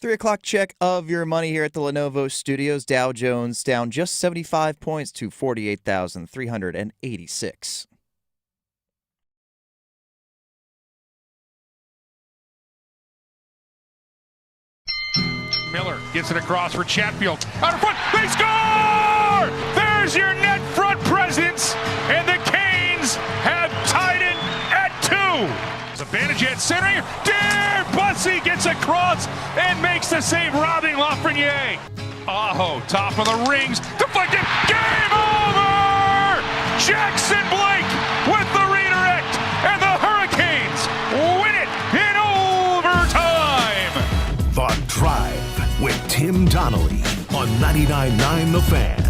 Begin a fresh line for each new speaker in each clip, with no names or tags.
3 o'clock check of your money here at the Lenovo Studios. Dow Jones down just 75 points to 48,386.
Miller gets it across for Chatfield. Out in front, they score! There's your net front presence, and the Canes have tied it at 2. Zibanejad center. Bussey gets across and makes the save, robbing Lafreniere. Aho, top of the rings, deflected. Game over! Jackson Blake with the redirect, and the Hurricanes win it in overtime.
The Drive with Tim Donnelly on 99.9 The Fan.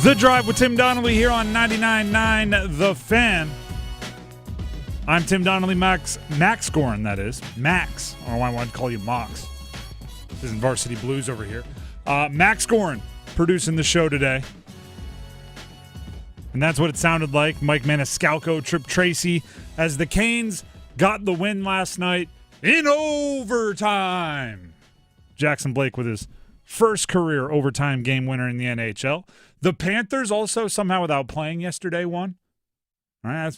The Drive with Tim Donnelly here on 99.9 The Fan. I'm Tim Donnelly, Max Gorin, that is. Max. I don't know why I wanted to call you Mox. This isn't Varsity Blues over here. Max Gorin producing the show today. And that's what it sounded like. Mike Maniscalco, Trip Tracy, as the Canes got the win last night in overtime. Jackson Blake with his first career overtime game winner in the NHL. The Panthers also somehow without playing yesterday won. All right,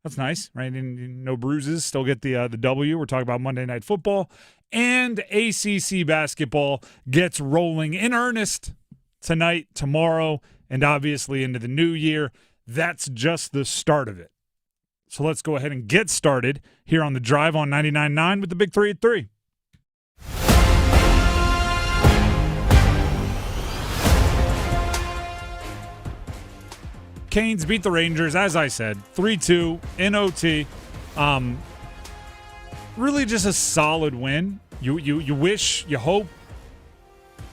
that's nice, right? And no bruises, still get the W. We're talking about Monday Night Football. And ACC basketball gets rolling in earnest tonight, tomorrow, and obviously into the new year. That's just the start of it. So let's go ahead and get started here on The Drive on 99.9 with the Big 3 at 3. Canes beat the Rangers, as I said, 3-2 in OT. Really just a solid win. You wish, you hope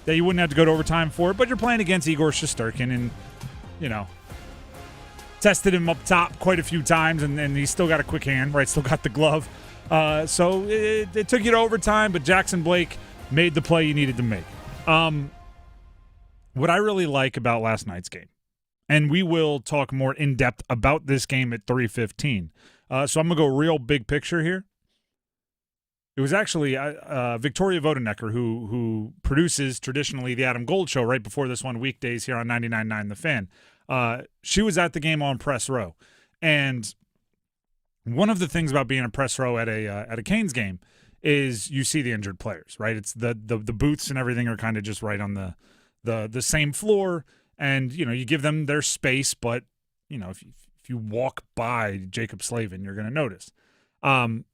that you wouldn't have to go to overtime for it, but you're playing against Igor Shesterkin and, tested him up top quite a few times, and he's still got a quick hand, right? Still got the glove. So it took you to overtime, but Jackson Blake made the play you needed to make. What I really like about last night's game, and we will talk more in depth about this game at 3:15. So I'm going to go real big picture here. It was actually Victoria Vodenecker, who produces traditionally the Adam Gold Show right before this one, weekdays here on 99.9 The Fan. She was at the game on press row. And one of the things about being a press row at a Canes game is you see the injured players, right? It's the booths and everything are kind of just right on the same floor. And, you give them their space, but, if you walk by Jacob Slavin, you're going to notice. And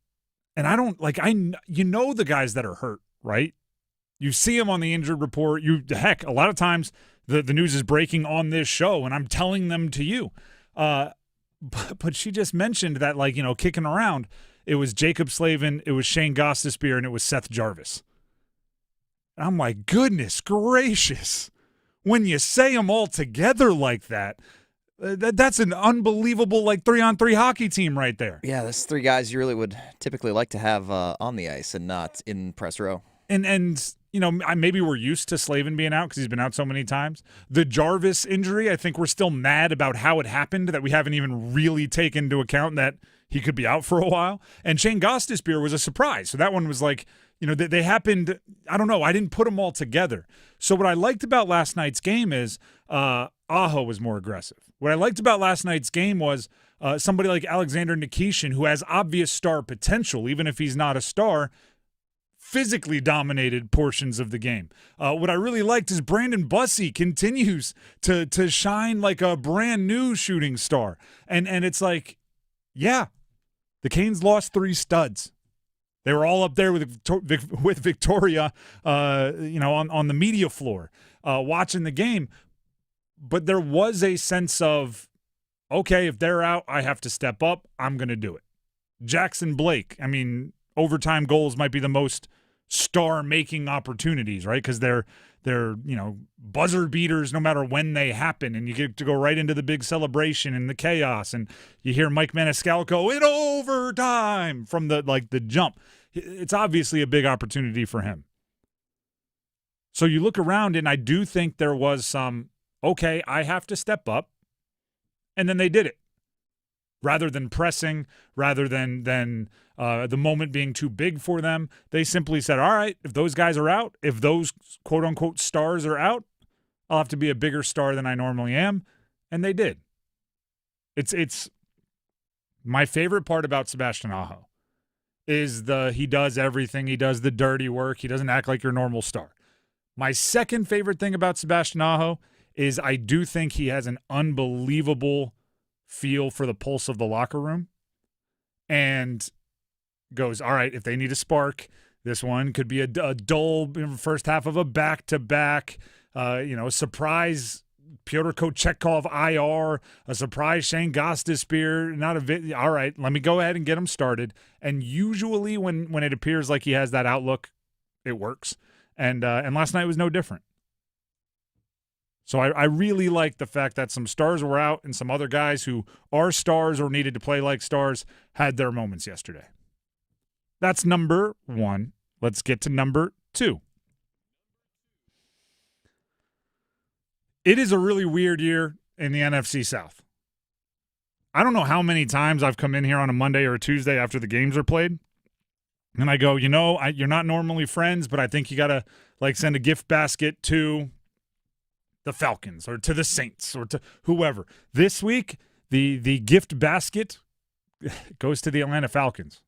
I don't, the guys that are hurt, right? You see them on the injured report. Heck, a lot of times the news is breaking on this show, and I'm telling them to you. But she just mentioned that, kicking around, it was Jacob Slavin, it was Shane Gostisbehere, and it was Seth Jarvis. And I'm like, goodness gracious. When you say them all together like that, that's an unbelievable 3-on-3 hockey team right there.
Yeah, that's 3 guys you really would typically like to have on the ice and not in press row.
And maybe we're used to Slavin being out because he's been out so many times. The Jarvis injury, I think we're still mad about how it happened, that we haven't even really taken into account that he could be out for a while. And Shane Gostisbehere was a surprise. So that one was they happened, I don't know, I didn't put them all together. So what I liked about last night's game is Aho was more aggressive. What I liked about last night's game was somebody like Alexander Nikishin, who has obvious star potential, even if he's not a star, physically dominated portions of the game. What I really liked is Brandon Bussey continues to shine like a brand new shooting star. And it's the Canes lost 3 studs. They were all up there with Victoria, on the media floor, watching the game. But there was a sense of, okay, if they're out, I have to step up. I'm going to do it. Jackson Blake, overtime goals might be the most star-making opportunities, right? Because they're buzzer beaters no matter when they happen, and you get to go right into the big celebration and the chaos, and you hear Mike Maniscalco in overtime from the jump. It's obviously a big opportunity for him. So you look around, and I do think there was some, okay, I have to step up, and then they did it. Rather than pressing, rather than the moment being too big for them, they simply said, all right, if those guys are out, if those quote-unquote stars are out, I'll have to be a bigger star than I normally am, and they did. It's my favorite part about Sebastian Aho is he does everything. He does the dirty work. He doesn't act like your normal star. My second favorite thing about Sebastian Aho is I do think he has an unbelievable feel for the pulse of the locker room and goes, all right, if they need a spark, this one could be a dull first half of a back-to-back, a surprise Pyotr Kochetkov IR, a surprise Shane Gostisbehere, all right, let me go ahead and get him started. And usually when it appears like he has that outlook, it works. And last night was no different. So I really like the fact that some stars were out and some other guys who are stars or needed to play like stars had their moments yesterday. That's number one. Let's get to number two. It is a really weird year in the NFC South. I don't know how many times I've come in here on a Monday or a Tuesday after the games are played, and I go, you're not normally friends, but I think you got to send a gift basket to the Falcons or to the Saints or to whoever. This week, the gift basket goes to the Atlanta Falcons.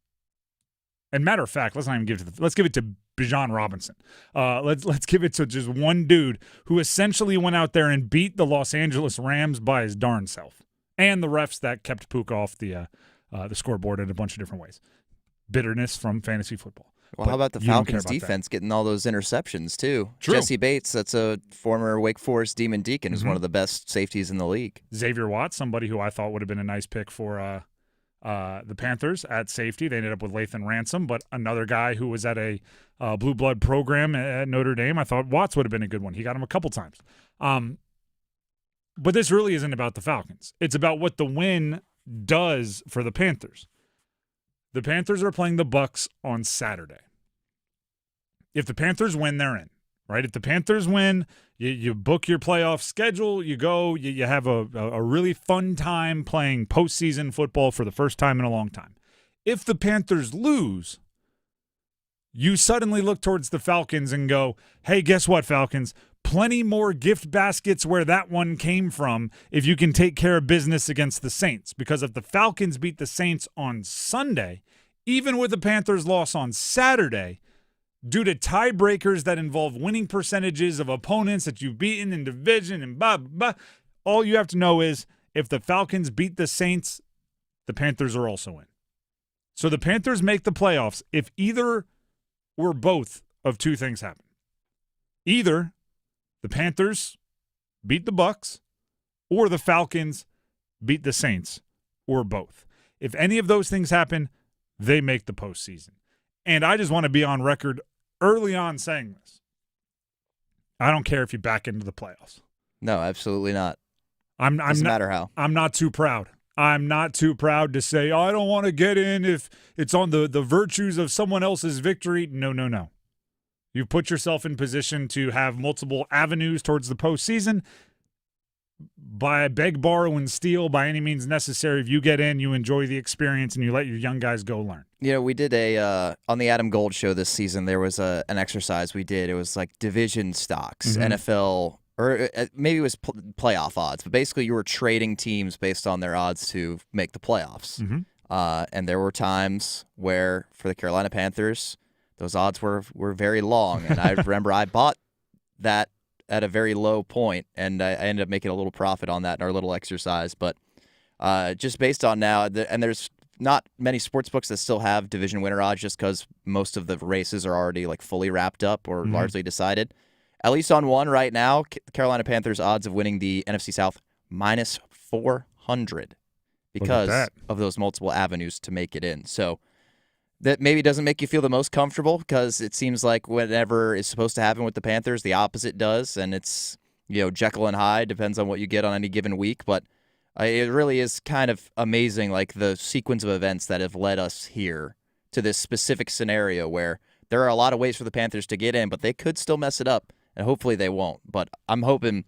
And matter of fact, let's give it to Bijan Robinson. Let's give it to just one dude who essentially went out there and beat the Los Angeles Rams by his darn self, and the refs that kept Puka off the scoreboard in a bunch of different ways. Bitterness from fantasy football.
Well, how about the Falcons defense getting all those interceptions too?
True.
Jesse Bates, that's a former Wake Forest Demon Deacon, who's one of the best safeties in the league.
Xavier Watts, somebody who I thought would have been a nice pick for the Panthers at safety. They ended up with Lathan Ransom, but another guy who was at a blue blood program at Notre Dame. I thought Watts would have been a good one. He got him a couple times. But this really isn't about the Falcons. It's about what the win does for the Panthers. The Panthers are playing the Bucs on Saturday. If the Panthers win, they're in, right? If the Panthers win, you book your playoff schedule, you go, you have a really fun time playing postseason football for the first time in a long time. If the Panthers lose, you suddenly look towards the Falcons and go, hey, guess what, Falcons? Plenty more gift baskets where that one came from if you can take care of business against the Saints. Because if the Falcons beat the Saints on Sunday, even with the Panthers' loss on Saturday, due to tiebreakers that involve winning percentages of opponents that you've beaten in division and blah, blah, blah, all you have to know is if the Falcons beat the Saints, the Panthers are also in. So the Panthers make the playoffs if either or both of two things happen. Either the Panthers beat the Bucs or the Falcons beat the Saints, or both. If any of those things happen, they make the postseason. And I just want to be on record early on saying this. I don't care if you back into the playoffs.
No, absolutely not.
Doesn't
matter how.
I'm not too proud. I'm not too proud to say, I don't want to get in if it's on the virtues of someone else's victory. No. You've put yourself in position to have multiple avenues towards the postseason. By beg, borrow, and steal by any means necessary. If you get in, you enjoy the experience, and you let your young guys go learn.
We did on the Adam Gold show this season, there was an exercise we did. It was like division stocks, NFL, or maybe it was playoff odds. But basically, you were trading teams based on their odds to make the playoffs. And there were times where, for the Carolina Panthers, those odds were very long. And I remember I bought that at a very low point, and I ended up making a little profit on that in our little exercise. But just based on now, and there's not many sports books that still have division winner odds just because most of the races are already fully wrapped up or largely decided. At least on one right now, Carolina Panthers odds of winning the NFC South minus 400 because of those multiple avenues to make it in. So that maybe doesn't make you feel the most comfortable because it seems like whatever is supposed to happen with the Panthers, the opposite does, and it's Jekyll and Hyde, depends on what you get on any given week. But it really is kind of amazing, the sequence of events that have led us here to this specific scenario where there are a lot of ways for the Panthers to get in, but they could still mess it up, and hopefully they won't. But I'm hoping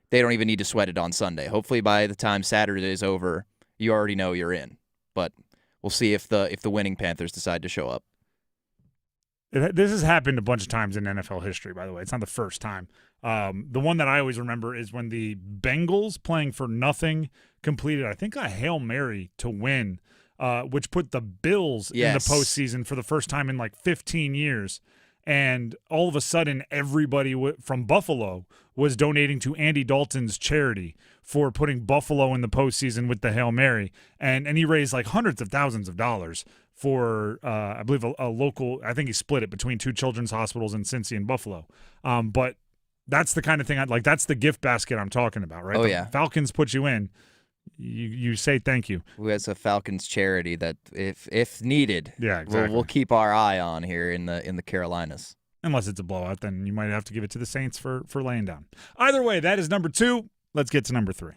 they don't even need to sweat it on Sunday. Hopefully by the time Saturday is over, you already know you're in. but we'll see if the winning Panthers decide to show up.
This has happened a bunch of times in NFL history, by the way. It's not the first time. The one that I always remember is when the Bengals, playing for nothing, completed, I think, a Hail Mary to win, which put the Bills in the postseason for the first time in like 15 years. And all of a sudden, everybody from Buffalo was donating to Andy Dalton's charity for putting Buffalo in the postseason with the Hail Mary. And he raised like hundreds of thousands of dollars for, I believe, a local – I think he split it between two children's hospitals in Cincy and Buffalo. But that's the kind of thing – like that's the gift basket I'm talking about, right?
Oh,
the
yeah.
Falcons put you in. You say thank you.
Who has a Falcons charity that, if needed,
exactly.
we'll keep our eye on here in the Carolinas.
Unless it's a blowout, then you might have to give it to the Saints for laying down. Either way, that is number 2. Let's get to number 3.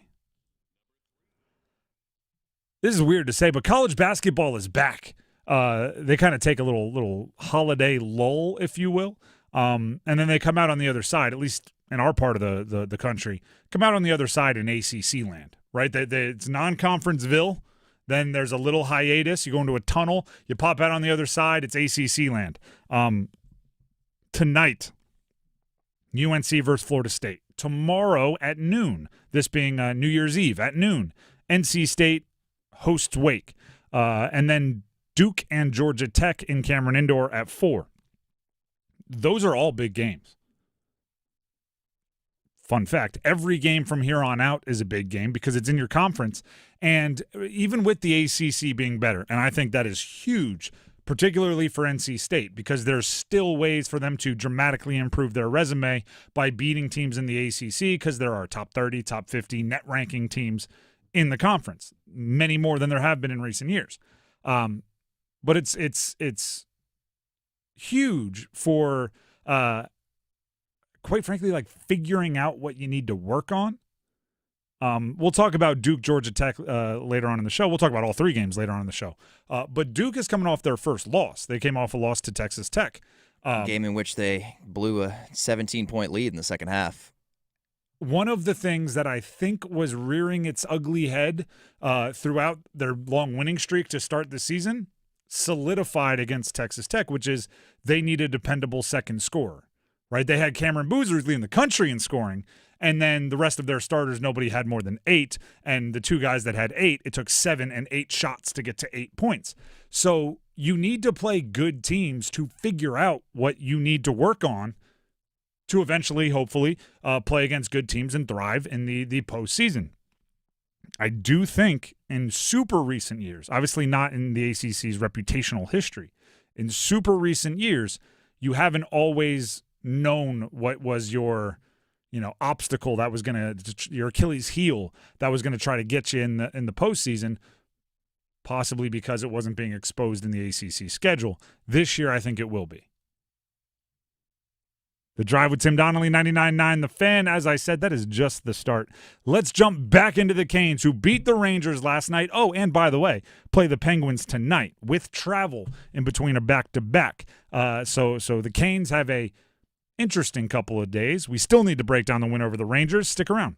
This is weird to say, but college basketball is back. They kind of take a little holiday lull, if you will, and then they come out on the other side, at least in our part of the country, come out on the other side in ACC land, right? It's non-conferenceville. Then there's a little hiatus. You go into a tunnel. You pop out on the other side. It's ACC land. Tonight, UNC versus Florida State. Tomorrow at noon, this being New Year's Eve at noon, NC State hosts Wake. And then Duke and Georgia Tech in Cameron Indoor at 4. Those are all big games. Fun fact, every game from here on out is a big game because it's in your conference. And even with the ACC being better, and I think that is huge, particularly for NC State, because there's still ways for them to dramatically improve their resume by beating teams in the ACC because there are top 30, top 50 net ranking teams in the conference, many more than there have been in recent years. But it's huge for, quite frankly, like figuring out what you need to work on. We'll talk about Duke, Georgia Tech later on in the show. We'll talk about all 3 games later on in the show. But Duke is coming off their first loss. They came off a loss to Texas Tech.
Game in which they blew a 17-point lead in the second half.
One of the things that I think was rearing its ugly head throughout their long winning streak to start the season solidified against Texas Tech, which is they need a dependable second scorer, right? They had Cameron Boozer leading the country in scoring, and then the rest of their starters, nobody had more than 8, and the 2 guys that had 8, it took 7 and 8 shots to get to 8 points. So you need to play good teams to figure out what you need to work on to eventually, hopefully, play against good teams and thrive in the postseason. I do think in super recent years, obviously not in the ACC's reputational history, in super recent years, you haven't always known what was your obstacle that was going to, your Achilles heel that was going to try to get you in the postseason, possibly because it wasn't being exposed in the ACC schedule. This year, I think it will be. The Drive with Tim Donnelly, 99.9 The Fan. As I said, that is just the start. Let's jump back into the Canes, who beat the Rangers last night. Oh, and by the way, play the Penguins tonight with travel in between a back-to-back. So the Canes have a interesting couple of days. We still need to break down the win over the Rangers. Stick around.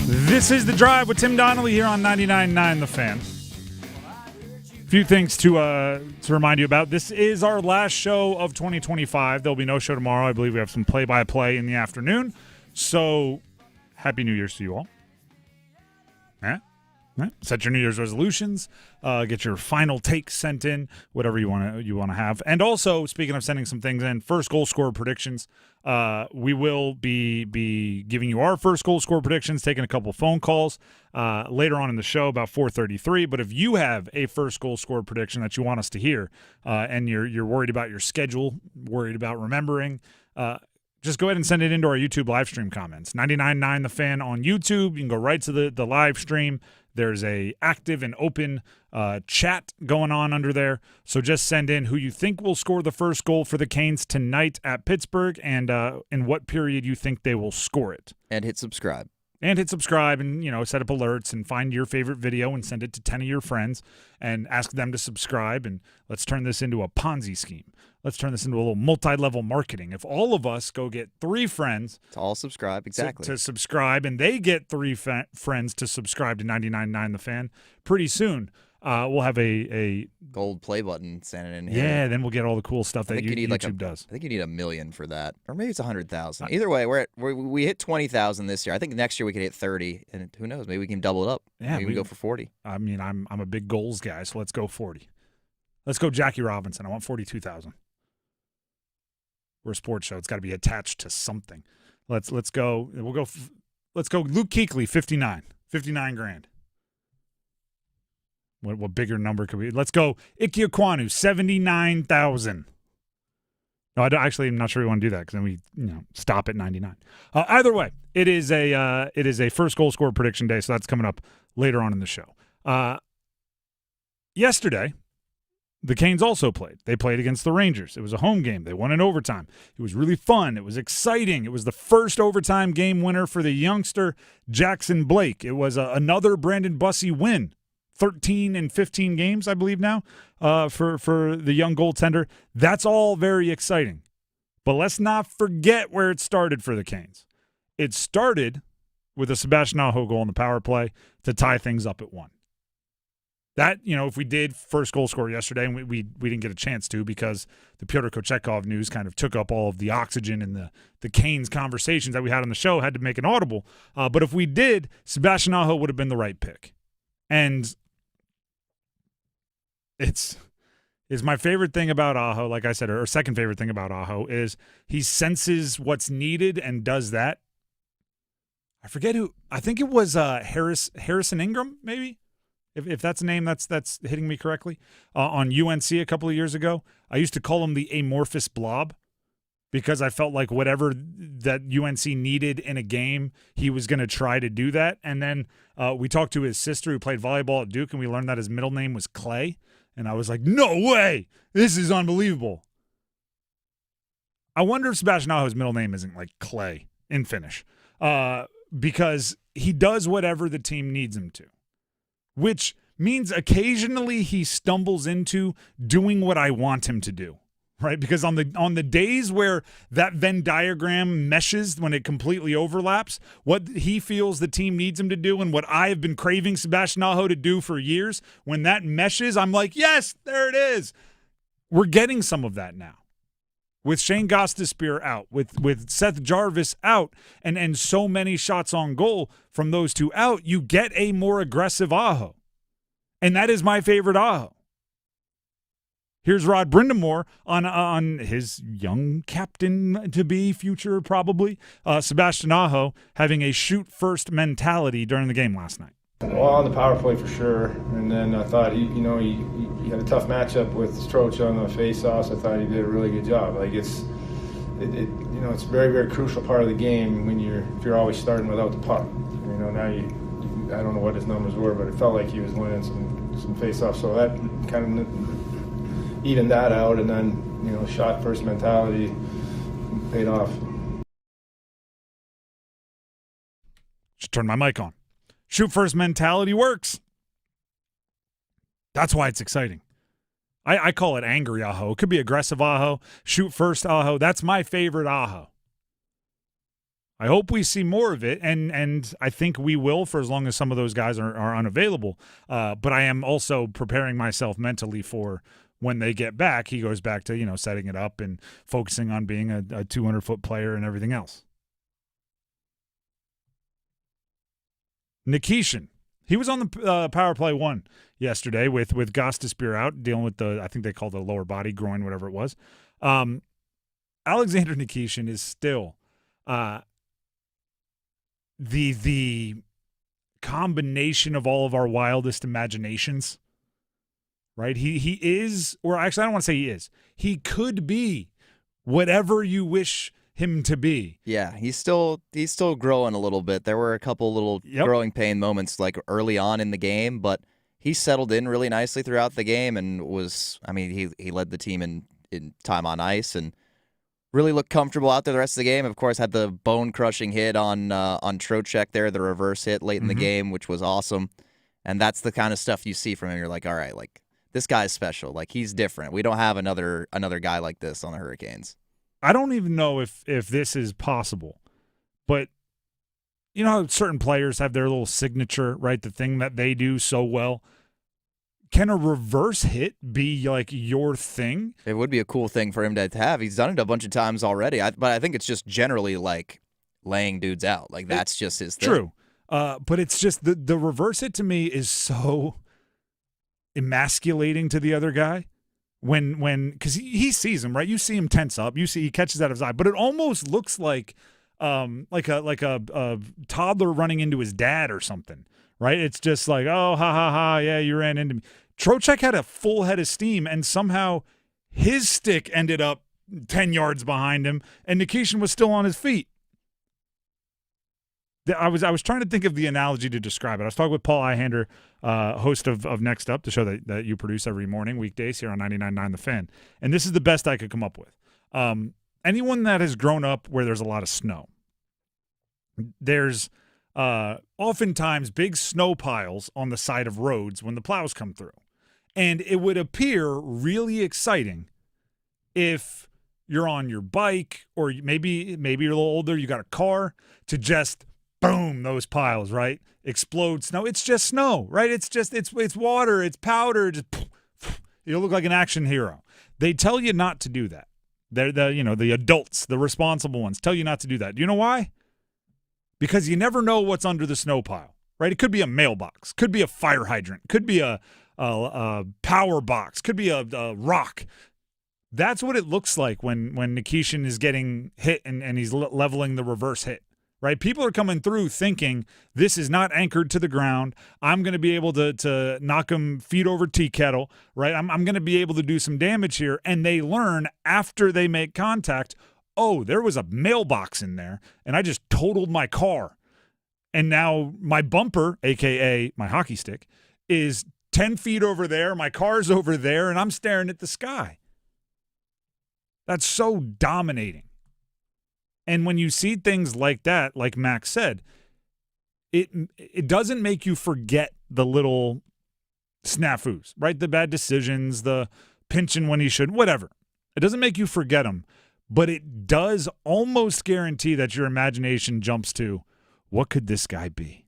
This is The Drive with Tim Donnelly here on 99.9 The Fan. A few things to remind you about. This is our last show of 2025. There'll be no show tomorrow. I believe we have some play-by-play in the afternoon. So, Happy New Year's to you all. Yeah. Set your New Year's resolutions. Get your final takes sent in, whatever you want to have. And also, speaking of sending some things in, first goal scorer predictions. We will be giving you our first goal scorer predictions, taking a couple phone calls later on in the show about 4:33. But if you have a first goal scorer prediction that you want us to hear, and you're worried about your schedule, worried about remembering, just go ahead and send it into our YouTube live stream comments. 99.9 The Fan on YouTube. You can go right to the live stream. There's a active and open chat going on under there. So just send in who you think will score the first goal for the Canes tonight at Pittsburgh and in what period you think they will score it.
And hit subscribe.
And set up alerts and find your favorite video and send it to 10 of your friends and ask them to subscribe. And let's turn this into a Ponzi scheme. Let's turn this into a little multi-level marketing. If all of us go get 3 friends
to all subscribe, exactly.
To subscribe, and they get 3 friends to subscribe to 99.9 The Fan, pretty soon we'll have a
gold play button sent in here.
Yeah, then we'll get all the cool stuff that YouTube does.
I think you need 1 million for that, or maybe it's 100,000. Either way, we hit 20,000 this year. I think next year we could hit 30, and who knows? Maybe we can double it up.
Yeah,
maybe we go for 40.
I mean, I'm a big goals guy, so let's go 40. Let's go Jackie Robinson. I want 42,000. We're a sports show. It's got to be attached to something. Let's go. Let's go Luke Kuechly, 59 grand. What bigger number could we? Let's go Ike Ekwonu, 79,000. No, I'm not sure we want to do that because then we stop at 99. Either way, it is a first goal scorer prediction day, so that's coming up later on in the show. Yesterday, the Canes also played. They played against the Rangers. It was a home game. They won in overtime. It was really fun. It was exciting. It was the first overtime game winner for the youngster Jackson Blake. It was another Brandon Bussey win. 13 and 15 games, I believe now, for the young goaltender. That's all very exciting. But let's not forget where it started for the Canes. It started with a Sebastian Aho goal on the power play to tie things up at 1. That, if we did first goal scorer yesterday, and we didn't get a chance to because the Pyotr Kochetkov news kind of took up all of the oxygen and the Canes conversations that we had on the show, had to make an audible. But if we did, Sebastian Aho would have been the right pick. And it's my favorite thing about Aho, like I said, or second favorite thing about Aho is he senses what's needed and does that. I forget who. I think it was Harrison Ingram, maybe. If that's a name that's hitting me correctly, on UNC a couple of years ago. I used to call him the amorphous blob because I felt like whatever that UNC needed in a game, he was going to try to do that. And then we talked to his sister who played volleyball at Duke, and we learned that his middle name was Clay. And I was like, no way! This is unbelievable. I wonder if Sebastian Aho's middle name isn't like Clay in Finnish, because he does whatever the team needs him to. Which means occasionally he stumbles into doing what I want him to do, right? Because on the days where that Venn diagram meshes, when it completely overlaps, what he feels the team needs him to do and what I have been craving Sebastian Aho to do for years, when that meshes, I'm like, yes, there it is. We're getting some of that now. With Shane Gostisbehere out, with Seth Jarvis out, and so many shots on goal from those two out, you get a more aggressive Aho. And that is my favorite Aho. Here's Rod Brindamore on his young captain-to-be future, probably, Sebastian Aho, having a shoot-first mentality during the game last night.
Well, on the power play for sure, and then I thought he had a tough matchup with Stroch on the face-offs. I thought he did a really good job. Like it's a very, very crucial part of the game if you're always starting without the puck. Now I don't know what his numbers were, but it felt like he was winning some face-offs. So that kind of eating that out, and then shot first mentality paid off.
Just turn my mic on. Shoot first mentality works. That's why it's exciting. I call it angry Aho. It could be aggressive Aho, shoot first Aho. That's my favorite Aho. I hope we see more of it, and I think we will for as long as some of those guys are unavailable. But I am also preparing myself mentally for when they get back, he goes back to, setting it up and focusing on being a 200-foot player and everything else. Nikishin. He was on the power play 1 yesterday with Gostisbehere out, dealing with I think they called it lower body, groin, whatever it was. Alexander Nikishin is still the combination of all of our wildest imaginations, right? He is, or actually I don't want to say he is. He could be whatever you wish him to be.
Yeah, he's still growing a little bit. There were a couple little growing pain moments like early on in the game, but he settled in really nicely throughout the game and he led the team in time on ice and really looked comfortable out there the rest of the game. Of course, had the bone-crushing hit on Trocheck there, the reverse hit late in the game, which was awesome. And that's the kind of stuff you see from him. You're like, all right, like this guy's special. Like he's different. We don't have another guy like this on the Hurricanes.
I don't even know if this is possible, but you know how certain players have their little signature, right? The thing that they do so well. Can a reverse hit be like your thing?
It would be a cool thing for him to have. He's done it a bunch of times already, but I think it's just generally like laying dudes out. Like that's just his thing.
True. But it's just the reverse hit to me is so emasculating to the other guy. Because he sees him, right? You see him tense up. You see he catches out of his eye, but it almost looks like a toddler running into his dad or something, right? It's just like, oh, ha ha ha, yeah, you ran into me. Trocheck had a full head of steam, and somehow his stick ended up 10 yards behind him, and Nikishin was still on his feet. I was trying to think of the analogy to describe it. I was talking with Paul Ihander, host of Next Up, the show that you produce every morning, weekdays here on 99.9 The Fan. And this is the best I could come up with. Anyone that has grown up where there's a lot of snow, there's oftentimes big snow piles on the side of roads when the plows come through. And it would appear really exciting if you're on your bike or maybe you're a little older, you got a car, to just boom, those piles, right? Explode snow. It's just snow, right? It's water, it's powder. Just you look like an action hero. They tell you not to do that. They're the adults, the responsible ones, tell you not to do that. Do you know why? Because you never know what's under the snow pile, right? It could be a mailbox, could be a fire hydrant, could be a power box, could be a rock. That's what it looks like when Nikishin is getting hit and he's leveling the reverse hit. Right? People are coming through thinking this is not anchored to the ground. I'm going to be able to knock him feet over tea kettle, right? I'm going to be able to do some damage here. And they learn after they make contact, oh, there was a mailbox in there, and I just totaled my car. And now my bumper, a.k.a. my hockey stick, is 10 feet over there. My car's over there, and I'm staring at the sky. That's so dominating. And when you see things like that, like Max said, it doesn't make you forget the little snafus, right? The bad decisions, the pinching when he shouldn't, whatever. It doesn't make you forget them, but it does almost guarantee that your imagination jumps to, what could this guy be?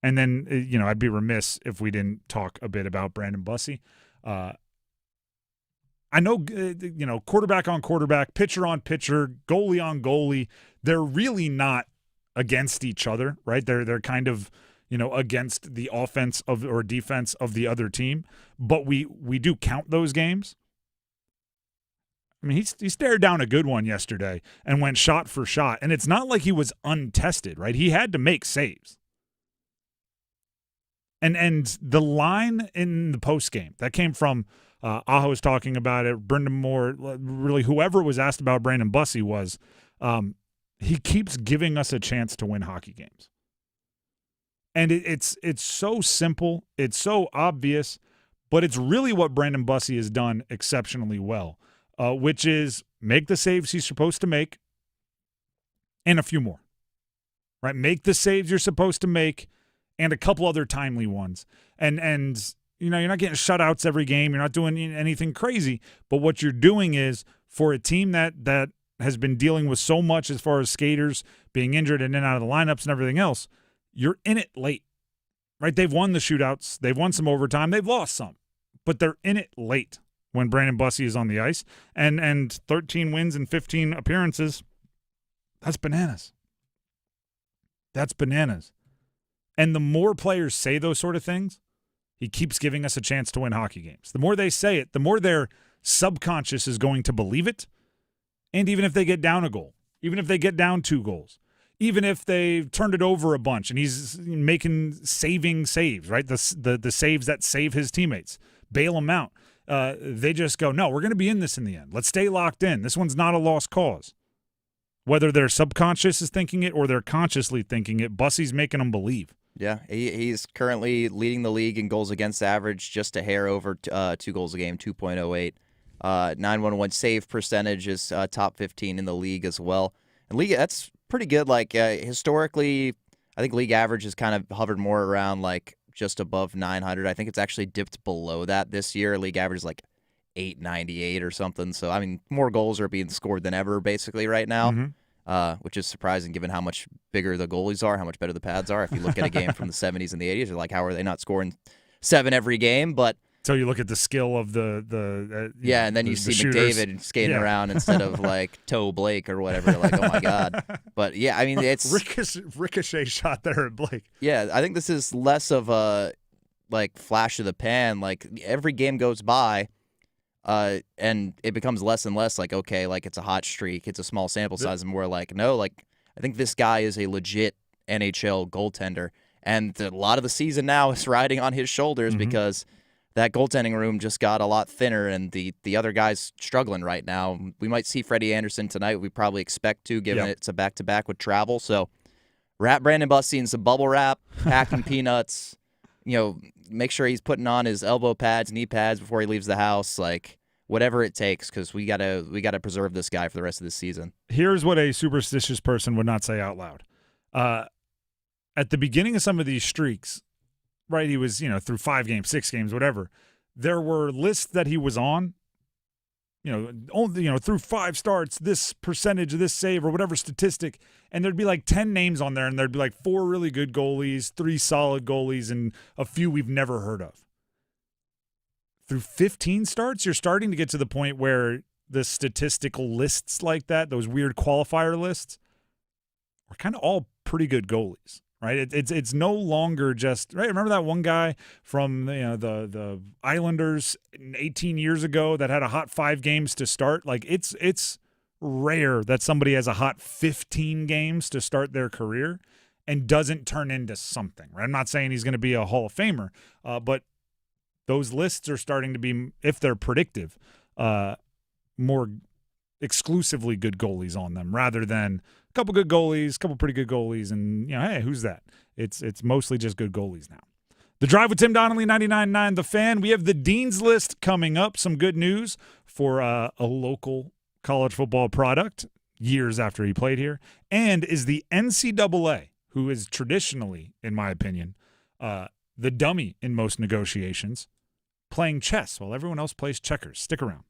And then, I'd be remiss if we didn't talk a bit about Brandon Bussey. I know, quarterback on quarterback, pitcher on pitcher, goalie on goalie, they're really not against each other, right? They're kind of, against the offense or defense of the other team, but we do count those games. I mean, he stared down a good one yesterday and went shot for shot, and it's not like he was untested, right? He had to make saves. And the line in the postgame that came from Aho was talking about it, Brendan Moore, really whoever was asked about Brandon Bussey was, he keeps giving us a chance to win hockey games. And it's so simple, it's so obvious, but it's really what Brandon Bussey has done exceptionally well, which is make the saves he's supposed to make and a few more, right? Make the saves you're supposed to make and a couple other timely ones. And you're not getting shutouts every game. You're not doing anything crazy. But what you're doing is, for a team that has been dealing with so much as far as skaters being injured and in and out of the lineups and everything else, you're in it late, right? They've won the shootouts. They've won some overtime. They've lost some. But they're in it late when Brandon Bussey is on the ice. And 13 wins and 15 appearances, that's bananas. That's bananas. And the more players say those sort of things, he keeps giving us a chance to win hockey games. The more they say it, the more their subconscious is going to believe it. And even if they get down a goal, even if they get down 2 goals, even if they've turned it over a bunch and he's making saving saves, right? The saves that save his teammates, bail them out. They just go, no, we're going to be in this in the end. Let's stay locked in. This one's not a lost cause. Whether their subconscious is thinking it or they're consciously thinking it, Bussey's making them believe.
Yeah, he's currently leading the league in goals against average, just a hair over 2 goals a game, 2.08. 911 save percentage is top 15 in the league as well. And league, that's pretty good. Like historically, I think league average has kind of hovered more around like just above 900. I think it's actually dipped below that this year. League average is like 898 or something. So, I mean, more goals are being scored than ever basically right now, which is surprising given how much bigger the goalies are, how much better the pads are. If you look at a game from the 70s and the 80s, you're like, how are they not scoring 7 every game? But
so you look at the skill of the
and then you see McDavid skating around instead of like Toe Blake or whatever. You're like, oh my god! But yeah, I mean, it's
ricochet shot there at Blake.
Yeah, I think this is less of a like flash of the pan. Like every game goes by, and it becomes less and less like, okay, like it's a hot streak, it's a small sample size, and we're like, no, like I think this guy is a legit NHL goaltender, and a lot of the season now is riding on his shoulders because that goaltending room just got a lot thinner, and the other guy's struggling right now. We might see Freddie Anderson tonight. We probably expect to, given it's a back-to-back with travel. So wrap Brandon Bussey in some bubble wrap, packing peanuts. Make sure he's putting on his elbow pads, knee pads before he leaves the house. Like whatever it takes, because we gotta preserve this guy for the rest of the season.
Here's what a superstitious person would not say out loud. At the beginning of some of these streaks, right, he was, through 5 games, 6 games, whatever. There were lists that he was on, through 5 starts, this percentage, this save, or whatever statistic, and there'd be like 10 names on there, and there'd be like 4 really good goalies, 3 solid goalies, and a few we've never heard of. Through 15 starts, you're starting to get to the point where the statistical lists like that, those weird qualifier lists, are kind of all pretty good goalies. Right, it's no longer just right. Remember that one guy from the Islanders 18 years ago that had a hot 5 games to start. Like it's rare that somebody has a hot 15 games to start their career and doesn't turn into something. Right, I'm not saying he's going to be a Hall of Famer, but those lists are starting to be, if they're predictive, more exclusively good goalies on them rather than a couple good goalies, a couple pretty good goalies, and hey, who's that? It's mostly just good goalies now. The Drive with Tim Donnelly, 99.9 The Fan. We have the Dean's List coming up. Some good news for a local college football product years after he played here, and is the NCAA, who is traditionally, in my opinion, the dummy in most negotiations, playing chess while everyone else plays checkers. Stick around.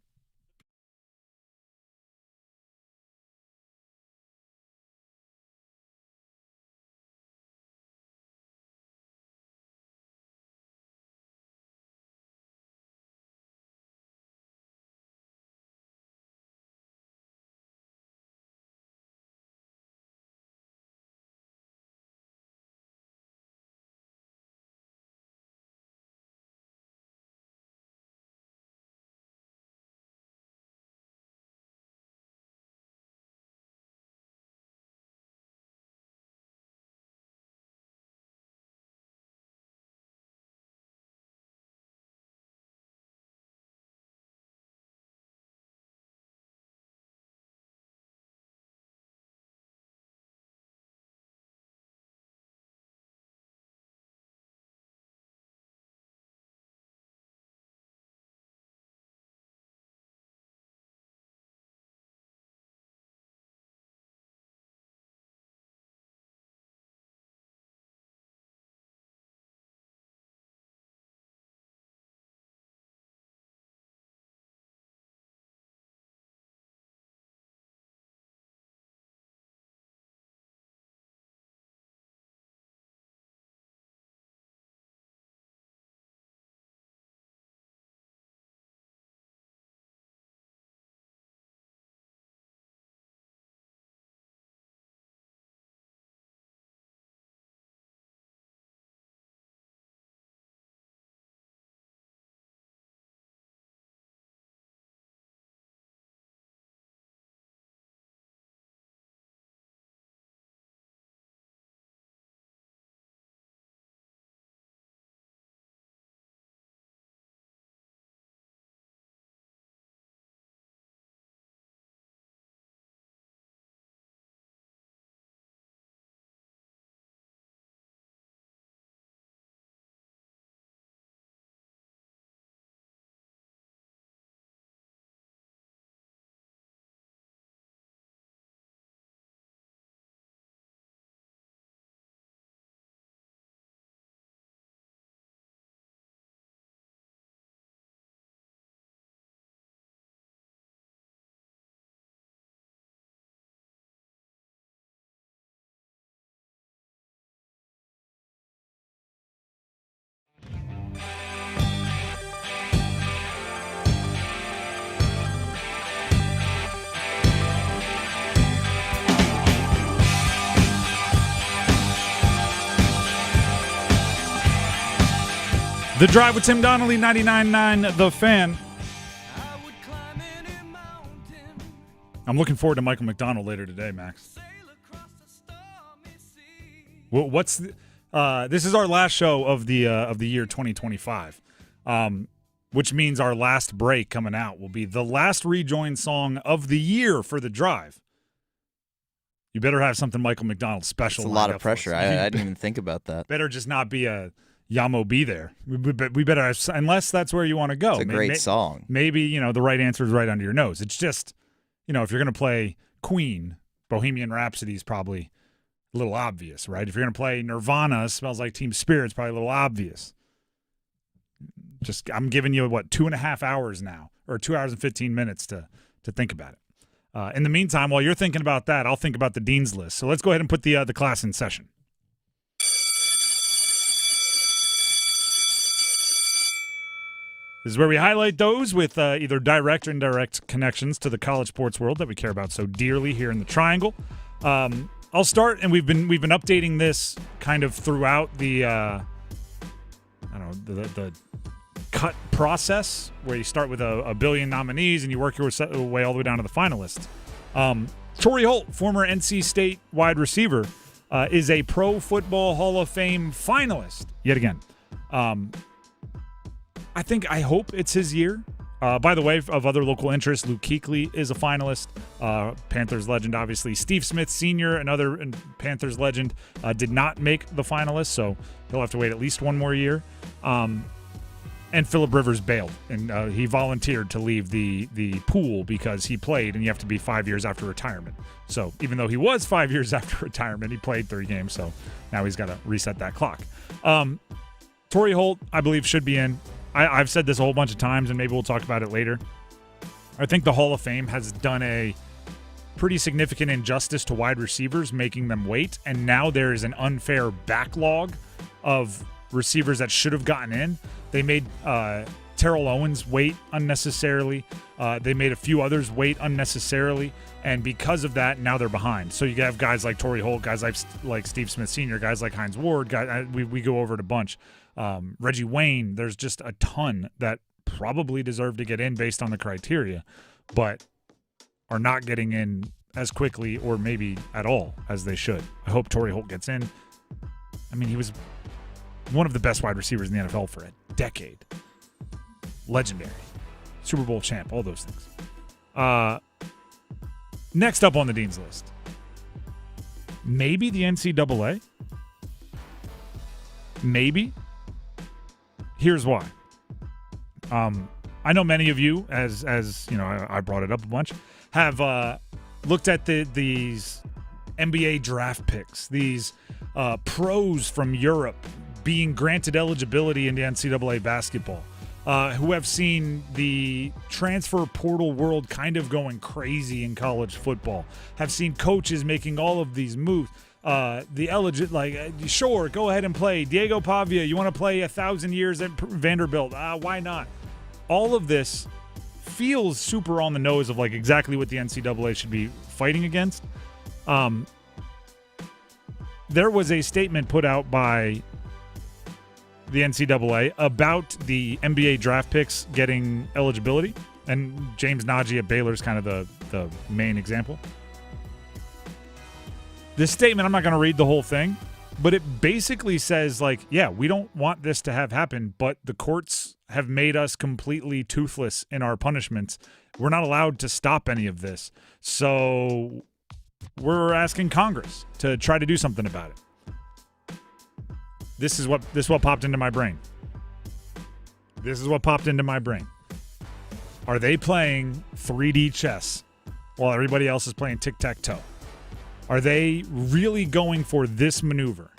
The Drive with Tim Donnelly, 99.9 The Fan. I'm looking forward to Michael McDonald later today, Max. What's this is our last show of the year 2025, which means our last break coming out will be the last rejoin song of the year for The Drive. You better have something Michael McDonald special.
It's a lot of pressure. I didn't even think about that.
Better just not be a Yamo be there. We better have, unless that's where you want to go.
It's a great song.
Maybe, the right answer is right under your nose. It's just, if you're going to play Queen, Bohemian Rhapsody is probably a little obvious, right? If you're going to play Nirvana, Smells Like Teen Spirit, it's probably a little obvious. Just, I'm giving you, 2.5 hours now, or 2 hours and 15 minutes to think about it. In the meantime, while you're thinking about that, I'll think about the Dean's List. So let's go ahead and put the class in session. This is where we highlight those with either direct or indirect connections to the college sports world that we care about so dearly here in the Triangle. I'll start, and we've been updating this kind of throughout the the cut process, where you start with a billion nominees and you work your way all the way down to the finalists. Torrey Holt, former NC State wide receiver, is a Pro Football Hall of Fame finalist yet again. I hope it's his year. By the way, of other local interests, Luke Kuechly is a finalist. Panthers legend, obviously. Steve Smith Sr., another Panthers legend, did not make the finalists, so he'll have to wait at least one more year. And Phillip Rivers bailed, and he volunteered to leave the pool because he played, and you have to be 5 years after retirement. So even though he was 5 years after retirement, he played 3 games, so now he's got to reset that clock. Torrey Holt, I believe, should be in. I've said this a whole bunch of times, and maybe we'll talk about it later. I think the Hall of Fame has done a pretty significant injustice to wide receivers, making them wait, and now there is an unfair backlog of receivers that should have gotten in. They made Terrell Owens wait unnecessarily. They made a few others wait unnecessarily, and because of that, now they're behind. So you have guys like Torrey Holt, guys like Steve Smith Sr., guys like Hines Ward. We go over it a bunch. Reggie Wayne, there's just a ton that probably deserve to get in based on the criteria, but are not getting in as quickly or maybe at all as they should. I hope Torrey Holt gets in. I mean, he was one of the best wide receivers in the NFL for a decade. Legendary. Super Bowl champ, all those things. Next up on the Dean's List. Maybe the NCAA? Maybe. Here's why. I know many of you, as you know, I brought it up a bunch, have looked at these NBA draft picks, these pros from Europe being granted eligibility into NCAA basketball, who have seen the transfer portal world kind of going crazy in college football, have seen coaches making all of these moves. Sure, go ahead and play. Diego Pavia, you want to play 1,000 years at Vanderbilt? Why not? All of this feels super on the nose of exactly what the NCAA should be fighting against. There was a statement put out by the NCAA about the NBA draft picks getting eligibility, and James Nagy at Baylor is kind of the main example. This statement, I'm not going to read the whole thing, but it basically says, we don't want this to have happened, but the courts have made us completely toothless in our punishments. We're not allowed to stop any of this. So we're asking Congress to try to do something about it. This is what popped into my brain. Are they playing 3D chess while everybody else is playing tic-tac-toe? Are they really going for this maneuver?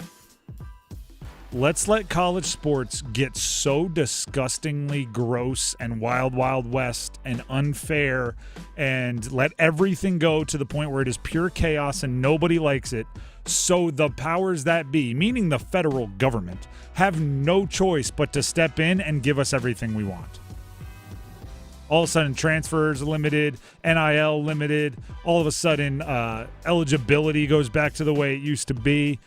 Let's let college sports get so disgustingly gross and wild, wild west and unfair, and let everything go to the point where it is pure chaos and nobody likes it, so the powers that be, meaning the federal government, have no choice but to step in and give us everything we want. All of a sudden, transfers limited, NIL limited. All of a sudden, eligibility goes back to the way it used to be.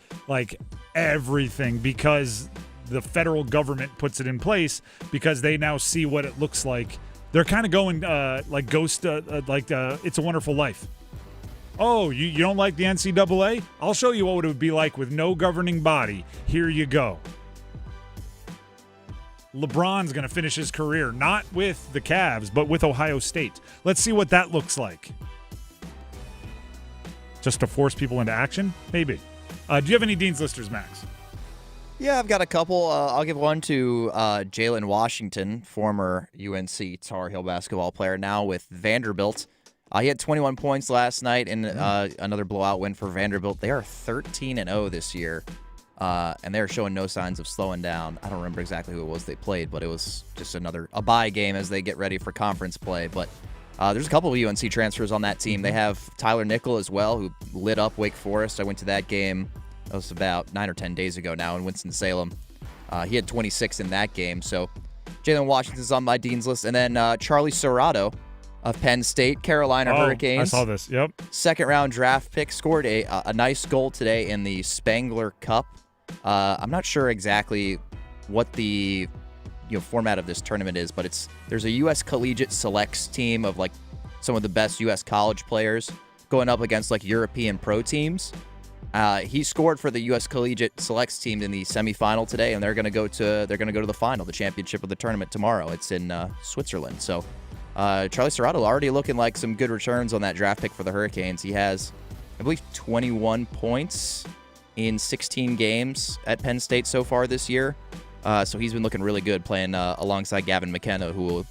Everything, because the federal government puts it in place because they now see what it looks like. They're kind of going like Ghost, It's a Wonderful Life. Oh, you don't like the NCAA? I'll show you what it would be like with no governing body. Here you go. LeBron's going to finish his career not with the Cavs, but with Ohio State. Let's see what that looks like. Just to force people into action? Maybe. Do you have any Dean's Listers, Max?
Yeah, I've got a couple. I'll give one to Jalen Washington, former UNC Tar Heel basketball player, now with Vanderbilt. He had 21 points last night in another blowout win for Vanderbilt. They are 13-0 this year, and they're showing no signs of slowing down. I don't remember exactly who it was they played, but it was just a bye game as they get ready for conference play. But there's a couple of UNC transfers on that team. They have Tyler Nickel as well, who lit up Wake Forest. I went to that game. That was about 9 or 10 days ago now in Winston-Salem. He had 26 in that game. So Jalen Washington's on my Dean's list. And then Charlie Serrato of Penn State, Carolina Hurricanes.
I saw this, yep.
Second-round draft pick, scored a nice goal today in the Spangler Cup. I'm not sure exactly what the format of this tournament is, but there's a U.S. Collegiate Selects team of like some of the best U.S. college players going up against like European pro teams. He scored for the U.S. Collegiate Selects team in the semifinal today, and they're going to go to the final, the championship of the tournament tomorrow. It's in Switzerland. So Charlie Serrato already looking like some good returns on that draft pick for the Hurricanes. He has, I believe, 21 points in 16 games at Penn State so far this year. So he's been looking really good playing alongside Gavin McKenna, who will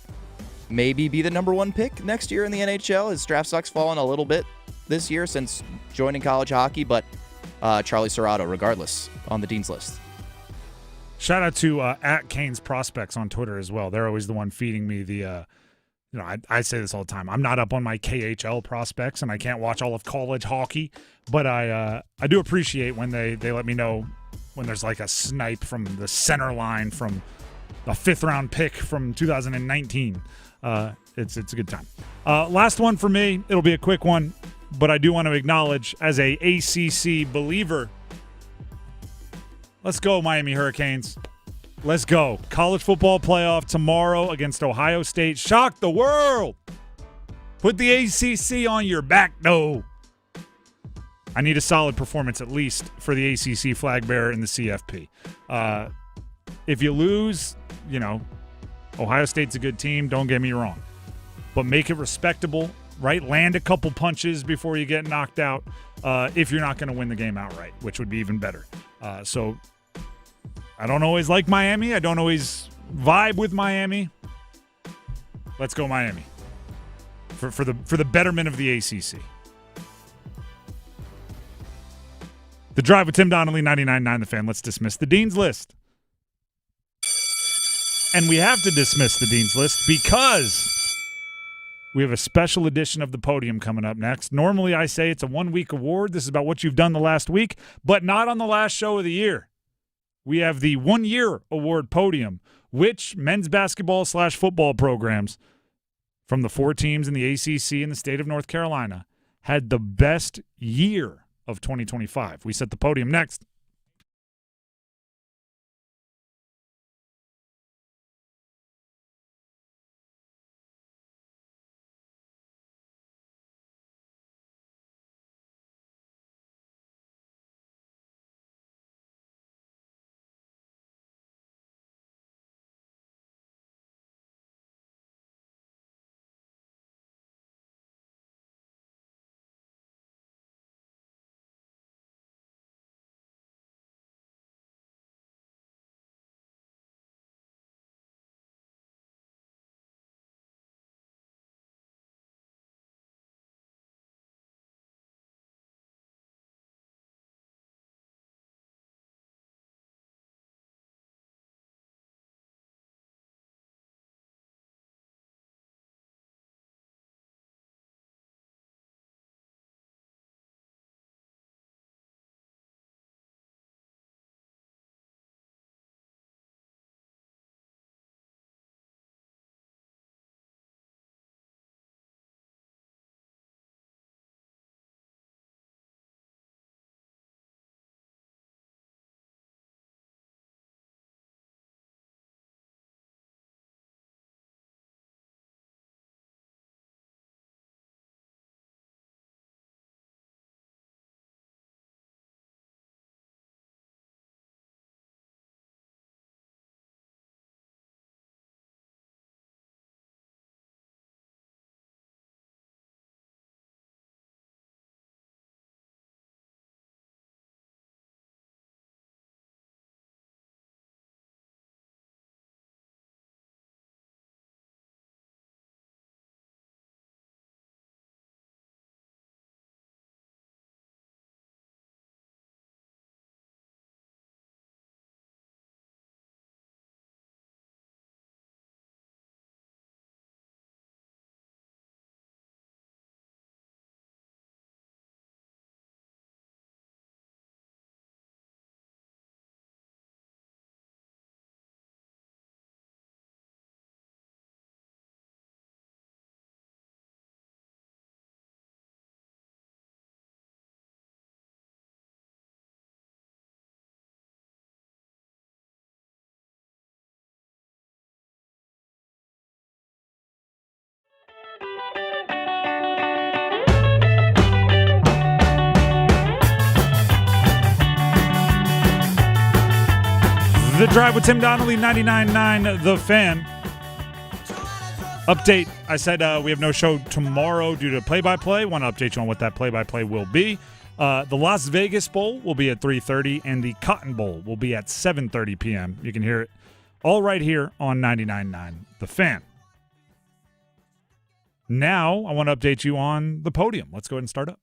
maybe be the number one pick next year in the NHL. His draft stock's fallen a little bit this year since joining college hockey, but Charlie Serrato, regardless, on the Dean's list.
Shout out to at Canes Prospects on Twitter as well. They're always the one feeding me the I say this all the time. I'm not up on my KHL prospects, and I can't watch all of college hockey, but I do appreciate when they let me know when there's like a snipe from the center line from a 5th-round pick from 2019. It's a good time. Last one for me. It'll be a quick one, but I do want to acknowledge as a ACC believer, let's go Miami Hurricanes. Let's go. College football playoff tomorrow against Ohio State. Shock the world. Put the ACC on your back, though. I need a solid performance at least for the ACC flag bearer in the CFP. If you lose, Ohio State's a good team. Don't get me wrong. But make it respectable, right? Land a couple punches before you get knocked out if you're not going to win the game outright, which would be even better. So I don't always like Miami. I don't always vibe with Miami. Let's go Miami for the betterment of the ACC. The Drive with Tim Donnelly, 99.9 The Fan. Let's dismiss the Dean's List. And we have to dismiss the Dean's List because we have a special edition of the Podium coming up next. Normally I say it's a 1-week award. This is about what you've done the last week, but not on the last show of the year. We have the 1-year award Podium, which men's basketball/football programs from the 4 teams in the ACC in the state of North Carolina had the best year of 2025. We set the Podium next. The Drive with Tim Donnelly, 99.9 The Fan. Update, I said we have no show tomorrow due to play-by-play. Want to update you on what that play-by-play will be. The Las Vegas Bowl will be at 3:30, and the Cotton Bowl will be at 7:30 p.m. You can hear it all right here on 99.9 The Fan. Now, I want to update you on the podium. Let's go ahead and start up.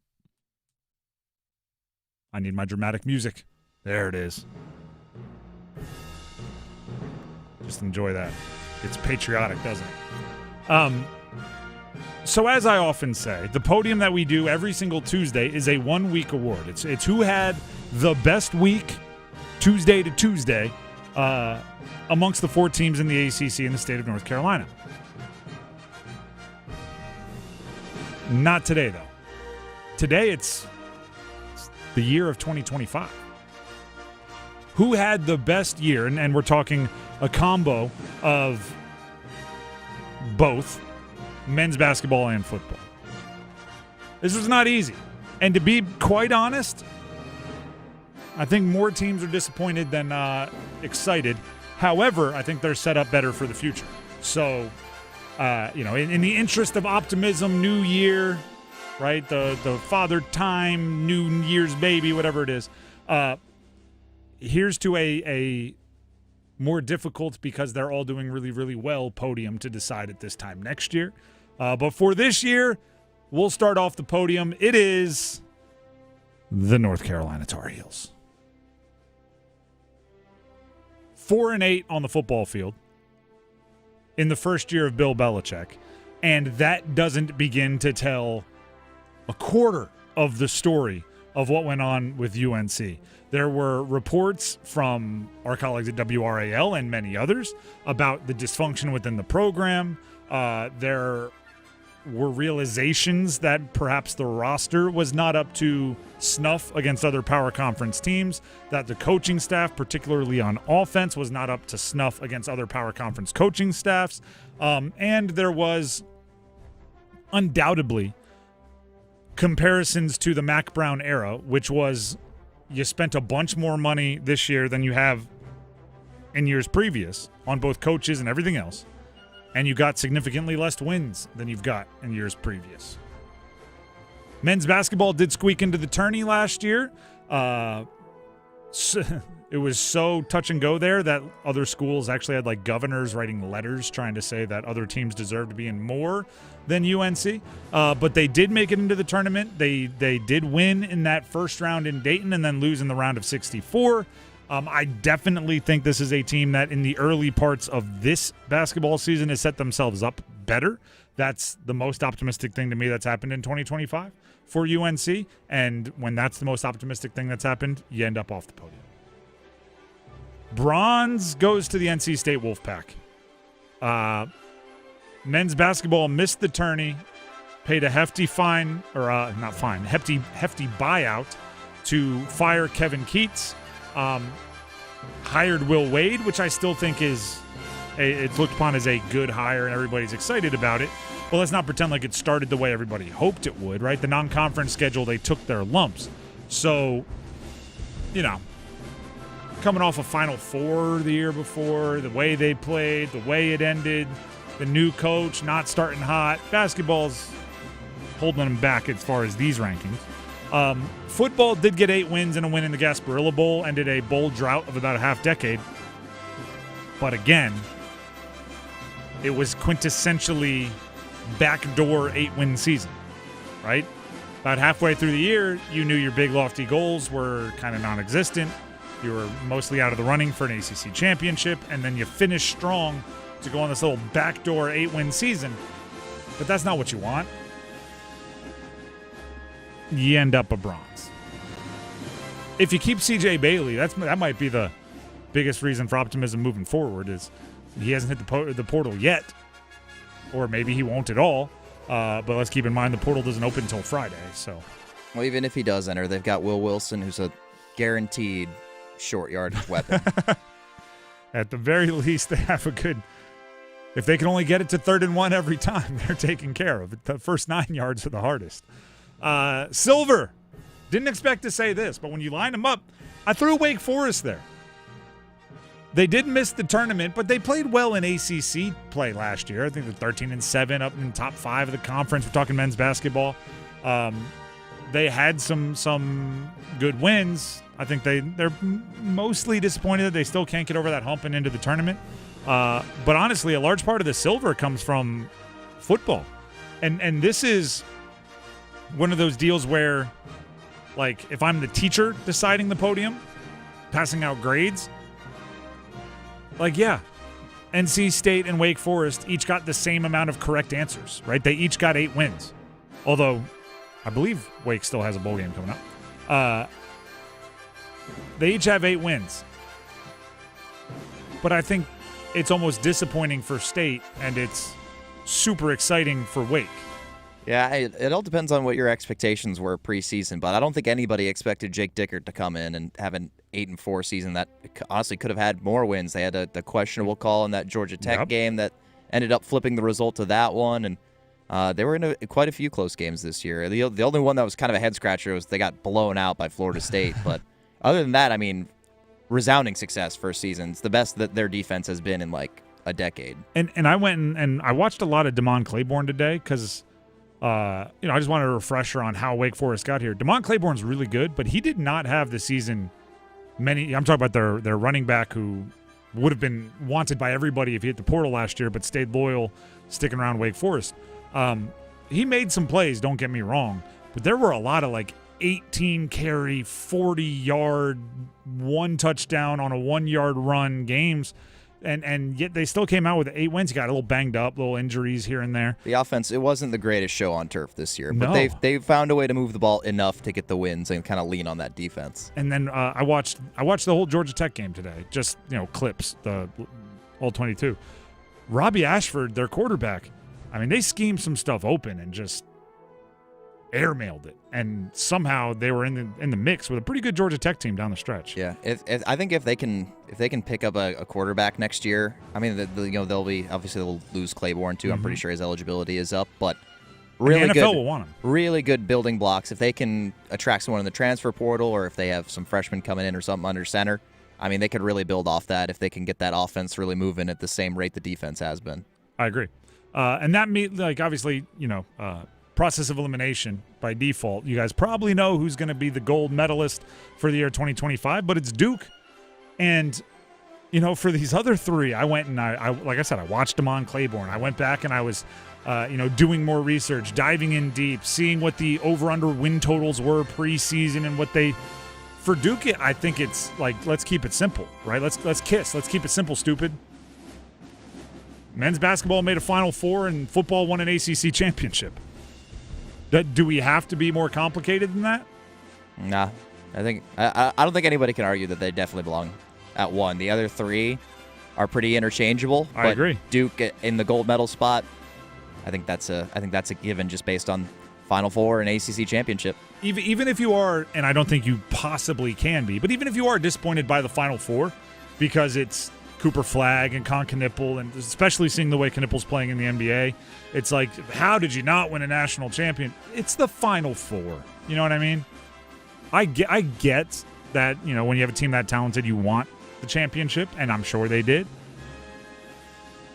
I need my dramatic music. There it is. Just enjoy that. It's patriotic, doesn't it? So as I often say, the podium that we do every single Tuesday is a one-week award. It's who had the best week, Tuesday to Tuesday, amongst the 4 teams in the ACC in the state of North Carolina. Not today, though. Today, it's the year of 2025. Who had the best year? And we're talking a combo of both men's basketball and football. This was not easy. And to be quite honest, I think more teams are disappointed than excited. However, I think they're set up better for the future. So, in the interest of optimism, new year, right? The father time, New Year's baby, whatever it is. Here's to a more difficult, because they're all doing really, really well, podium to decide at this time next year. But for this year, we'll start off the podium. It is the North Carolina Tar Heels. 4-8 on the football field in the first year of Bill Belichick. And that doesn't begin to tell a quarter of the story of what went on with UNC. There were reports from our colleagues at WRAL and many others about the dysfunction within the program. There were realizations that perhaps the roster was not up to snuff against other power conference teams, that the coaching staff, particularly on offense, was not up to snuff against other power conference coaching staffs. And there was undoubtedly comparisons to the Mac Brown era, which was you spent a bunch more money this year than you have in years previous on both coaches and everything else, and you got significantly less wins than you've got in years previous. Men's basketball did squeak into the tourney last year. It was so touch and go there that other schools actually had like governors writing letters trying to say that other teams deserved to be in more than UNC. But they did make it into the tournament. They did win in that first round in Dayton and then lose in the round of 64. I definitely think this is a team that in the early parts of this basketball season has set themselves up better. That's the most optimistic thing to me that's happened in 2025 for UNC. And when that's the most optimistic thing that's happened, you end up off the podium. Bronze goes to the NC State Wolfpack. Men's basketball missed the tourney, paid a hefty fine, or not fine, hefty buyout to fire Kevin Keats. Hired Will Wade, which I still think it's looked upon as a good hire, and everybody's excited about it. But let's not pretend like it started the way everybody hoped it would, right? The non-conference schedule, they took their lumps. So, coming off a Final Four the year before, the way they played, the way it ended, the new coach not starting hot, basketball's holding them back as far as these rankings. Football did get 8 wins and a win in the Gasparilla Bowl, ended a bowl drought of about a half decade. But again, it was quintessentially backdoor 8-win season, right? About halfway through the year, you knew your big lofty goals were kind of non-existent. You were mostly out of the running for an ACC championship, and then you finished strong to go on this little backdoor 8-win season. But that's not what you want. You end up a bronze. If you keep CJ Bailey, that might be the biggest reason for optimism moving forward, is he hasn't hit the portal yet, or maybe he won't at all. But let's keep in mind the portal doesn't open until Friday. So,
well, even if he does enter, they've got Will Wilson, who's a guaranteed short yardage weapon.
At the very least, they have a good If they can only get it to 3rd and 1 every time, they're taken care of. The first 9 yards are the hardest. Silver. Didn't expect to say this, but when you line them up, I threw Wake Forest there. They did miss the tournament, but they played well in ACC play last year. I think they're 13-7, up in the top 5 of the conference. We're talking men's basketball. They had some good wins. I think they're mostly disappointed that they still can't get over that hump and into the tournament. But honestly, a large part of the silver comes from football. And this is one of those deals where, like, if I'm the teacher deciding the podium, passing out grades, like, yeah, NC State and Wake Forest each got the same amount of correct answers, right? They each got 8 wins. Although, I believe Wake still has a bowl game coming up. They each have 8 wins. But I think it's almost disappointing for State, and it's super exciting for Wake.
Yeah, it all depends on what your expectations were preseason, but I don't think anybody expected Jake Dickert to come in and have an 8-4 season that honestly could have had more wins. They had the questionable call in that Georgia Tech game that ended up flipping the result of that one, and they were in quite a few close games this year. The only one that was kind of a head-scratcher was they got blown out by Florida State, but other than that, I mean, resounding success first season. It's the best that their defense has been in like a decade.
And I went and I watched a lot of DeMond Claiborne today because I just wanted a refresher on how Wake Forest got here. DeMond Claiborne's really good, but he did not have the season I'm talking about their running back who would have been wanted by everybody if he hit the portal last year, but stayed loyal, sticking around Wake Forest. He made some plays, don't get me wrong, but there were a lot of like 18 carry, 40-yard, 1 touchdown on a 1-yard run games. And yet they still came out with 8 wins. He got a little banged up, little injuries here and there.
The offense, it wasn't the greatest show on turf this year, but
No.
they've found a way to move the ball enough to get the wins and kind of lean on that defense.
And then I watched the whole Georgia Tech game today, just clips, the all 22. Robbie Ashford, their quarterback, I mean, they schemed some stuff open and just airmailed it, and somehow they were in the mix with a pretty good Georgia Tech team down the stretch.
Yeah, I think if they can pick up a quarterback next year, I mean, they'll be obviously they'll lose Claiborne too. I'm pretty sure his eligibility is up, but really
and the NFL
good,
will want him.
Really good building blocks. If they can attract someone in the transfer portal, or if they have some freshmen coming in or something under center, I mean, they could really build off that if they can get that offense really moving at the same rate the defense has been.
I agree, and that obviously process of elimination by default. You guys probably know who's going to be the gold medalist for the year 2025, but it's Duke. And, for these other 3, I went and I like I said, I watched DeMond Claiborne. I went back and I was, doing more research, diving in deep, seeing what the over-under win totals were preseason and what they – for Duke, I think it's like, let's keep it simple, right? Let's kiss. Let's keep it simple, stupid. Men's basketball made a Final Four and football won an ACC championship. Do we have to be more complicated than that?
Nah, I don't think anybody can argue that they definitely belong at 1. The other 3 are pretty interchangeable.
I agree.
Duke in the gold medal spot, I think that's a given just based on Final Four and ACC championship.
Even if you are, and I don't think you possibly can be, but even if you are disappointed by the Final Four because it's Cooper Flagg and Con Knippel, and especially seeing the way Knippel's playing in the NBA, it's like, how did you not win a national champion? It's the Final Four. You know what I mean? I get that, when you have a team that talented, you want the championship, and I'm sure they did.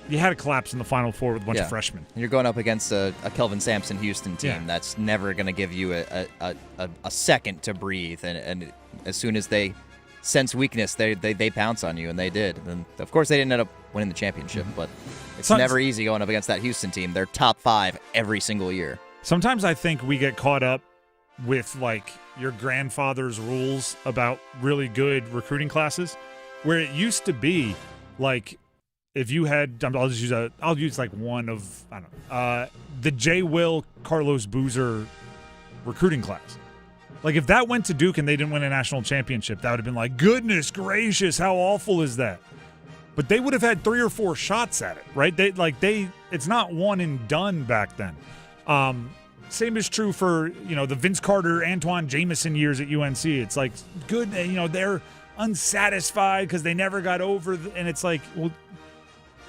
You had a collapse in the Final Four with a bunch of freshmen.
You're going up against a Kelvin Sampson Houston team that's never going to give you a second to breathe, and as soon as they sense weakness, they pounce on you, and they did. And of course, they didn't end up winning the championship, but it's never easy going up against that Houston team. They're top 5 every single year.
Sometimes I think we get caught up with like your grandfather's rules about really good recruiting classes, where it used to be like if you had, I'll use like one of the J. Will Carlos Boozer recruiting class. Like, if that went to Duke and they didn't win a national championship, that would have been like, goodness gracious, how awful is that? But they would have had 3 or 4 shots at it, right? It's not one and done back then. Same is true for, the Vince Carter, Antoine Jameson years at UNC. It's like, good, they're unsatisfied because they never got over, and it's like, well,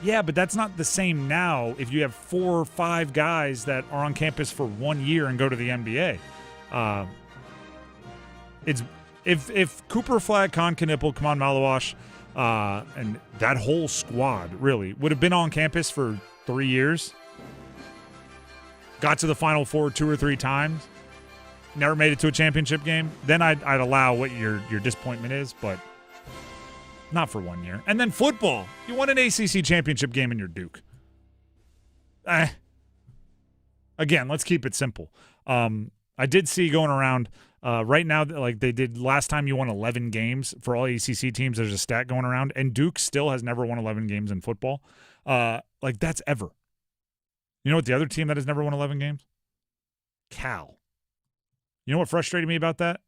Yeah, but that's not the same now if you have 4 or 5 guys that are on campus for 1 year and go to the NBA. It's if Cooper Flag, Con Knipple, Kaman Malawash, and that whole squad really would have been on campus for 3 years, got to the Final Four 2 or 3 times, never made it to a championship game, then I'd allow what your disappointment is, but not for 1 year. And then football. You won an ACC championship game in your Duke. Again, let's keep it simple. I did see going around right now, like they did last time you won 11 games for all ACC teams. There's a stat going around, and Duke still has never won 11 games in football. Like that's ever. You know what the other team that has never won 11 games? Cal. You know what frustrated me about that?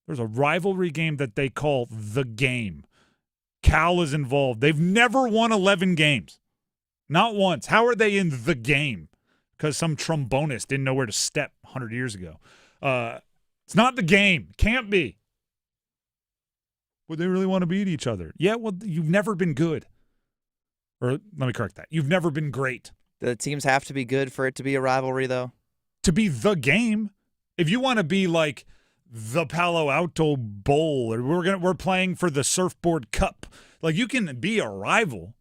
There's a rivalry game that they call the game. Cal is involved. They've never won 11 games. Not once. How are they in the game? Because some trombonist didn't know where to step 100 years ago. It's not the game. Can't be. Would they really want to beat each other? Yeah, well, you've never been good. Or let me correct that. You've never been great.
The teams have to be good for it to be a rivalry, though?
To be the game. If you want to be like the Palo Alto Bowl, or we're playing for the Surfboard Cup. Like, you can be a rival.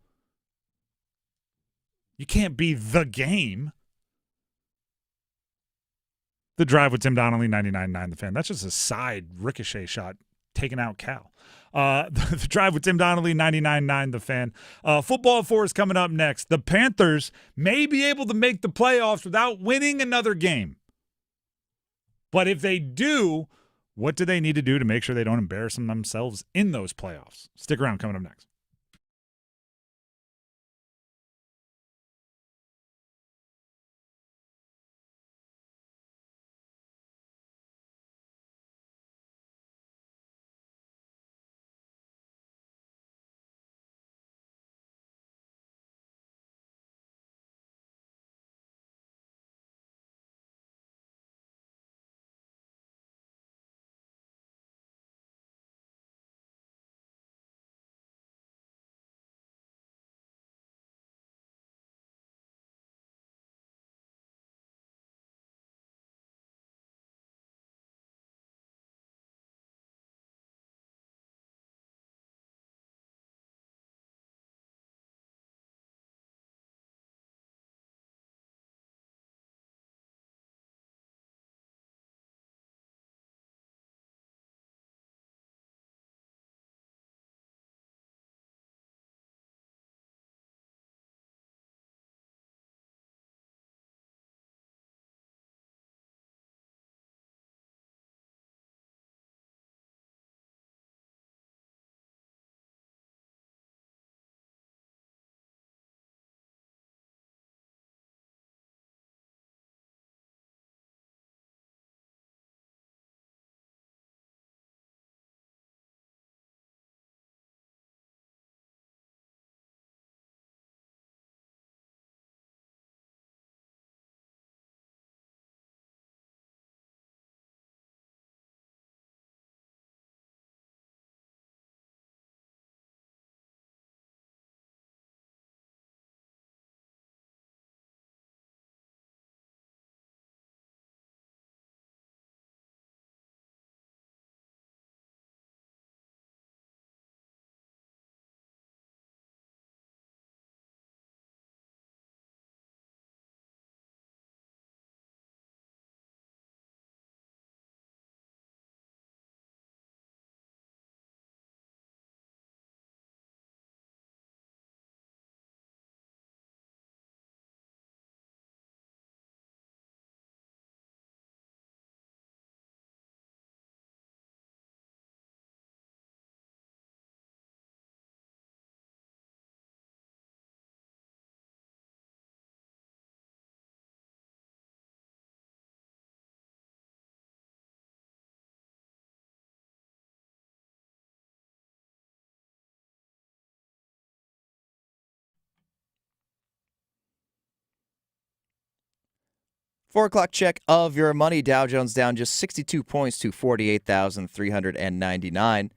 You can't be the game. The Drive with Tim Donnelly, 99.9 The Fan. That's just a side ricochet shot taking out Cal. The Drive with Tim Donnelly, 99.9 The Fan. Football 4 is coming up next. The Panthers may be able to make the playoffs without winning another game. But if they do, what do they need to do to make sure they don't embarrass themselves in those playoffs? Stick around, coming up next.
Four o'clock check of your money. Dow Jones down just 62 points to 48,399.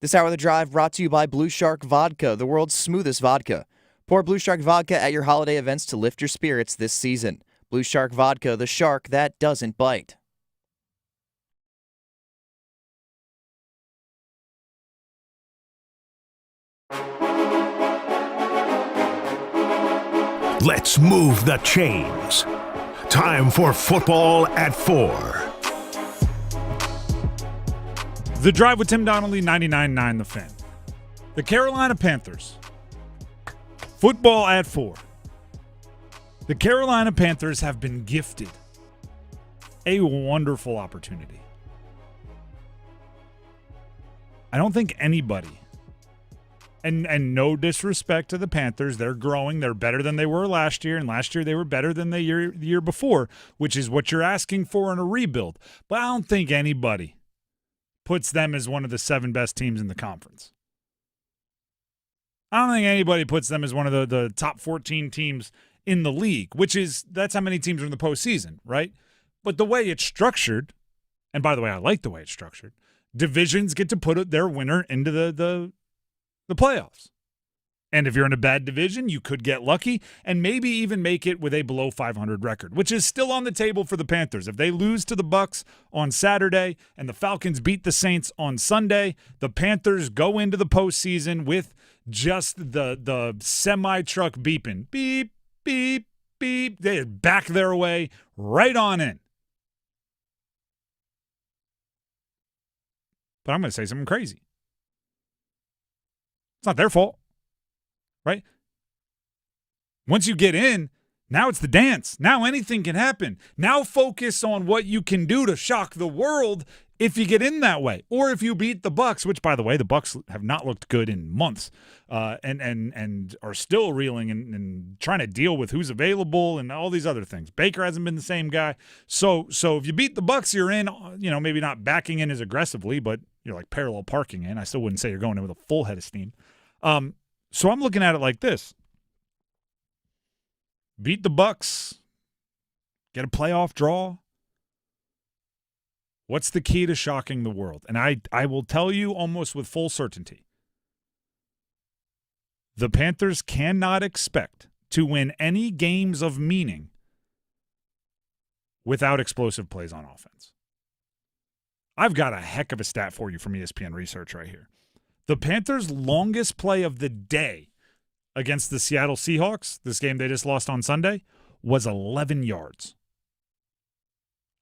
This hour of the drive brought to you by Blue Shark Vodka, the world's smoothest vodka. Pour Blue Shark Vodka at your holiday events to lift your spirits this season. Blue Shark Vodka, the shark that doesn't bite.
Let's move the chains. Time for football at 4.
The Drive with Tim Donnelly, 99.9 The Fan. The Carolina Panthers. Football at 4. The Carolina Panthers have been gifted a wonderful opportunity. I don't think anybody, and no disrespect to the Panthers, they're growing. They're better than they were last year, and last year they were better than the year before, which is what you're asking for in a rebuild. But I don't think anybody puts them as one of the 7 best teams in the conference. I don't think anybody puts them as one of the top 14 teams in the league, that's how many teams are in the postseason, right? But the way it's structured, and by the way, I like the way it's structured, divisions get to put their winner into the playoffs. And if you're in a bad division, you could get lucky and maybe even make it with a below 500 record, which is still on the table for the Panthers. If they lose to the Bucs on Saturday and the Falcons beat the Saints on Sunday, the Panthers go into the postseason with just the semi-truck beeping. Beep, beep, beep. They back their way right on in. But I'm going to say something crazy. It's not their fault. Right? Once you get in, now it's the dance. Now anything can happen. Now focus on what you can do to shock the world if you get in that way. Or if you beat the Bucs, which, by the way, the Bucs have not looked good in months and are still reeling and trying to deal with who's available and all these other things. Baker hasn't been the same guy. So if you beat the Bucs, you're in, maybe not backing in as aggressively, but you're like parallel parking in. I still wouldn't say you're going in with a full head of steam. So I'm looking at it like this. Beat the Bucs. Get a playoff draw. What's the key to shocking the world? And I will tell you almost with full certainty. The Panthers cannot expect to win any games of meaning without explosive plays on offense. I've got a heck of a stat for you from ESPN Research right here. The Panthers' longest play of the day against the Seattle Seahawks, this game they just lost on Sunday, was 11 yards.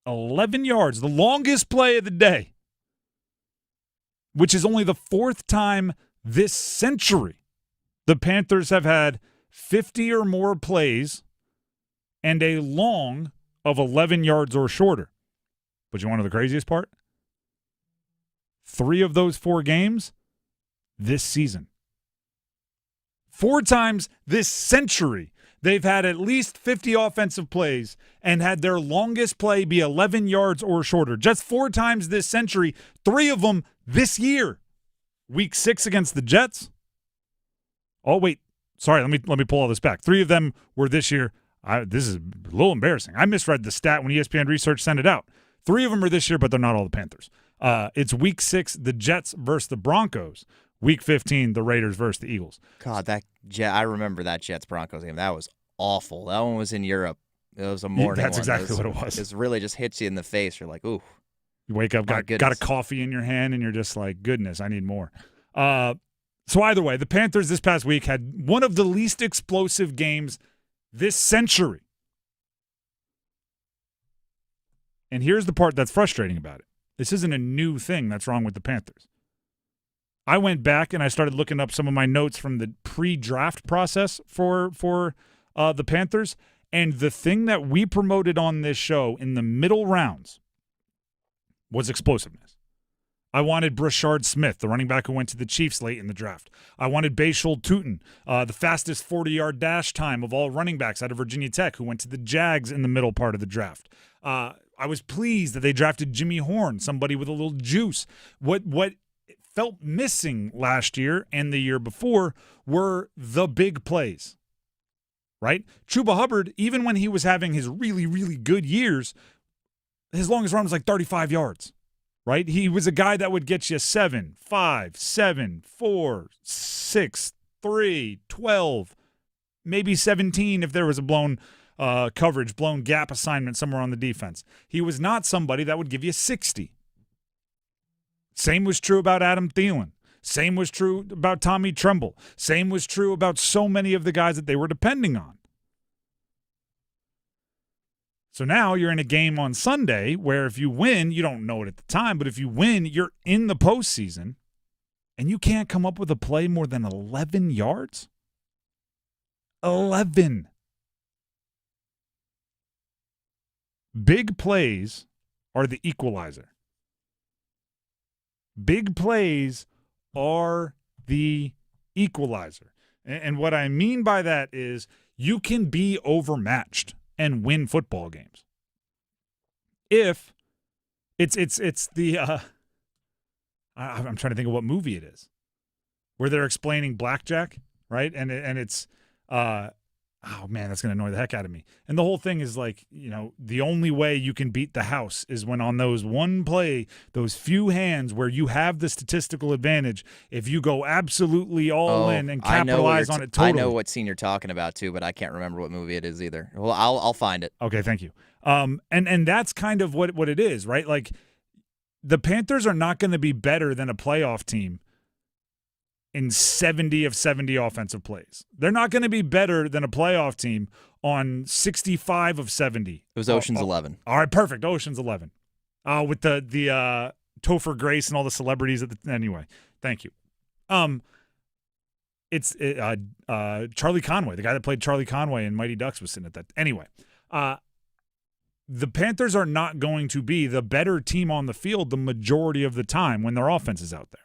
11 yards, the longest play of the day, which is only the 4th time this century the Panthers have had 50 or more plays and a long of 11 yards or shorter. But you want to know the craziest part? 3 of those 4 games this season. 4 times this century, they've had at least 50 offensive plays and had their longest play be 11 yards or shorter. Just 4 times this century, 3 of them this year. Week 6 against the Jets. Oh, wait. Sorry, let me pull all this back. 3 of them were this year. This is a little embarrassing. I misread the stat when ESPN Research sent it out. 3 of them are this year, but they're not all the Panthers. It's Week 6, the Jets versus the Broncos. Week 15, the Raiders versus the Eagles.
God, I remember that Jets-Broncos game. That was awful. That one was in Europe. It was a morning
That's
one.
exactly what it was.
It really just hits you in the face. You're like, ooh.
You wake up, got a coffee in your hand, and you're just like, goodness, I need more. So either way, the Panthers this past week had one of the least explosive games this century. And here's the part that's frustrating about it. This isn't a new thing that's wrong with the Panthers. I went back and I started looking up some of my notes from the pre-draft process for the Panthers, and the thing that we promoted on this show in the middle rounds was explosiveness. I wanted Brashard Smith, the running back who went to the Chiefs late in the draft. I wanted Bashal Tutin, the fastest 40-yard dash time of all running backs out of Virginia Tech, who went to the Jags in the middle part of the draft. I was pleased that they drafted Jimmy Horn, somebody with a little juice. What felt missing last year and the year before were the big plays, right? Chuba Hubbard, even when he was having his really, really good years, his longest run was like 35 yards. right? He was a guy that would get you 7, 5, 7, 4, 6, 3, 12, maybe 17 if there was a blown coverage, blown gap assignment somewhere on the defense. He was not somebody that would give you 60. Same was true about Adam Thielen. Same was true about Tommy Tremble. Same was true about so many of the guys that they were depending on. So now you're in a game on Sunday where if you win, you don't know it at the time, but if you win, you're in the postseason, and you can't come up with a play more than 11 yards? 11. Big plays are the equalizer. Big plays are the equalizer. And what I mean by that is you can be overmatched and win football games. If it's the I'm trying to think of what movie it is where they're explaining blackjack, right? And it's oh man, that's going to annoy the heck out of me. And the whole thing is like, the only way you can beat the house is when on those one play, those few hands where you have the statistical advantage, if you go absolutely all in and capitalize on it totally.
I know what scene you're talking about too, but I can't remember what movie it is either. Well, I'll find it.
Okay, thank you. And that's kind of what it is, right? Like the Panthers are not going to be better than a playoff team in 70 of 70 offensive plays. They're not going to be better than a playoff team on 65 of 70.
It was Ocean's 11.
All right, perfect. Ocean's 11. With the Topher Grace and all the celebrities anyway. Thank you. It's Charlie Conway, the guy that played Charlie Conway in Mighty Ducks was sitting at that. Anyway, the Panthers are not going to be the better team on the field the majority of the time when their offense is out there.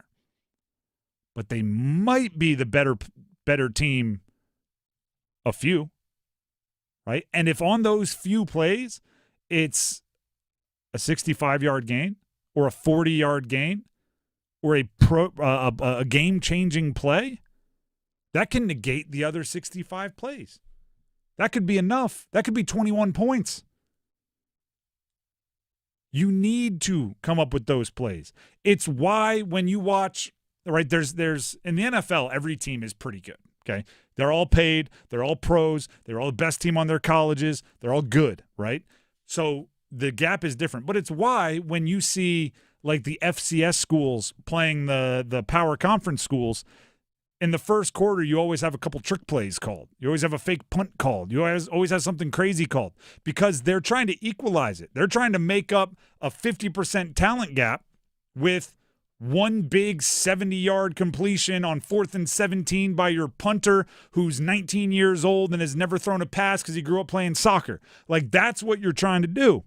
But they might be the better team a few, right? And if on those few plays it's a 65-yard gain or a 40-yard gain or a game-changing play, that can negate the other 65 plays. That could be enough. That could be 21 points. You need to come up with those plays. It's why when you watch, right, there's in the NFL, every team is pretty good, okay? They're all paid. They're all pros. They're all the best team on their colleges. They're all good, right? So the gap is different. But it's why when you see like the FCS schools playing the power conference schools, in the first quarter, you always have a couple trick plays called. You always have a fake punt called. You always have something crazy called because they're trying to equalize it. They're trying to make up a 50% talent gap with one big 70-yard completion on 4th and 17 by your punter who's 19 years old and has never thrown a pass because he grew up playing soccer. Like, that's what you're trying to do.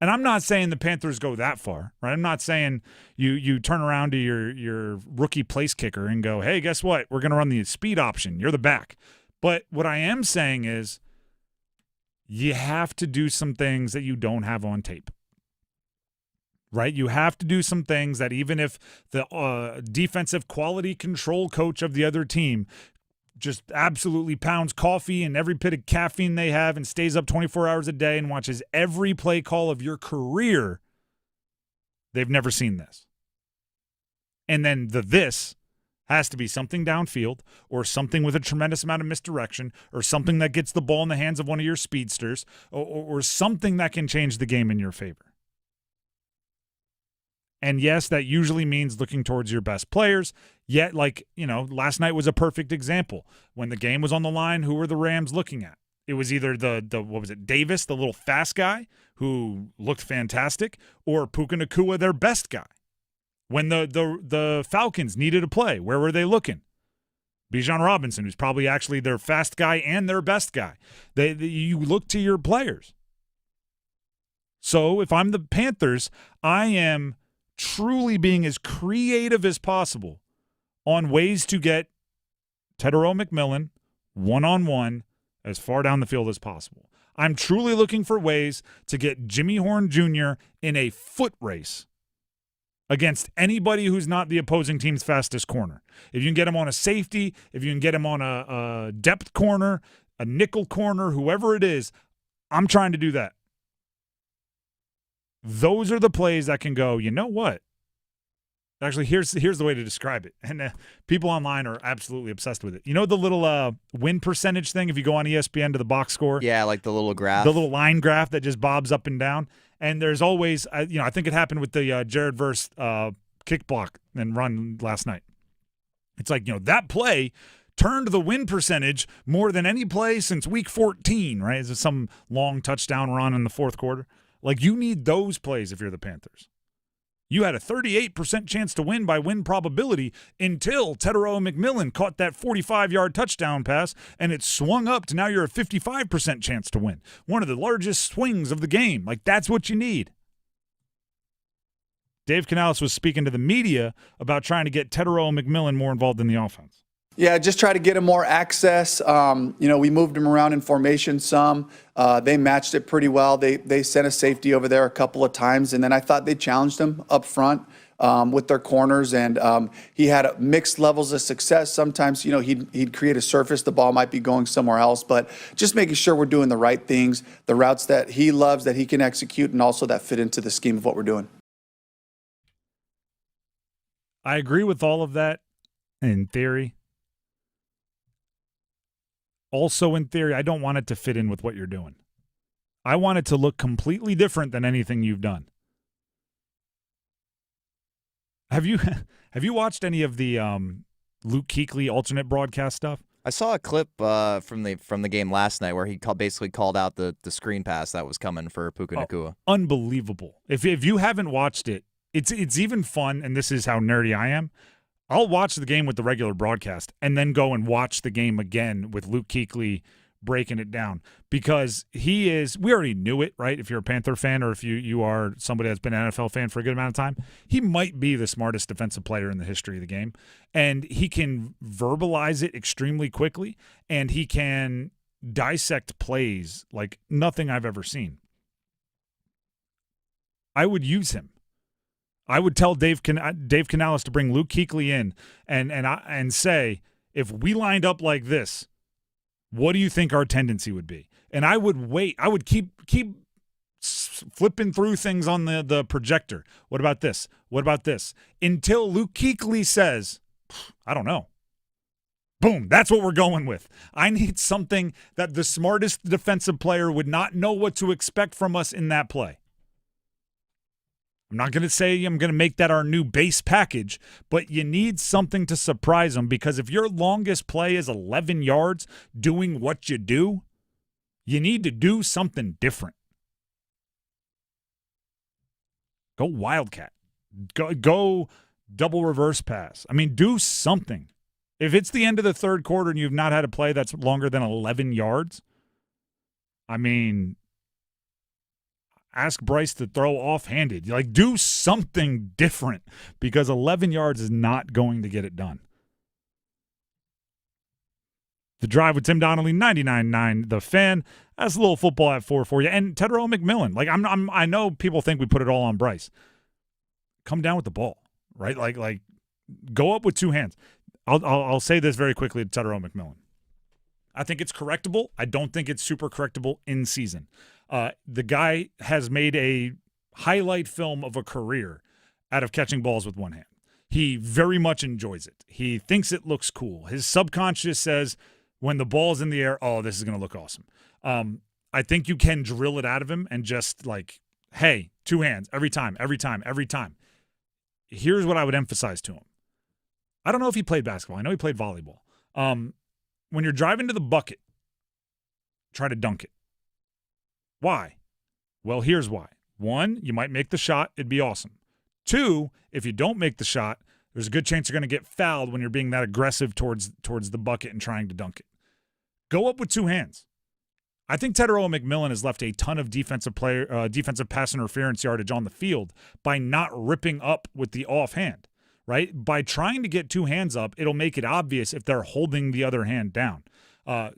And I'm not saying the Panthers go that far, right? I'm not saying you turn around to your rookie place kicker and go, hey, guess what? We're going to run the speed option. You're the back. But what I am saying is you have to do some things that you don't have on tape, right? You have to do some things that even if the defensive quality control coach of the other team just absolutely pounds coffee and every bit of caffeine they have and stays up 24 hours a day and watches every play call of your career, they've never seen this. And then this has to be something downfield or something with a tremendous amount of misdirection or something that gets the ball in the hands of one of your speedsters or something that can change the game in your favor. And yes, that usually means looking towards your best players. Yet, last night was a perfect example. When the game was on the line, who were the Rams looking at? It was either Davis, the little fast guy who looked fantastic, or Puka Nacua, their best guy. When the Falcons needed a play, where were they looking? Bijan Robinson, who's probably actually their fast guy and their best guy. You look to your players. So if I'm the Panthers, I am truly being as creative as possible on ways to get Tetairoa McMillan one-on-one as far down the field as possible. I'm truly looking for ways to get Jimmy Horn Jr. in a foot race against anybody who's not the opposing team's fastest corner. If you can get him on a safety, if you can get him on a depth corner, a nickel corner, whoever it is, I'm trying to do that. Those are the plays that can go, you know what? Actually, here's the way to describe it. And people online are absolutely obsessed with it. You know the little win percentage thing if you go on ESPN to the box score?
Yeah, like the little graph.
The little line graph that just bobs up and down. And there's always, I think it happened with the Jared Verse kick block and run last night. It's like, that play turned the win percentage more than any play since week 14, right? Is it some long touchdown run in the fourth quarter? Like, you need those plays if you're the Panthers. You had a 38% chance to win by win probability until Teteroa McMillan caught that 45-yard touchdown pass, and it swung up to now you're a 55% chance to win. One of the largest swings of the game. Like, that's what you need. Dave Canales was speaking to the media about trying to get Teteroa McMillan more involved in the offense.
Yeah, just try to get him more access. We moved him around in formation some. They matched it pretty well. They sent a safety over there a couple of times, and then I thought they challenged him up front with their corners, and he had mixed levels of success. Sometimes, he'd create a surface. The ball might be going somewhere else, but just making sure we're doing the right things, the routes that he loves, that he can execute, and also that fit into the scheme of what we're doing.
I agree with all of that in theory. Also, in theory, I don't want it to fit in with what you're doing. I want it to look completely different than anything you've done. Have you watched any of the Luke Kuechly alternate broadcast stuff?
I saw a clip from the game last night where he basically called out the screen pass that was coming for Puka Nacua.
Unbelievable. If you haven't watched it, it's even fun, and this is how nerdy I am. I'll watch the game with the regular broadcast and then go and watch the game again with Luke Kuechly breaking it down because we already knew it, right? If you're a Panther fan or if you are somebody that's been an NFL fan for a good amount of time, he might be the smartest defensive player in the history of the game. And he can verbalize it extremely quickly, and he can dissect plays like nothing I've ever seen. I would use him. I would tell Dave Canales to bring Luke Kuechly in and say, if we lined up like this, what do you think our tendency would be? And I would wait. I would keep flipping through things on the projector. What about this? What about this? Until Luke Kuechly says, I don't know. Boom, that's what we're going with. I need something that the smartest defensive player would not know what to expect from us in that play. I'm not going to say I'm going to make that our new base package, but you need something to surprise them because if your longest play is 11 yards doing what you do, you need to do something different. Go wildcat. Go double reverse pass. I mean, do something. If it's the end of the third quarter and you've not had a play that's longer than 11 yards, I mean, ask Bryce to throw offhanded. Like, do something different because 11 yards is not going to get it done. The Drive with Tim Donnelly, 99.9 The Fan. That's a little football at 4 for you. And Teteroa McMillan. Like, I know people think we put it all on Bryce. Come down with the ball, right? Like, go up with two hands. I'll say this very quickly to Teteroa McMillan. I think it's correctable. I don't think it's super correctable in season. The guy has made a highlight film of a career out of catching balls with one hand. He very much enjoys it. He thinks it looks cool. His subconscious says when the ball's in the air, oh, this is going to look awesome. I think you can drill it out of him and just like, hey, two hands every time. Here's what I would emphasize to him. I don't know if he played basketball. I know he played volleyball. When you're driving to the bucket, try to dunk it. Why? Well, here's why. One, you might make the shot. It'd be awesome. Two, if you don't make the shot, there's a good chance you're going to get fouled when you're being that aggressive towards the bucket and trying to dunk it. Go up with two hands. I think Teteroa McMillan has left a ton of defensive pass interference yardage on the field by not ripping up with the offhand, right? By trying to get two hands up, it'll make it obvious if they're holding the other hand down.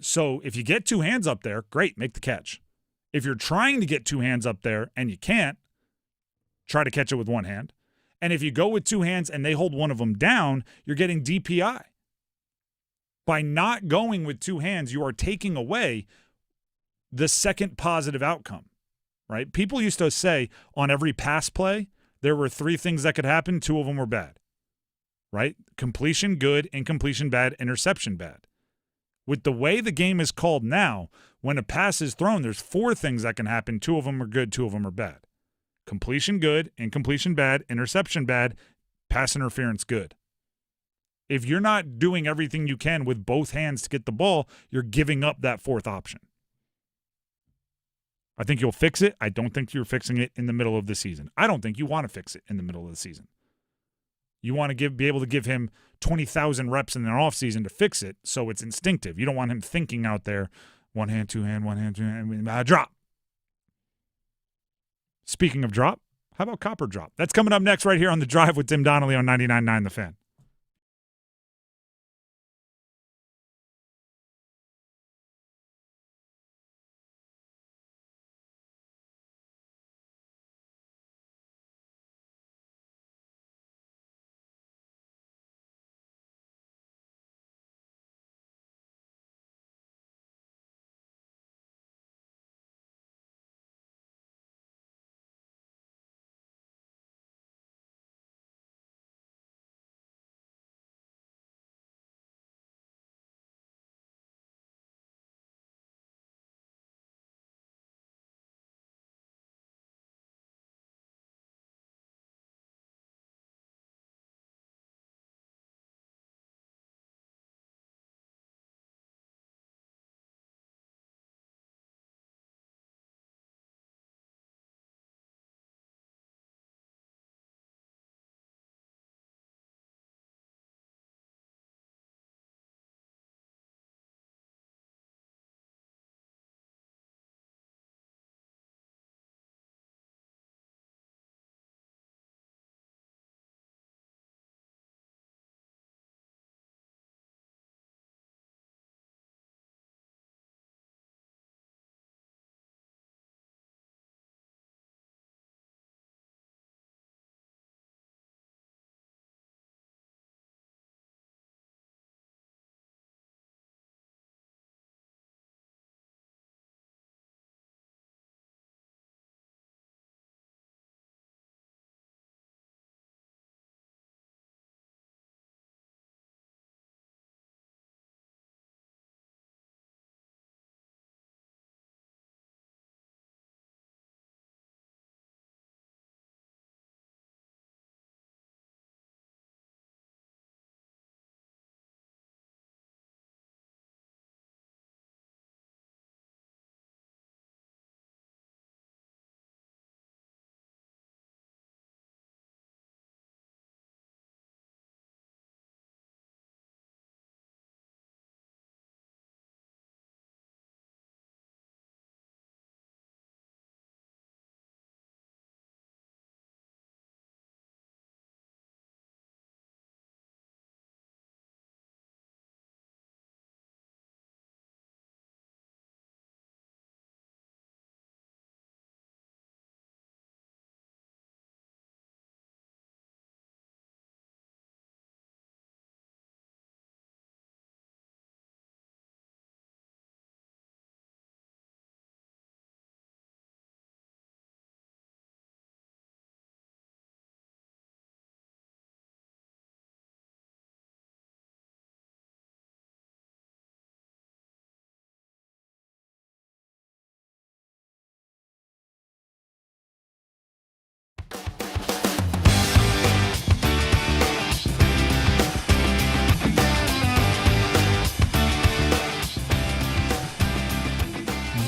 So if you get two hands up there, great, make the catch. If you're trying to get two hands up there and you can't, try to catch it with one hand. And if you go with two hands and they hold one of them down, you're getting DPI. By not going with two hands, you are taking away the second positive outcome. right? People used to say on every pass play, there were 3 things that could happen. 2 of them were bad, right? Completion, good. Incompletion, bad. Interception, bad. With the way the game is called now, when a pass is thrown, there's 4 things that can happen. 2 of them are good, 2 of them are bad. Completion, good. Incompletion, bad. Interception, bad. Pass interference, good. If you're not doing everything you can with both hands to get the ball, you're giving up that 4th option. I think you'll fix it. I don't think you're fixing it in the middle of the season. I don't think you want to fix it in the middle of the season. You want to be able to give him 20,000 reps in an offseason to fix it so it's instinctive. You don't want him thinking out there, 1 hand, 2 hand, 1 hand, 2 hand, drop. Speaking of drop, how about Copper Drop? That's coming up next right here on The Drive with Tim Donnelly on 99.9 The Fan.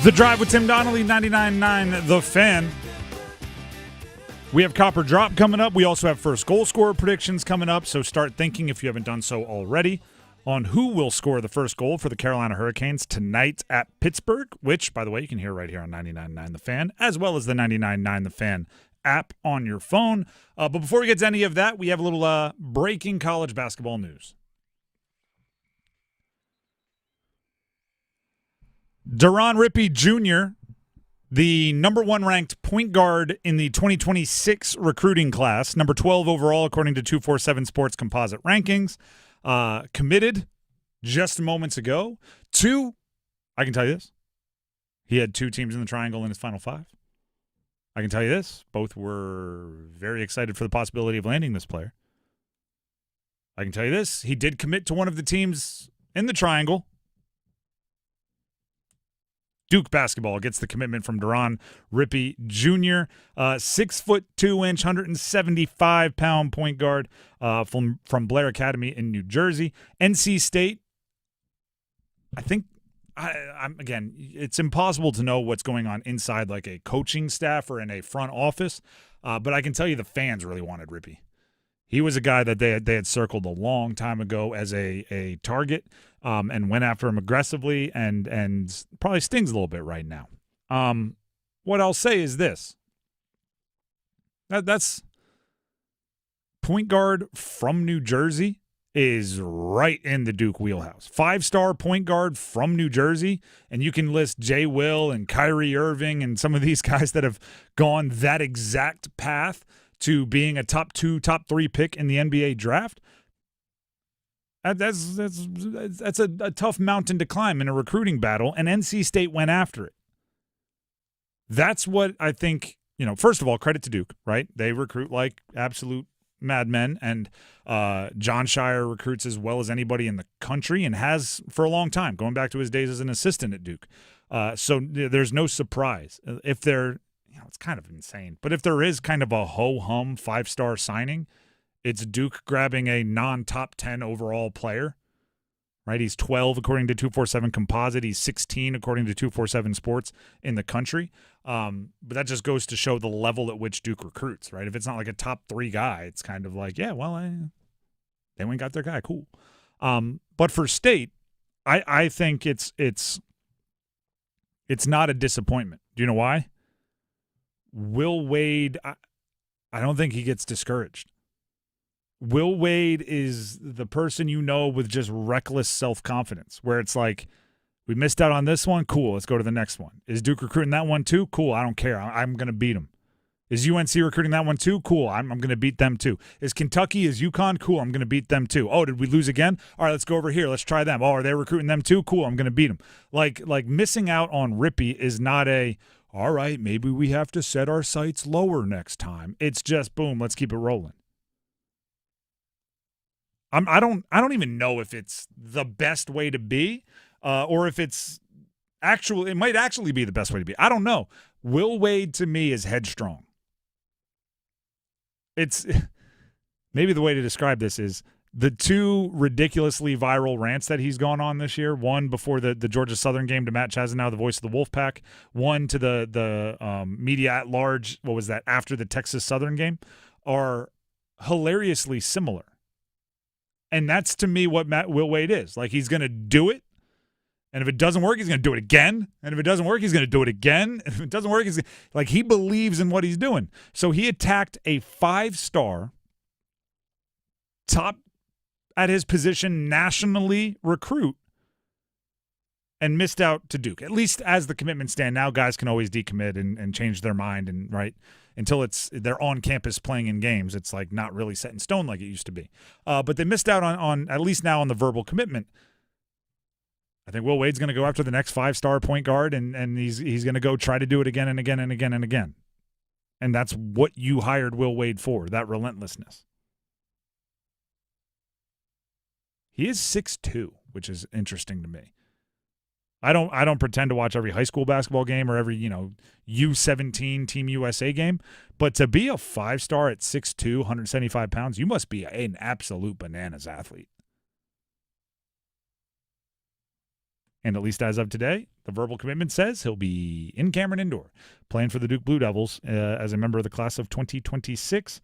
The Drive with Tim Donnelly, 99.9 The Fan. We have Copper Drop coming up. We also have first goal scorer predictions coming up, so start thinking, if you haven't done so already, on who will score the first goal for the Carolina Hurricanes tonight at Pittsburgh, which, by the way, you can hear right here on 99.9 The Fan, as well as the 99.9 The Fan app on your phone. But before we get to any of that, we have a little breaking college basketball news. Duron Rippey Jr., the number 1 ranked point guard in the 2026 recruiting class, number 12 overall according to 247 Sports composite rankings, committed just moments ago to, I can tell you this, he had 2 teams in the triangle in his Final 5. I can tell you this. Both were very excited for the possibility of landing this player. I can tell you this. He did commit to one of the teams in the triangle. Duke basketball gets the commitment from Durham Rippey Jr., 6'2", 175-pound point guard from Blair Academy in New Jersey. NC State, I think, again, it's impossible to know what's going on inside like a coaching staff or in a front office, but I can tell you the fans really wanted Rippey. He was a guy that they had circled a long time ago as a target, and went after him aggressively, and probably stings a little bit right now. What I'll say is this: that's point guard from New Jersey is right in the Duke wheelhouse. 5-star point guard from New Jersey, and you can list Jay Will and Kyrie Irving and some of these guys that have gone that exact path to being a top 2, top 3 pick in the NBA draft. That's a tough mountain to climb in a recruiting battle, and NC State went after it. That's what I think, first of all, credit to Duke, right? They recruit like absolute madmen, and John Shire recruits as well as anybody in the country and has for a long time, going back to his days as an assistant at Duke. So there's no surprise. If they're it's kind of insane. But if there is kind of a ho-hum 5-star signing, it's Duke grabbing a non-top 10 overall player, right? He's 12 according to 247 Composite. He's 16 according to 247 Sports in the country. But that just goes to show the level at which Duke recruits, right? If it's not like a top 3 guy, it's kind of like, yeah, well, they went and got their guy. Cool. But for State, I think it's not a disappointment. Do you know why? Will Wade, I don't think he gets discouraged. Will Wade is the person with just reckless self-confidence, where it's like, we missed out on this one, cool, let's go to the next one. Is Duke recruiting that one too? Cool, I don't care, I'm going to beat them. Is UNC recruiting that one too? Cool, I'm going to beat them too. Is Kentucky, is UConn? Cool, I'm going to beat them too. Oh, did we lose again? All right, let's go over here, let's try them. Oh, are they recruiting them too? Cool, I'm going to beat them. Like missing out on Rippey is not all right, maybe we have to set our sights lower next time. It's just, boom, let's keep it rolling. I don't even know if it's the best way to be, or if it might actually be the best way to be. I don't know. Will Wade, to me, is headstrong. It's maybe the way to describe this is the 2 ridiculously viral rants that he's gone on this year, one before the Georgia Southern game to Matt Chazanow, the voice of the Wolfpack, one to the media at large, what was that, after the Texas Southern game, are hilariously similar. And that's, to me, what Will Wade is. Like, he's going to do it, and if it doesn't work, he's going to do it again, and if it doesn't work, he's going to do it again, and if it doesn't work, he believes in what he's doing. So he attacked a 5-star, top at his position nationally recruit and missed out to Duke, at least as the commitments stand. Now guys can always decommit and change their mind, and right until they're on campus playing in games, it's like not really set in stone like it used to be. But they missed out on at least now on the verbal commitment. I think Will Wade's going to go after the next 5-star point guard, and he's going to go try to do it again and again and again and again. And that's what you hired Will Wade for, that relentlessness. He is 6'2", which is interesting to me. I don't pretend to watch every high school basketball game or every, U17 Team USA game, but to be a 5-star at 6'2", 175 pounds, you must be an absolute bananas athlete. And at least as of today, the verbal commitment says he'll be in Cameron Indoor, playing for the Duke Blue Devils as a member of the class of 2026.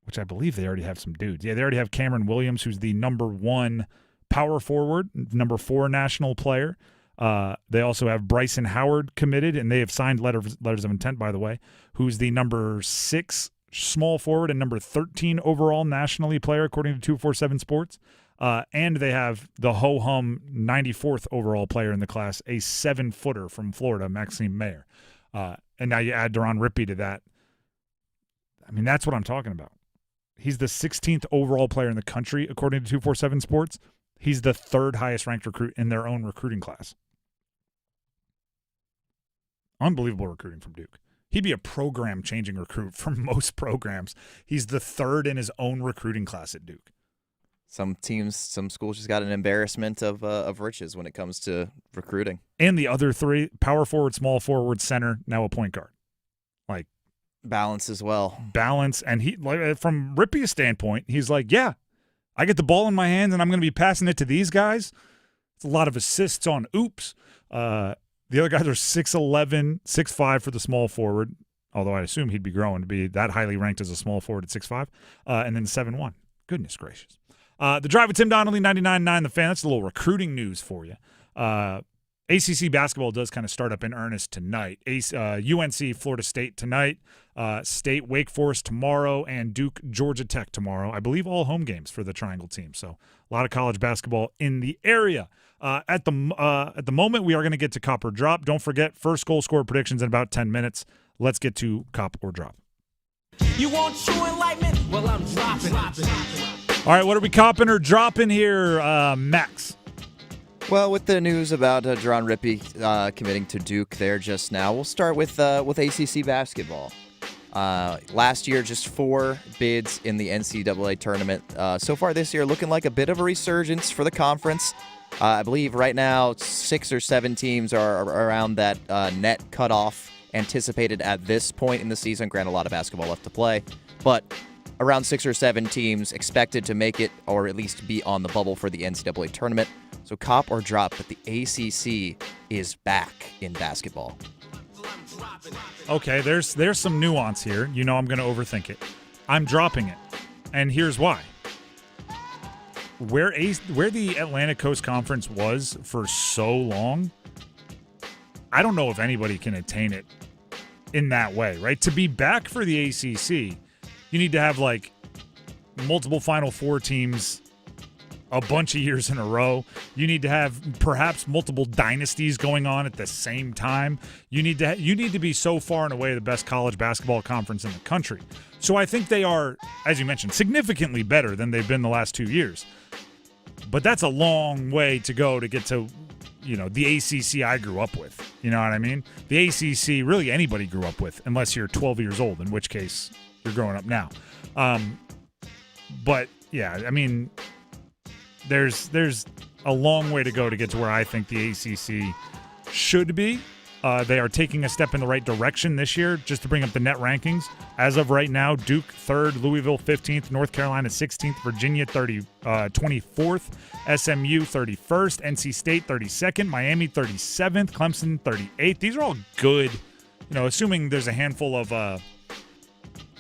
Which I believe they already have some dudes. Yeah, they already have Cameron Williams, who's the number 1 power forward, number 4 national player. They also have Bryson Howard committed, and they have signed letters of intent, by the way, who's the number 6 small forward and number 13 overall nationally player, according to 247 Sports. And they have the ho-hum 94th overall player in the class, a 7-footer from Florida, Maxime Mayer. And now you add Durham Rippey to that. I mean, that's what I'm talking about. He's the 16th overall player in the country, according to 247 Sports. He's the 3rd highest ranked recruit in their own recruiting class. Unbelievable recruiting from Duke. He'd be a program-changing recruit for most programs. He's the third in his own recruiting class at Duke.
Some schools just got an embarrassment of riches when it comes to recruiting.
And the other three, power forward, small forward, center, now a point guard. Like
balance as well.
Balance, and he, like, from Rippey's standpoint, he's like, yeah, I get the ball in my hands, and I'm going to be passing it to these guys. It's a lot of assists on oops. The other guys are 6'11", 6'5" for the small forward, although I assume he'd be growing to be that highly ranked as a small forward at 6'5", and then 7'1". Goodness gracious. The Drive with Tim Donnelly, 99.9 The Fan. That's a little recruiting news for you. ACC basketball does kind of start up in earnest tonight. UNC, Florida State tonight. State, Wake Forest tomorrow, and Duke, Georgia Tech tomorrow. I believe all home games for the Triangle team. So a lot of college basketball in the area. At the moment, we are going to get to Cop or Drop. Don't forget, first goal scorer predictions in about 10 minutes. Let's get to Cop or Drop.
You want true enlightenment? Well, I'm dropping.
All right, what are we copping or dropping here, Max?
Well, with the news about Deron Rippey committing to Duke there just now, we'll start with ACC basketball. Last year, just 4 bids in the NCAA tournament. So far this year, looking like a bit of a resurgence for the conference. I believe right now 6 or 7 teams are around that net cutoff anticipated at this point in the season. Granted, a lot of basketball left to play, but around 6 or 7 teams expected to make it or at least be on the bubble for the NCAA tournament. So cop or drop that the ACC is back in basketball.
Okay, there's some nuance here. You know I'm going to overthink it. I'm dropping it, and here's why. Where the Atlantic Coast Conference was for so long, I don't know if anybody can attain it in that way, right? To be back for the ACC, you need to have like multiple Final Four teams a bunch of years in a row. You need to have perhaps multiple dynasties going on at the same time. You need to be so far and away the best college basketball conference in the country. So I think they are, as you mentioned, significantly better than they've been the last 2 years. But that's a long way to go to get to, the ACC I grew up with. You know what I mean? The ACC, really anybody grew up with, unless you're 12 years old, in which case you're growing up now. But yeah, I mean, there's a long way to go to get to where I think the ACC should be. They are taking a step in the right direction this year. Just to bring up the net rankings, as of right now, Duke 3rd, Louisville 15th, North Carolina 16th, Virginia 24th, SMU 31st, NC State 32nd, Miami 37th, Clemson 38th. These are all good, assuming there's a handful of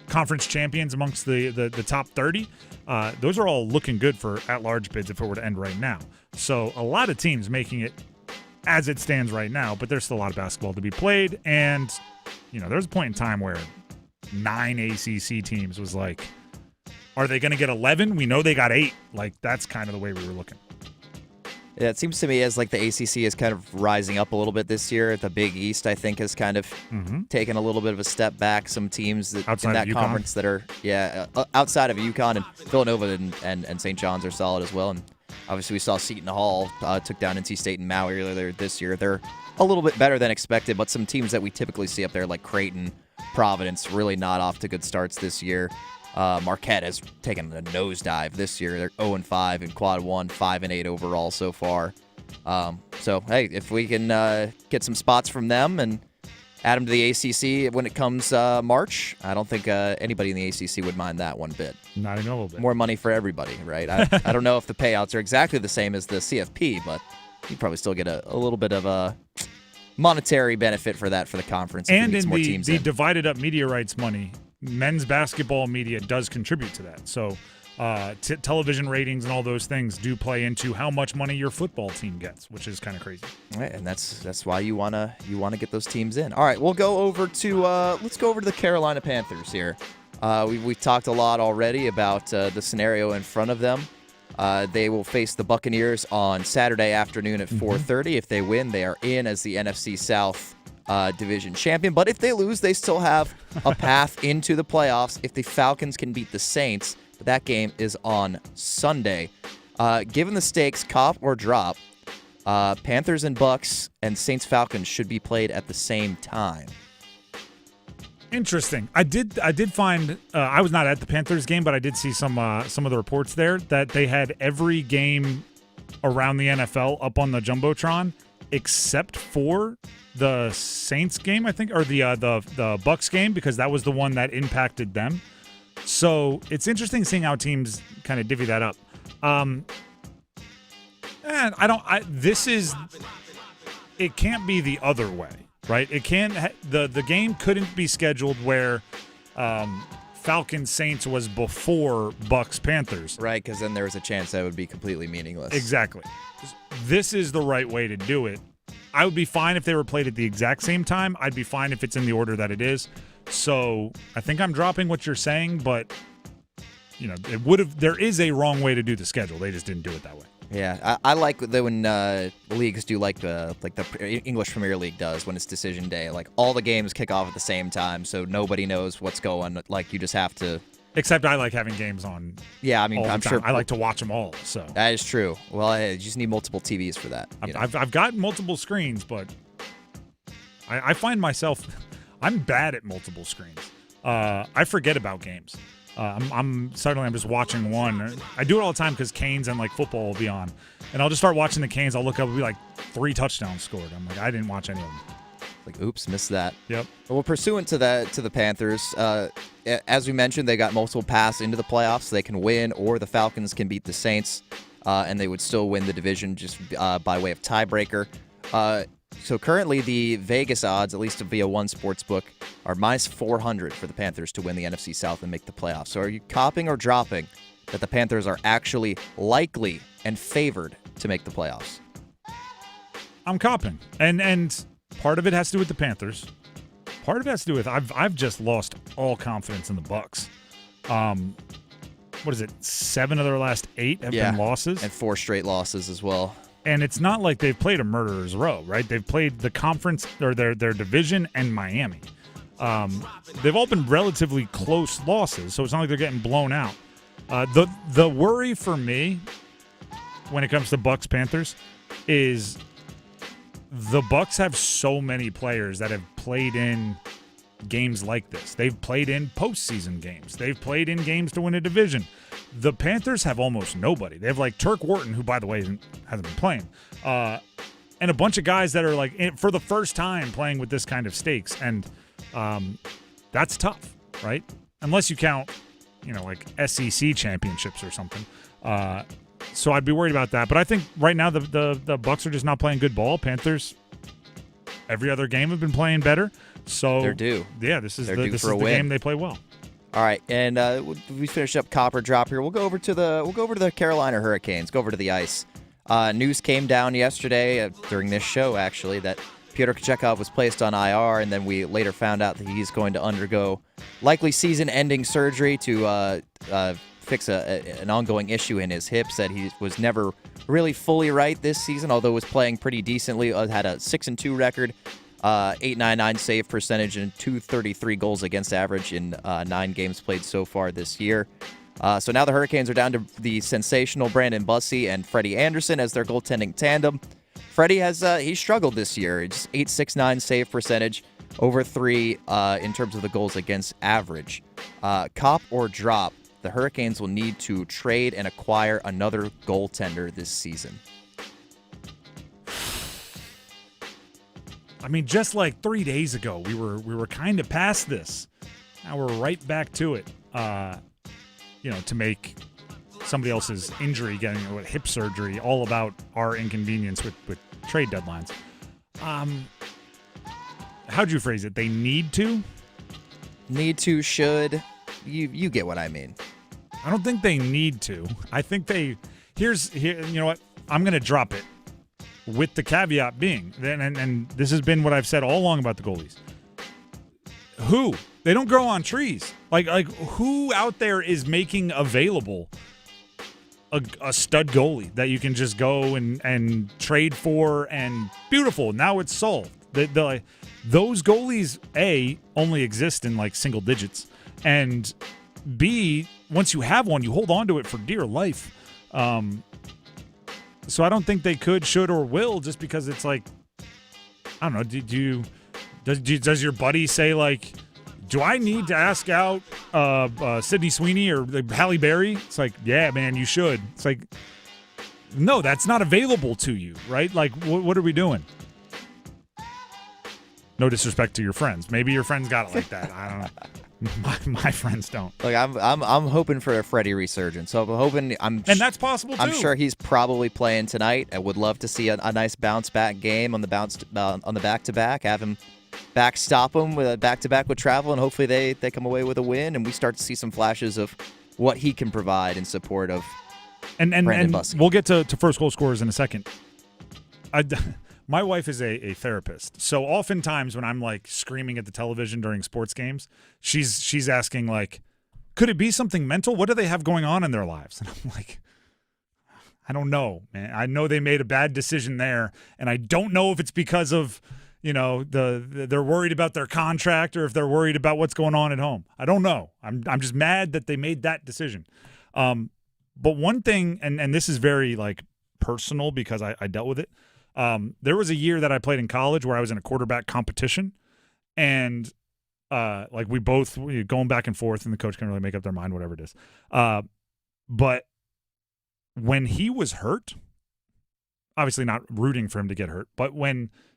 conference champions amongst the top 30. Those are all looking good for at-large bids if it were to end right now. So a lot of teams making it as it stands right now, but there's still a lot of basketball to be played. And, there's a point in time where 9 ACC teams was like, are they going to get 11? We know they got 8. Like, that's kind of the way we were looking.
Yeah, it seems to me as like the ACC is kind of rising up a little bit this year. The Big East, I think, has kind of taken a little bit of a step back. Some teams that
outside
in that
of
conference that are, outside of UConn, and Villanova and St. John's are solid as well. And obviously we saw Seton Hall took down NC State and Maui earlier this year. They're a little bit better than expected, but some teams that we typically see up there like Creighton, Providence, really not off to good starts this year. Marquette has taken a nosedive this year. They're 0-5 in Quad 1, 5-8 overall so far. So, hey, if we can get some spots from them and add them to the ACC when it comes March, I don't think anybody in the ACC would mind that one bit.
Not even a little bit.
More money for everybody, right? I don't know if the payouts are exactly the same as the CFP, but you'd probably still get a little bit of a monetary benefit for that for the conference.
And in the divided up media rights money, men's basketball media does contribute to that. So television ratings and all those things do play into how much money your football team gets, which is kind of crazy.
Right, and that's why you wanna get those teams in. All right, we'll go over to let's go over to the Carolina Panthers here. We've talked a lot already about the scenario in front of them. They will face the Buccaneers on Saturday afternoon at 4:30. If they win, they are in as the NFC South division champion. But if they lose, they still have a path into the playoffs if the Falcons can beat the Saints. But that game is on Sunday. Given the stakes, cop or drop, Panthers and Bucks and Saints Falcons should be played at the same time.
Interesting. I did find I was not at the Panthers game, but I did see some of the reports there that they had every game around the NFL up on the Jumbotron except for the Saints game, I think, or the Bucks game, because that was the one that impacted them. So it's interesting seeing how teams kind of divvy that up. And it can't be the other way. Right, it can't. The game couldn't be scheduled where Falcons Saints was before Bucks Panthers.
Right, because then there was a chance that would be completely meaningless.
Exactly. This is the right way to do it. I would be fine if they were played at the exact same time. I'd be fine if it's in the order that it is. So I think I'm dropping what you're saying, but it would have. There is a wrong way to do the schedule. They just didn't do it that way.
Yeah, I like that when leagues do like the English Premier League does when it's decision day. Like all the games kick off at the same time, so nobody knows what's going. Like you just have to.
Except I like having games on.
Yeah, I mean, I'm sure
I like to watch them all. So
that is true. Well, you just need multiple TVs for that.
I've got multiple screens, but I find myself I'm bad at multiple screens. I forget about games. I'm just watching one. I do it all the time because Canes and football will be on, and I'll just start watching the Canes. I'll look up, it'll be 3 touchdowns scored. I'm like, I didn't watch any of them.
Oops, missed that.
Yep.
Well, pursuant to the Panthers, as we mentioned, they got multiple paths into the playoffs. So they can win, or the Falcons can beat the Saints, and they would still win the division just by way of tiebreaker. So currently the Vegas odds, at least via one sportsbook, are minus 400 for the Panthers to win the NFC South and make the playoffs. So are you copping or dropping that the Panthers are actually likely and favored to make the playoffs?
I'm copping. And part of it has to do with the Panthers. Part of it has to do with I've just lost all confidence in the Bucks. What is it? 7 of their last 8 have been losses.
And 4 straight losses as well.
And it's not like they've played a murderer's row, right? They've played the conference or their division and Miami. They've all been relatively close losses, so it's not like they're getting blown out. The worry for me when it comes to Bucks Panthers is the Bucks have so many players that have played in games like this. They've played in postseason games. They've played in games to win a division. The Panthers have almost nobody. They have Turk Wharton, who, by the way, hasn't been playing, and a bunch of guys that are for the first time playing with this kind of stakes, and that's tough, right? Unless you count, SEC championships or something. So I'd be worried about that. But I think right now the Bucks are just not playing good ball. Panthers, every other game, have been playing better. So
they're due.
Yeah, this is the game they play well.
All right, and we finish up cop or drop here. We'll go over to the Carolina Hurricanes. Go over to the ice. News came down yesterday during this show, actually, that Pyotr Kochetkov was placed on IR, and then we later found out that he's going to undergo likely season-ending surgery to fix an ongoing issue in his hips that he was never really fully right this season, although was playing pretty decently. Had a 6-2 record. .899 save percentage and .233 goals against average in 9 games played so far this year. So now the Hurricanes are down to the sensational Brandon Bussey and Freddie Anderson as their goaltending tandem. Freddie he's struggled this year. Just .869 save percentage, over 3 in terms of the goals against average. Cop or drop, the Hurricanes will need to trade and acquire another goaltender this season.
I mean, just 3 days ago, we were kind of past this. Now we're right back to it. To make somebody else's injury, getting hip surgery, all about our inconvenience with trade deadlines. How'd you phrase it? They need to?
Need to, should. You get what I mean.
I don't think they need to. I think you know what? I'm going to drop it. With the caveat being, and this has been what I've said all along about the goalies. Who? They don't grow on trees. Like who out there is making available a stud goalie that you can just go and trade for, and beautiful, now it's solved. Those goalies, A, only exist in single digits, and B, once you have one, you hold on to it for dear life. So I don't think they could, should, or will, just because it's like, I don't know. Does your buddy say, like, do I need to ask out Sydney Sweeney or Halle Berry? It's like, yeah, man, you should. It's like, no, that's not available to you, right? Like, what are we doing? No disrespect to your friends. Maybe your friends got it like that. I don't know. My friends don't.
Like I'm hoping for a Freddie resurgence. So I'm hoping
and that's possible too.
I'm sure he's probably playing tonight. I would love to see a nice bounce back game on the back to back. Have him backstop him with a back to back with Travel, and hopefully they come away with a win, and we start to see some flashes of what he can provide in support of. And Bussey.
We'll get to first goal scorers in a second. My wife is a therapist, so oftentimes when I'm like screaming at the television during sports games, she's asking like, could it be something mental? What do they have going on in their lives? And I'm like, I don't know, man. I know they made a bad decision there, and I don't know if it's because of, you know, they're worried about their contract or if they're worried about what's going on at home. I don't know. I'm just mad that they made that decision. But one thing, and this is very like personal because I dealt with it. There was a year that I played in college where I was in a quarterback competition, and like we both going back and forth, and the coach can really make up their mind, whatever it is. But when he was hurt, obviously not rooting for him to get hurt, but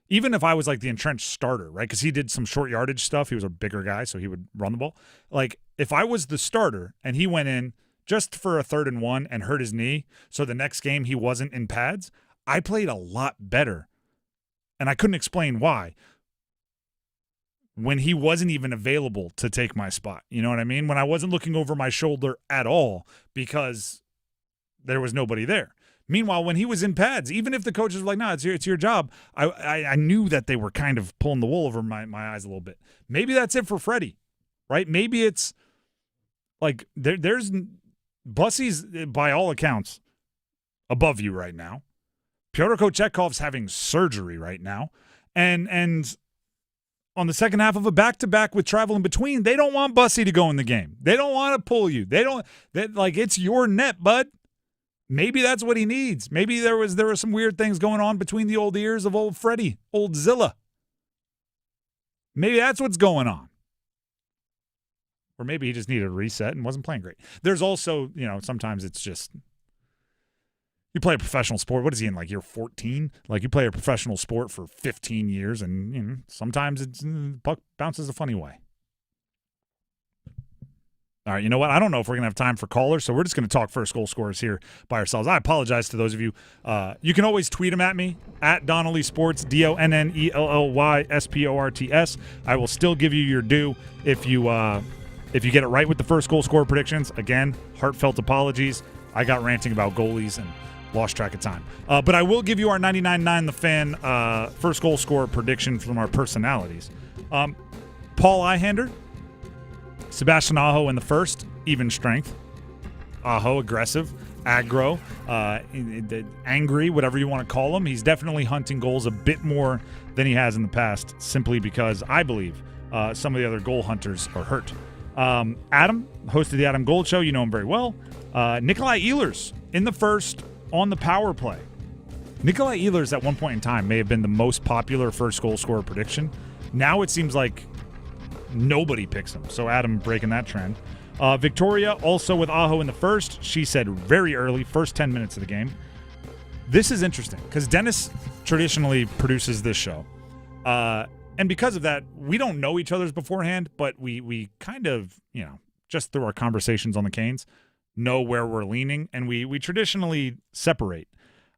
even if I was like the entrenched starter, right? Because he did some short yardage stuff. He was a bigger guy, so he would run the ball. Like if I was the starter and he went in just for a 3rd and 1 and hurt his knee, so the next game he wasn't in pads, I played a lot better, and I couldn't explain why, when he wasn't even available to take my spot. You know what I mean? When I wasn't looking over my shoulder at all because there was nobody there. Meanwhile, when he was in pads, even if the coaches were like, no, it's your job, I knew that they were kind of pulling the wool over my eyes a little bit. Maybe that's it for Freddie, right? Maybe it's like there's Bussey's, by all accounts, above you right now. Pyotr Kochekhov's having surgery right now. And on the second half of a back-to-back with Travel in between, they don't want Bussey to go in the game. They don't want to pull you. Like, it's your net, bud. Maybe that's what he needs. Maybe there were some weird things going on between the old ears of old Freddie, old Zilla. Maybe that's what's going on. Or maybe he just needed a reset and wasn't playing great. There's also, you know, sometimes it's just, you play a professional sport. What is he in, like year 14? Like you play a professional sport for 15 years, and you know sometimes puck bounces a funny way. All right, you know what? I don't know if we're going to have time for callers, so we're just going to talk first goal scorers here by ourselves. I apologize to those of you. You can always tweet them at me, at Donnelly Sports, DONNELLY SPORTS. I will still give you your due if you get it right with the first goal scorer predictions. Again, heartfelt apologies. I got ranting about goalies and lost track of time. But I will give you our 99.9 The Fan first goal scorer prediction from our personalities. Paul Ihander, Sebastian Aho in the first, even strength. Aho, aggressive, aggro, angry, whatever you want to call him. He's definitely hunting goals a bit more than he has in the past, simply because I believe some of the other goal hunters are hurt. Adam, host of the Adam Gold Show, you know him very well. Nikolai Ehlers in the first on the power play. Nikolai Ehlers at one point in time may have been the most popular first goal scorer prediction. Now it seems like nobody picks him. So Adam breaking that trend. Victoria also with Aho in the first. She said very early, first 10 minutes of the game. This is interesting because Dennis traditionally produces this show. And because of that, we don't know each other's beforehand, but we kind of, you know, just through our conversations on the Canes, know where we're leaning, and we traditionally separate.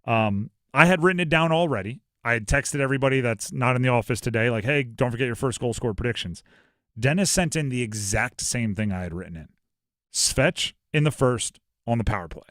I had written it down already. I had texted everybody that's not in the office today, like, hey, don't forget your first goal score predictions. Dennis sent in the exact same thing I had written in. Svetch in the first on the power play.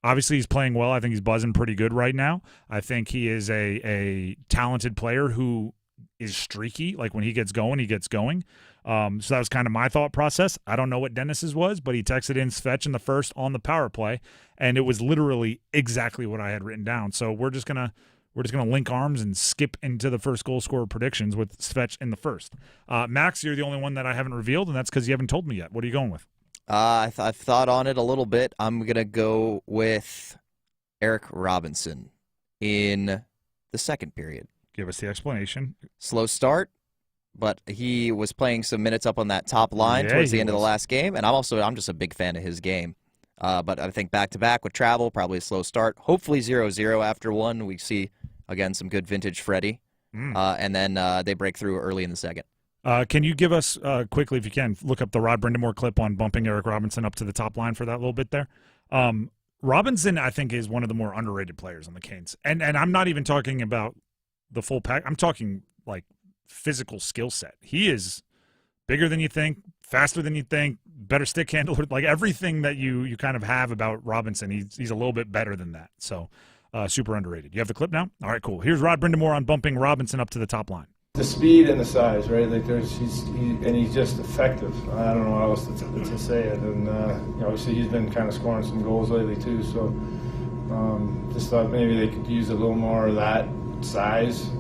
Obviously, he's playing well. I think he's buzzing pretty good right now. I think he is a talented player who is streaky. Like, when he gets going, he gets going. So that was kind of my thought process. I don't know what Dennis's was, but he texted in Svetch in the first on the power play, and it was literally exactly what I had written down. So we're just gonna link arms and skip into the first goal scorer predictions with Svetch in the first. Max, you're the only one that I haven't revealed, and that's because you haven't told me yet. What are you going with?
I've thought on it a little bit. I'm going to go with Eric Robinson in the second period.
Give us the explanation.
Slow start, but he was playing some minutes up on that top line towards the end of the last game, and I'm just a big fan of his game. But I think back-to-back with travel, probably a slow start. Hopefully 0-0 after one. We see, again, some good vintage Freddie. And then they break through early in the second.
Can you give us, quickly, if you can, look up the Rod Brindamore clip on bumping Eric Robinson up to the top line for that little bit there? Robinson, I think, is one of the more underrated players on the Canes. And I'm not even talking about the full pack. I'm talking, like, physical skill set. He is bigger than you think, faster than you think, better stick handler. Like, everything that you kind of have about Robinson, he's a little bit better than that. So, super underrated. You have the clip now? All right, cool. Here's Rod Brindamore on bumping Robinson up to the top line.
The speed and the size, right? Like he's just effective. I don't know how else to say it. And obviously he's been kind of scoring some goals lately too. So just thought maybe they could use a little more of that size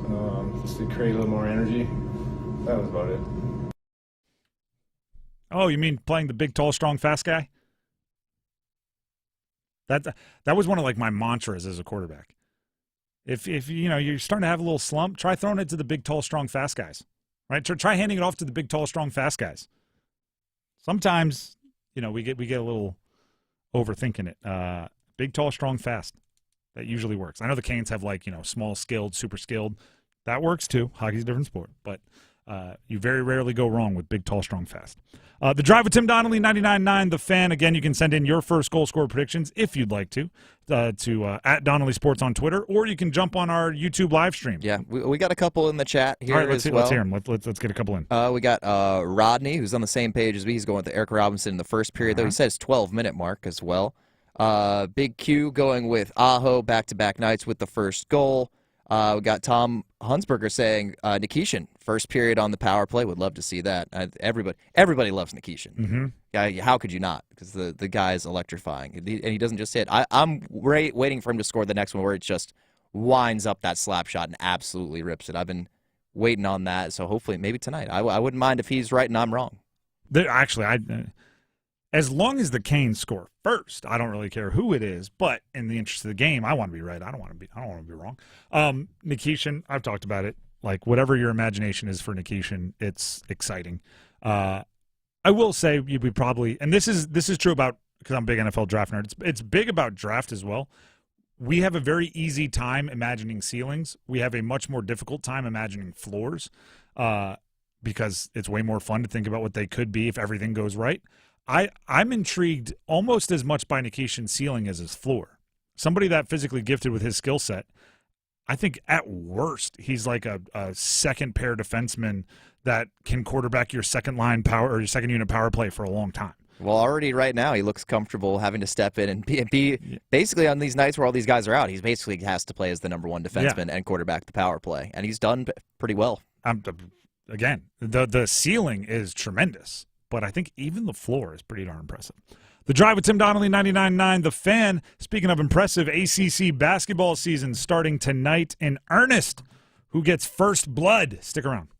just to create a little more energy. That was about it.
Oh, you mean playing the big, tall, strong, fast guy? That was one of like my mantras as a quarterback. If you're starting to have a little slump, try throwing it to the big, tall, strong, fast guys, right? Try handing it off to the big, tall, strong, fast guys. Sometimes, we get a little overthinking it. Big, tall, strong, fast. That usually works. I know the Canes have small, skilled, super skilled. That works too. Hockey's a different sport, but you very rarely go wrong with big, tall, strong, fast. The Drive with Tim Donnelly, 99.9 The Fan. Again, you can send in your first goal scorer predictions if you'd like to at Donnelly Sports on Twitter, or you can jump on our YouTube live stream.
Yeah, we got a couple in the chat here.
All right, let's
as well.
Let's hear them. Let's get a couple in.
We got Rodney, who's on the same page as me. He's going with Eric Robinson in the first period, though he says 12-minute mark as well. Big Q going with Aho back-to-back nights with the first goal. We got Tom Hunsberger saying Nikishin, first period on the power play. Would love to see that. Everybody loves Nikishin.
Mm-hmm.
Yeah, how could you not? Because the guy is electrifying, and he doesn't just hit. I'm waiting for him to score the next one where it just winds up that slap shot and absolutely rips it. I've been waiting on that, so hopefully maybe tonight. I wouldn't mind if he's right and I'm wrong.
As long as the Canes score first, I don't really care who it is. But in the interest of the game, I want to be right. I don't want to be wrong. Nikishin, I've talked about it. Like whatever your imagination is for Nikishin, it's exciting. I will say we probably, and this is true about because I'm a big NFL draft nerd. It's big about draft as well. We have a very easy time imagining ceilings. We have a much more difficult time imagining floors because it's way more fun to think about what they could be if everything goes right. I'm intrigued almost as much by Nikishin's ceiling as his floor. Somebody that physically gifted with his skill set, I think at worst he's like a second pair defenseman that can quarterback your second line power or your second unit power play for a long time.
Well, already right now he looks comfortable having to step in and be basically on these nights where all these guys are out. He basically has to play as the number one defenseman and quarterback the power play, and he's done pretty well.
Again, the ceiling is tremendous. But I think even the floor is pretty darn impressive. The Drive with Tim Donnelly, 99.9 The Fan. Speaking of impressive, ACC basketball season starting tonight in earnest. Who gets first blood? Stick around.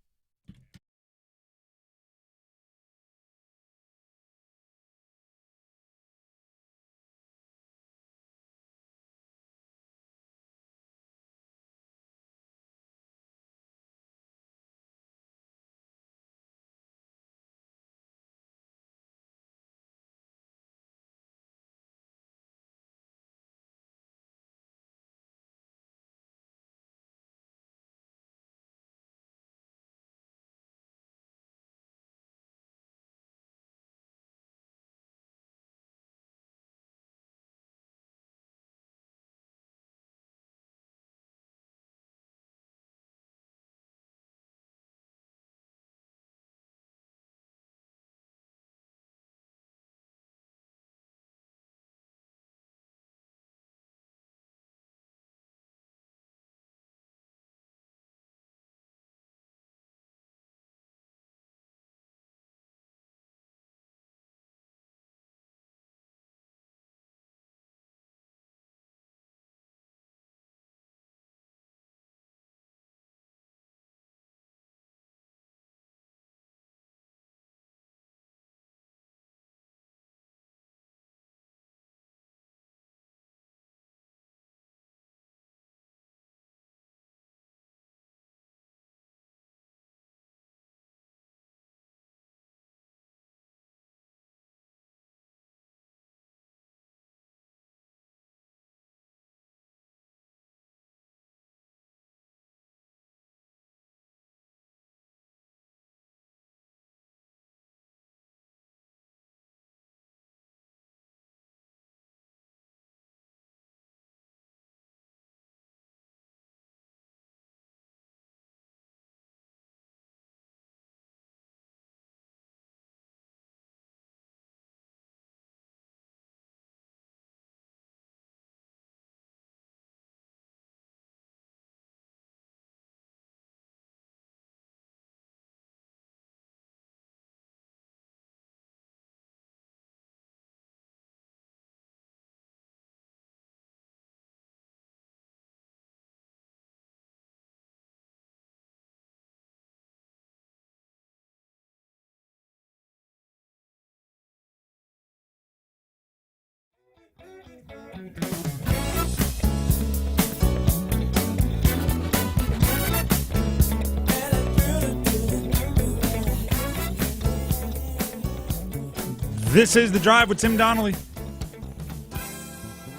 This is The Drive with Tim Donnelly.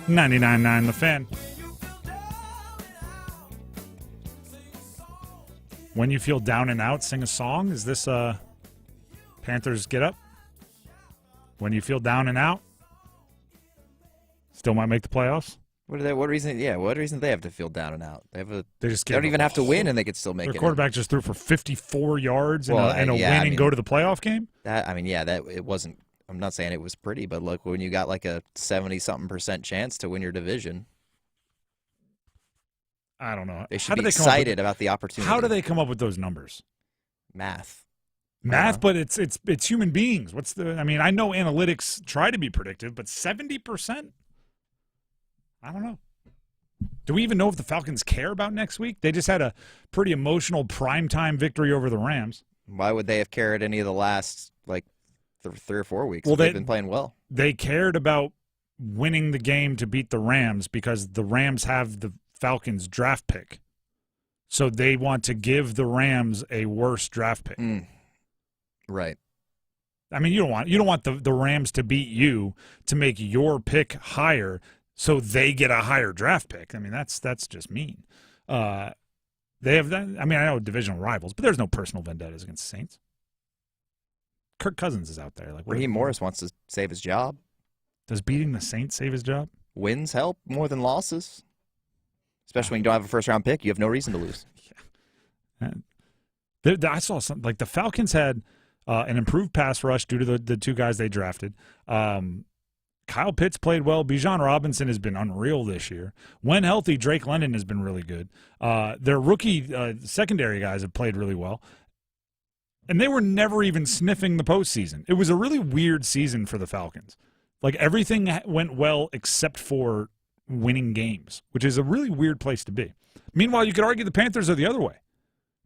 99.9 The Fan. When you feel down and out, sing a song. Is this Panthers Get Up? When you feel down and out, still might make the playoffs.
What reason do they have to feel down and out? They
just
don't even have to win, and they could still make it.
Their quarterback just threw for 54 yards and a win and go to the playoff game.
That it wasn't. I'm not saying it was pretty, but look, when you got like a 70-something% chance to win your division,
I don't know.
They should be excited about the opportunity.
How do they come up with those numbers?
Math,
but it's human beings. I know analytics try to be predictive, but 70%? I don't know. Do we even know if the Falcons care about next week? They just had a pretty emotional primetime victory over the Rams.
Why would they have cared any of the last 3 or 4 weeks? Well, they've been playing well.
They cared about winning the game to beat the Rams because the Rams have the Falcons draft pick. So they want to give the Rams a worse draft pick.
Right.
I mean, you don't want the Rams to beat you to make your pick higher so they get a higher draft pick. I mean, that's just mean. They have that. I mean, I know divisional rivals, but there's no personal vendettas against the Saints. Kirk Cousins is out there.
Raheem Morris wants to save his job.
Does beating the Saints save his job?
Wins help more than losses. Especially when you don't have a first-round pick, you have no reason to lose.
Yeah. I saw something the Falcons had an improved pass rush due to the two guys they drafted. Kyle Pitts played well. Bijan Robinson has been unreal this year. When healthy, Drake London has been really good. Their rookie secondary guys have played really well. And they were never even sniffing the postseason. It was a really weird season for the Falcons. Everything went well except for winning games, which is a really weird place to be. Meanwhile, you could argue the Panthers are the other way.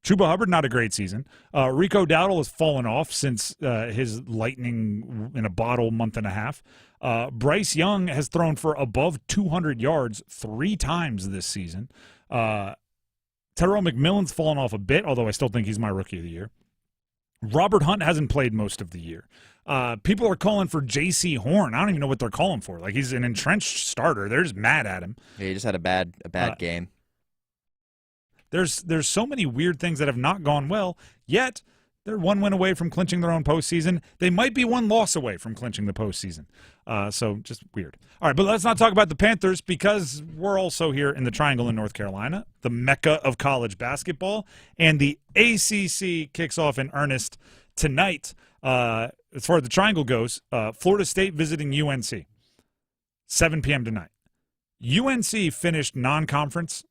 Chuba Hubbard, not a great season. Rico Dowdle has fallen off since his lightning in a bottle month and a half. Bryce Young has thrown for above 200 yards 3 times this season. Terrell McMillan's fallen off a bit, although I still think he's my rookie of the year. Robert Hunt hasn't played most of the year. People are calling for J.C. Horn. I don't even know what they're calling for. He's an entrenched starter. They're just mad at him.
Yeah, he just had a bad game.
There's so many weird things that have not gone well, yet they're 1 win away from clinching their own postseason. They might be 1 loss away from clinching the postseason. So just weird. All right, but let's not talk about the Panthers because we're also here in the Triangle in North Carolina, the mecca of college basketball, and the ACC kicks off in earnest tonight. As far as the Triangle goes, Florida State visiting UNC, 7 p.m. tonight. UNC finished non-conference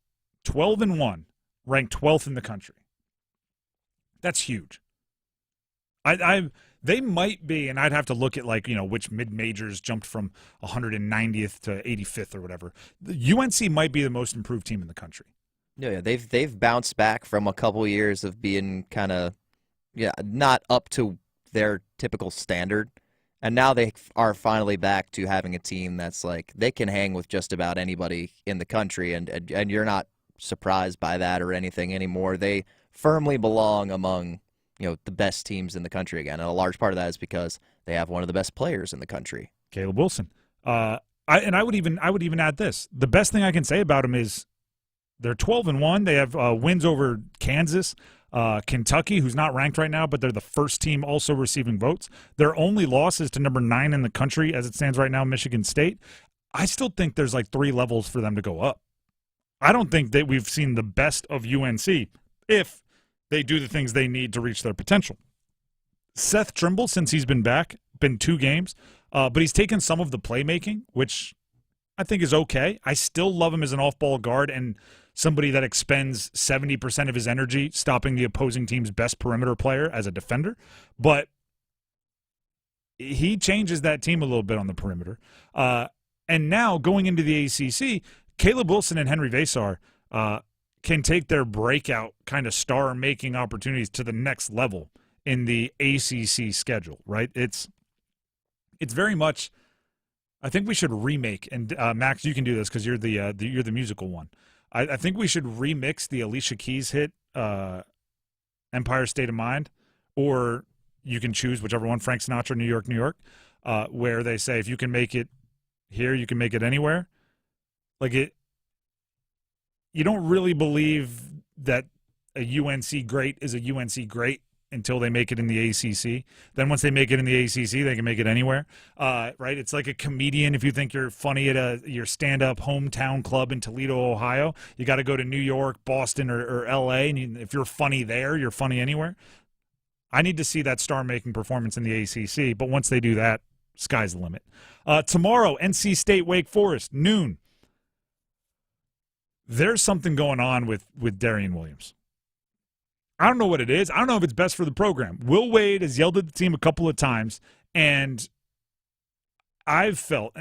12-1, ranked 12th in the country. That's huge. They might be, and I'd have to look at which mid-majors jumped from 190th to 85th or whatever. The UNC might be the most improved team in the country.
Yeah, they've bounced back from a couple years of being kind of not up to their typical standard, and now they are finally back to having a team that's they can hang with just about anybody in the country, and you're not surprised by that or anything anymore. They firmly belong among the best teams in the country again, and a large part of that is because they have one of the best players in the country,
Caleb Wilson. I would even add this: the best thing I can say about them is they're 12-1. They have wins over Kansas, Kentucky, who's not ranked right now, but they're the first team also receiving votes. Their only loss is to number 9 in the country as it stands right now, Michigan State. I still think there's 3 levels for them to go up. I don't think that we've seen the best of UNC if they do the things they need to reach their potential. Seth Trimble, since he's been back, been 2 games, but he's taken some of the playmaking, which I think is okay. I still love him as an off-ball guard and somebody that expends 70% of his energy stopping the opposing team's best perimeter player as a defender. But he changes that team a little bit on the perimeter. And now going into the ACC, Caleb Wilson and Henry Vasar can take their breakout kind of star-making opportunities to the next level in the ACC schedule, right? It's very much I think we should remake, and Max, you can do this because you're the musical one. I think we should remix the Alicia Keys hit Empire State of Mind, or you can choose whichever one, Frank Sinatra, New York, New York, where they say if you can make it here, you can make it anywhere. Like it, you don't really believe that a UNC great is a UNC great until they make it in the ACC. Then once they make it in the ACC, they can make it anywhere, right? It's like a comedian. If you think you're funny at your stand-up hometown club in Toledo, Ohio, you got to go to New York, Boston, or L.A., and if you're funny there, you're funny anywhere. I need to see that star-making performance in the ACC, but once they do that, sky's the limit. Tomorrow, NC State, Wake Forest, noon. There's something going on with Darian Williams. I don't know what it is. I don't know if it's best for the program. Will Wade has yelled at the team a couple of times, and I've felt,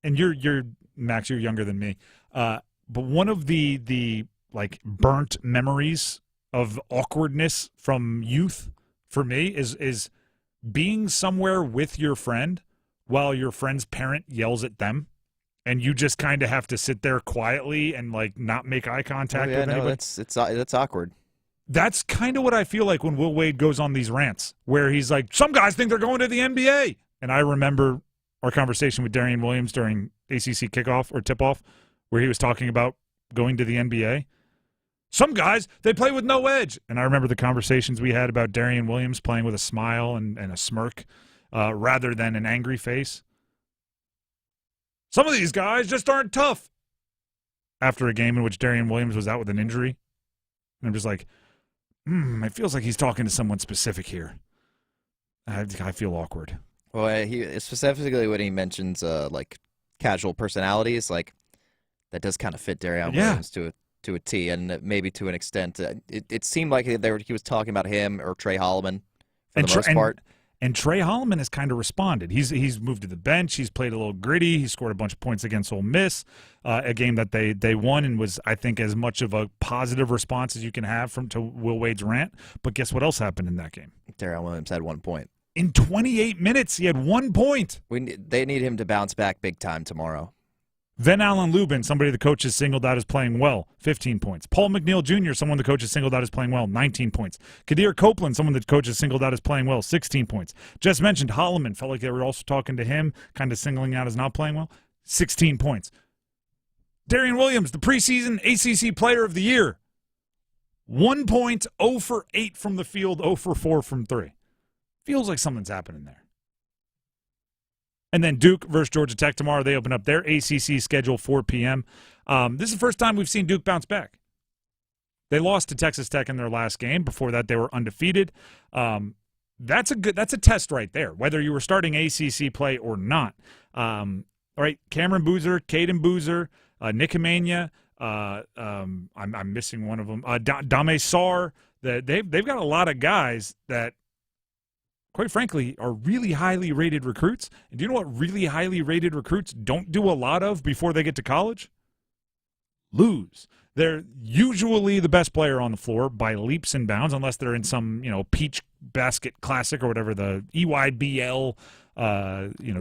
and you're Max, you're younger than me, but one of the like burnt memories of awkwardness from youth for me is being somewhere with your friend while your friend's parent yells at them. And you just kind of have to sit there quietly and like not make eye contact with anybody.
That's awkward.
That's kind of what I feel like when Will Wade goes on these rants, where he's like, "Some guys think they're going to the NBA," and I remember our conversation with Darian Williams during ACC kickoff or tip-off, where he was talking about going to the NBA. Some guys, they play with no edge, and I remember the conversations we had about Darian Williams playing with a smile and a smirk rather than an angry face. Some of these guys just aren't tough. After a game in which Darian Williams was out with an injury, and I'm just like, it feels like he's talking to someone specific here. I feel awkward.
Well, he specifically when he mentions like casual personalities, like that does kind of fit Darian Williams to a T, and maybe to an extent. It seemed like he was talking about him or Trey Holloman for the most part.
And Trey Holloman has kind of responded. He's moved to the bench. He's played a little gritty. He scored a bunch of points against Ole Miss, a game that they won and was, I think, as much of a positive response as you can have to Will Wade's rant. But guess what else happened in that game?
Darian Williams had 1 point.
In 28 minutes, he had 1 point.
They need him to bounce back big time tomorrow.
Then Alan Lubin, somebody the coach has singled out as playing well, 15 points. Paul McNeil Jr., someone the coach has singled out as playing well, 19 points. Kadir Copeland, someone the coach has singled out as playing well, 16 points. Just mentioned Holloman, felt like they were also talking to him, kind of singling out as not playing well, 16 points. Darian Williams, the preseason ACC Player of the Year, 1 point, 0 for 8 from the field, 0 for 4 from 3. Feels like something's happening there. And then Duke versus Georgia Tech tomorrow. They open up their ACC schedule 4 p.m. This is the first time we've seen Duke bounce back. They lost to Texas Tech in their last game. Before that, they were undefeated. That's a test right there, whether you were starting ACC play or not. All right, Cameron Boozer, Caden Boozer, Nick Amania. I'm missing one of them. Dame Sarr. They've got a lot of guys that, quite frankly, are really highly rated recruits. And do you know what really highly rated recruits don't do a lot of before they get to college? Lose. They're usually the best player on the floor by leaps and bounds, unless they're in some, Peach Basket Classic or whatever, the EYBL,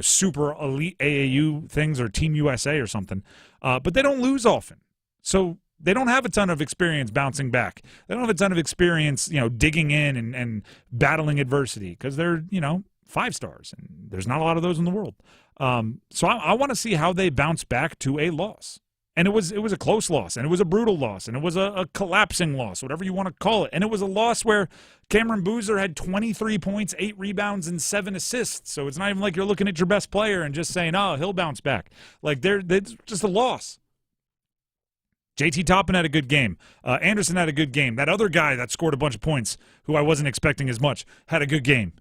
super elite AAU things, or Team USA or something. But they don't lose often. So they don't have a ton of experience bouncing back. They don't have a ton of experience, digging in and battling adversity, because they're, 5 stars, and there's not a lot of those in the world. So I want to see how they bounce back to a loss. And it was a close loss, and it was a brutal loss, and it was a collapsing loss, whatever you want to call it. And it was a loss where Cameron Boozer had 23 points, 8 rebounds, and 7 assists. So it's not even like you're looking at your best player and just saying, oh, he'll bounce back. Like, it's just a loss. JT Toppin had a good game. Anderson had a good game. That other guy that scored a bunch of points, who I wasn't expecting as much, had a good game.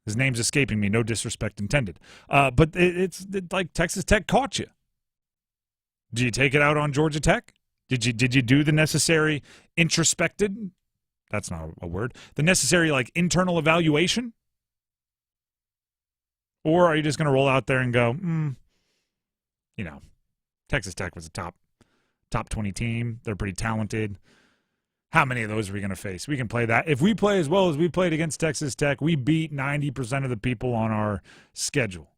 His name's escaping me. No disrespect intended. But it's like Texas Tech caught you. Did you take it out on Georgia Tech? Did you do the necessary introspected? That's not a word. The necessary internal evaluation? Or are you just going to roll out there and go, Texas Tech was a top 20 team. They're pretty talented. How many of those are we going to face? We can play that. If we play as well as we played against Texas Tech, we beat 90% of the people on our schedule,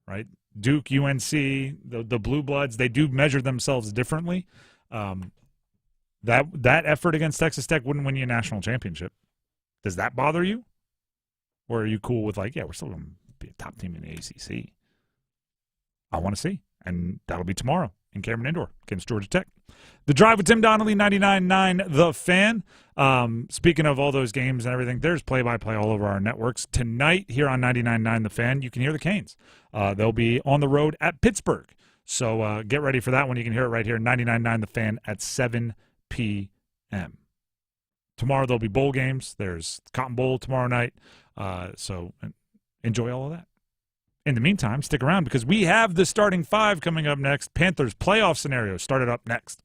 right? Duke, UNC, the Blue Bloods, they do measure themselves differently. That effort against Texas Tech wouldn't win you a national championship. Does that bother you? Or are you cool with we're still going to be a top team in the ACC? I want to see. And that'll be tomorrow in Cameron Indoor against Georgia Tech. The Drive with Tim Donnelly, 99.9 The Fan. Speaking of all those games and everything, there's play-by-play all over our networks. Tonight here on 99.9 The Fan, you can hear the Canes. They'll be on the road at Pittsburgh. So get ready for that one. You can hear it right here, 99.9 The Fan at 7 p.m. Tomorrow there'll be bowl games. There's Cotton Bowl tomorrow night. So enjoy all of that. In the meantime, stick around because we have the starting five coming up next. Panthers playoff scenario started up next.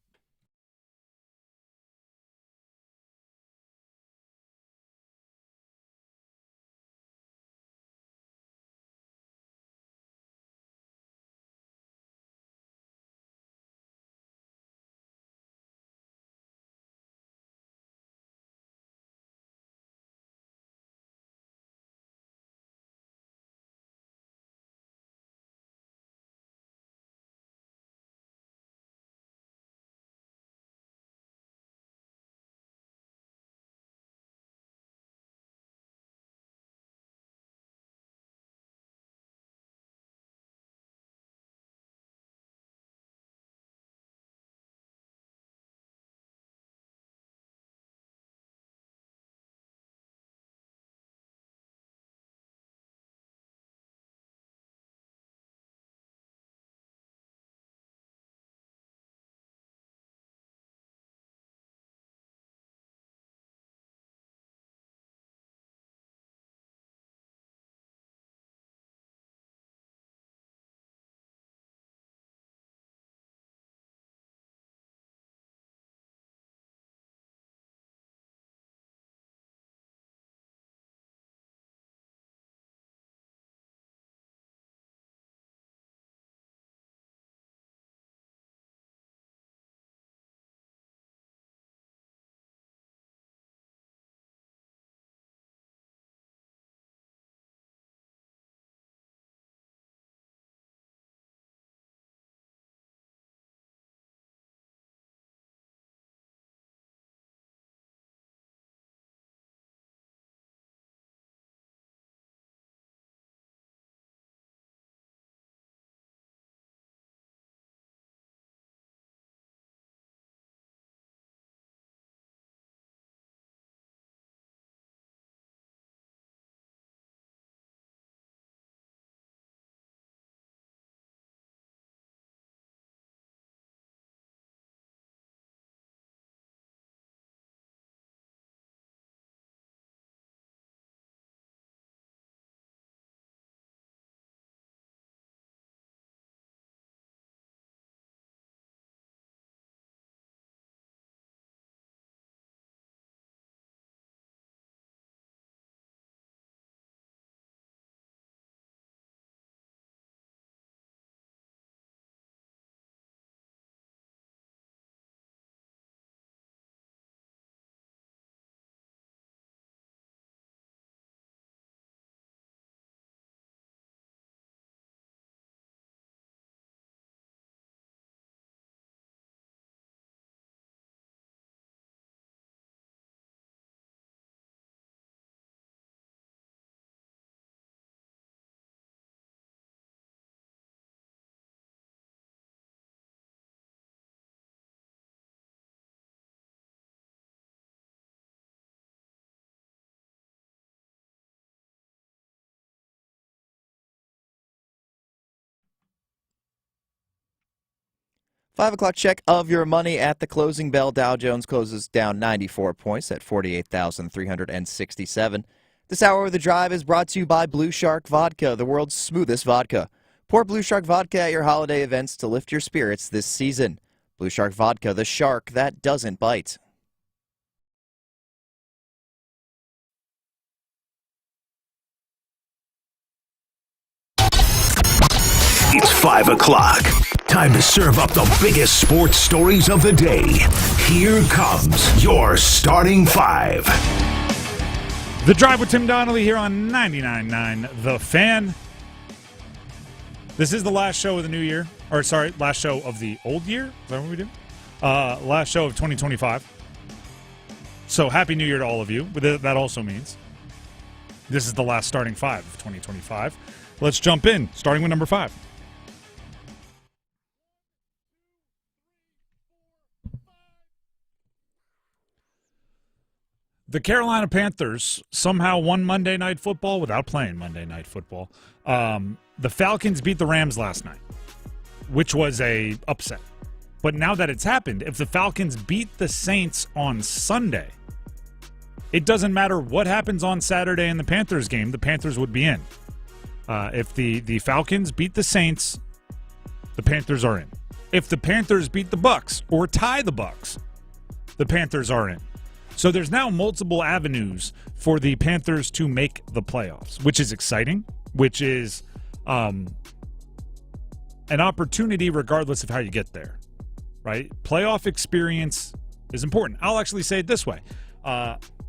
Five o'clock check of your money at the closing bell. Dow Jones closes down 94 points at 48,367. This hour of the drive is brought to you by Blue Shark Vodka, the world's smoothest vodka. Pour Blue Shark Vodka at your holiday events to lift your spirits this season. Blue Shark Vodka, the shark that doesn't bite.
It's 5 o'clock. Time to serve up the biggest sports stories of the day. Here comes your starting five.
The Drive with Tim Donnelly here on 99.9 The Fan. This is the last show of the new year. Or, sorry, last show of the old year. Is that what we do? Last show of 2025. So, Happy New Year to all of you. That also means this is the last starting five of 2025. Let's jump in, starting with number 5. The Carolina Panthers somehow won Monday Night Football without playing Monday Night Football. The Falcons beat the Rams last night, which was a upset. But now that it's happened, if the Falcons beat the Saints on Sunday, it doesn't matter what happens on Saturday in the Panthers game, the Panthers would be in. If the Falcons beat the Saints, the Panthers are in. If the Panthers beat the Bucs or tie the Bucs, the Panthers are in. So there's now multiple avenues for the Panthers to make the playoffs, which is exciting, which is an opportunity regardless of how you get there, right? Playoff experience is important. I'll actually say it this way.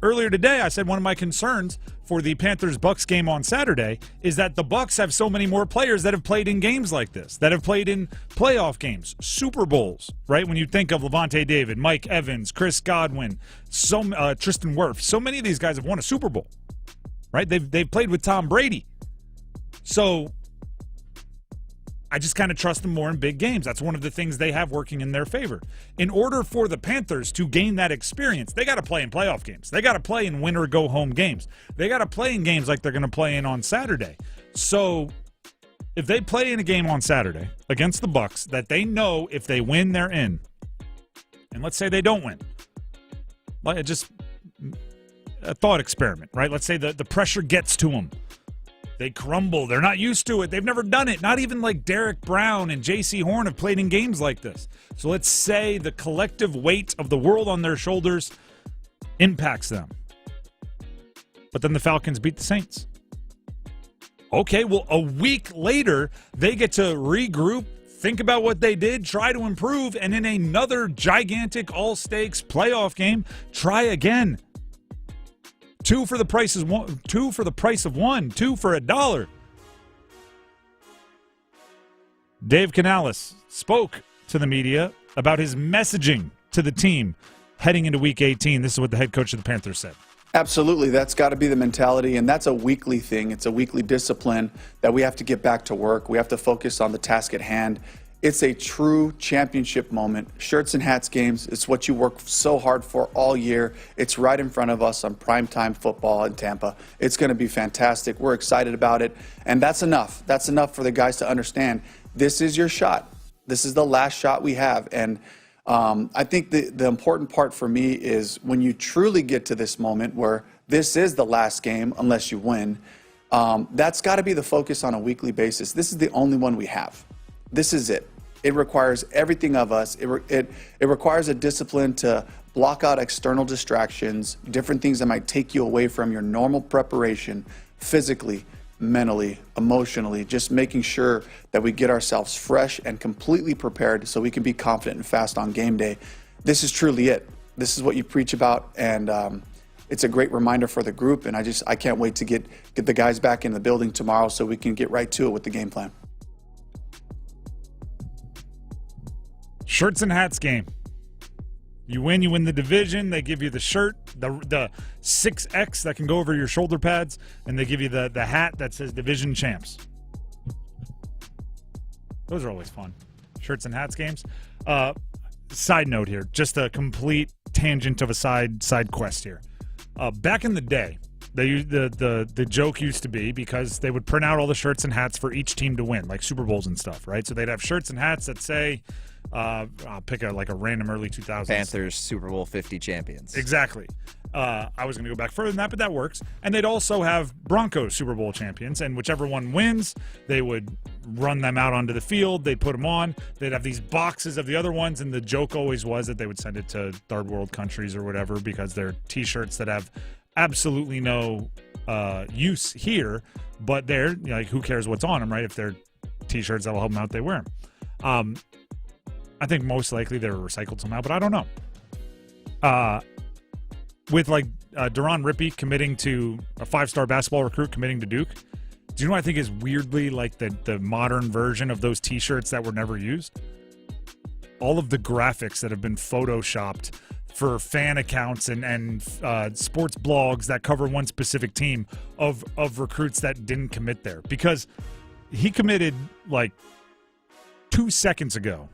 Earlier today, I said one of my concerns for the Panthers-Bucs game on Saturday is that the Bucs have so many more players that have played in games like this, that have played in playoff games, Super Bowls, right? When you think of Levante David, Mike Evans, Chris Godwin, Tristan Wirfs, so many of these guys have won a Super Bowl, right? They've played with Tom Brady. So I just kind of trust them more in big games. That's one of the things they have working in their favor. In order for the Panthers to gain that experience, they got to play in playoff games. They got to play in win or go home games. They got to play in games like they're going to play in on Saturday. So if they play in a game on Saturday against the Bucs that they know if they win, they're in, and let's say they don't win, like just a thought experiment, right? Let's say the pressure gets to them. They crumble. They're not used to it. They've never done it. Not even like Derek Brown and J.C. Horn have played in games like this. So let's say the collective weight of the world on their shoulders impacts them. But then the Falcons beat the Saints. Okay, well, a week later, they get to regroup, think about what they did, try to improve, and in another gigantic all-stakes playoff game, try again. Two for the price of one, two for $1. Dave Canales spoke to the media about his messaging to the team heading into Week 18. This is what the head coach of the Panthers said.
Absolutely. That's got to be the mentality, and that's a weekly thing. It's a weekly discipline that we have to get back to work. We have to focus on the task at hand. It's a true championship moment. Shirts and hats games, it's what you work so hard for all year. It's right in front of us on primetime football in Tampa. It's going to be fantastic. We're excited about it, and that's enough. That's enough for the guys to understand this is your shot. This is the last shot we have, and I think the important part for me is when you truly get to this moment where this is the last game unless you win, that's got to be the focus on a weekly basis. This is the only one we have. This is it. It requires everything of us. It requires a discipline to block out external distractions, different things that might take you away from your normal preparation, physically, mentally, emotionally, just making sure that we get ourselves fresh and completely prepared so we can be confident and fast on game day. This is truly it. This is what you preach about, and it's a great reminder for the group, and I can't wait to get the guys back in the building tomorrow so we can get right to it with the game plan.
Shirts and hats game. You win the division. They give you the shirt, the 6X that can go over your shoulder pads, and they give you the hat that says Division Champs. Those are always fun. Shirts and hats games. Side note here, just a complete tangent of a side quest here. Back in the day, the joke used to be, because they would print out all the shirts and hats for each team to win, like Super Bowls and stuff, right? So they'd have shirts and hats that say, I'll pick a random early 2000s.
Panthers Super Bowl 50 champions.
Exactly. I was going to go back further than that, but that works. And they'd also have Broncos Super Bowl champions, and whichever one wins, they would run them out onto the field. They'd put them on. They'd have these boxes of the other ones, and the joke always was that they would send it to third world countries or whatever, because they're T-shirts that have absolutely no use here, but they're, like, who cares what's on them, right? If they're T-shirts that'll help them out, they wear them. I think most likely they were recycled somehow, but I don't know. With like Duron Rippey committing to a 5-star basketball recruit committing to Duke, do you know what I think is weirdly like the modern version of those T-shirts that were never used? All of the graphics that have been photoshopped for fan accounts and sports blogs that cover one specific team of recruits that didn't commit there. Because he committed like 2 seconds ago,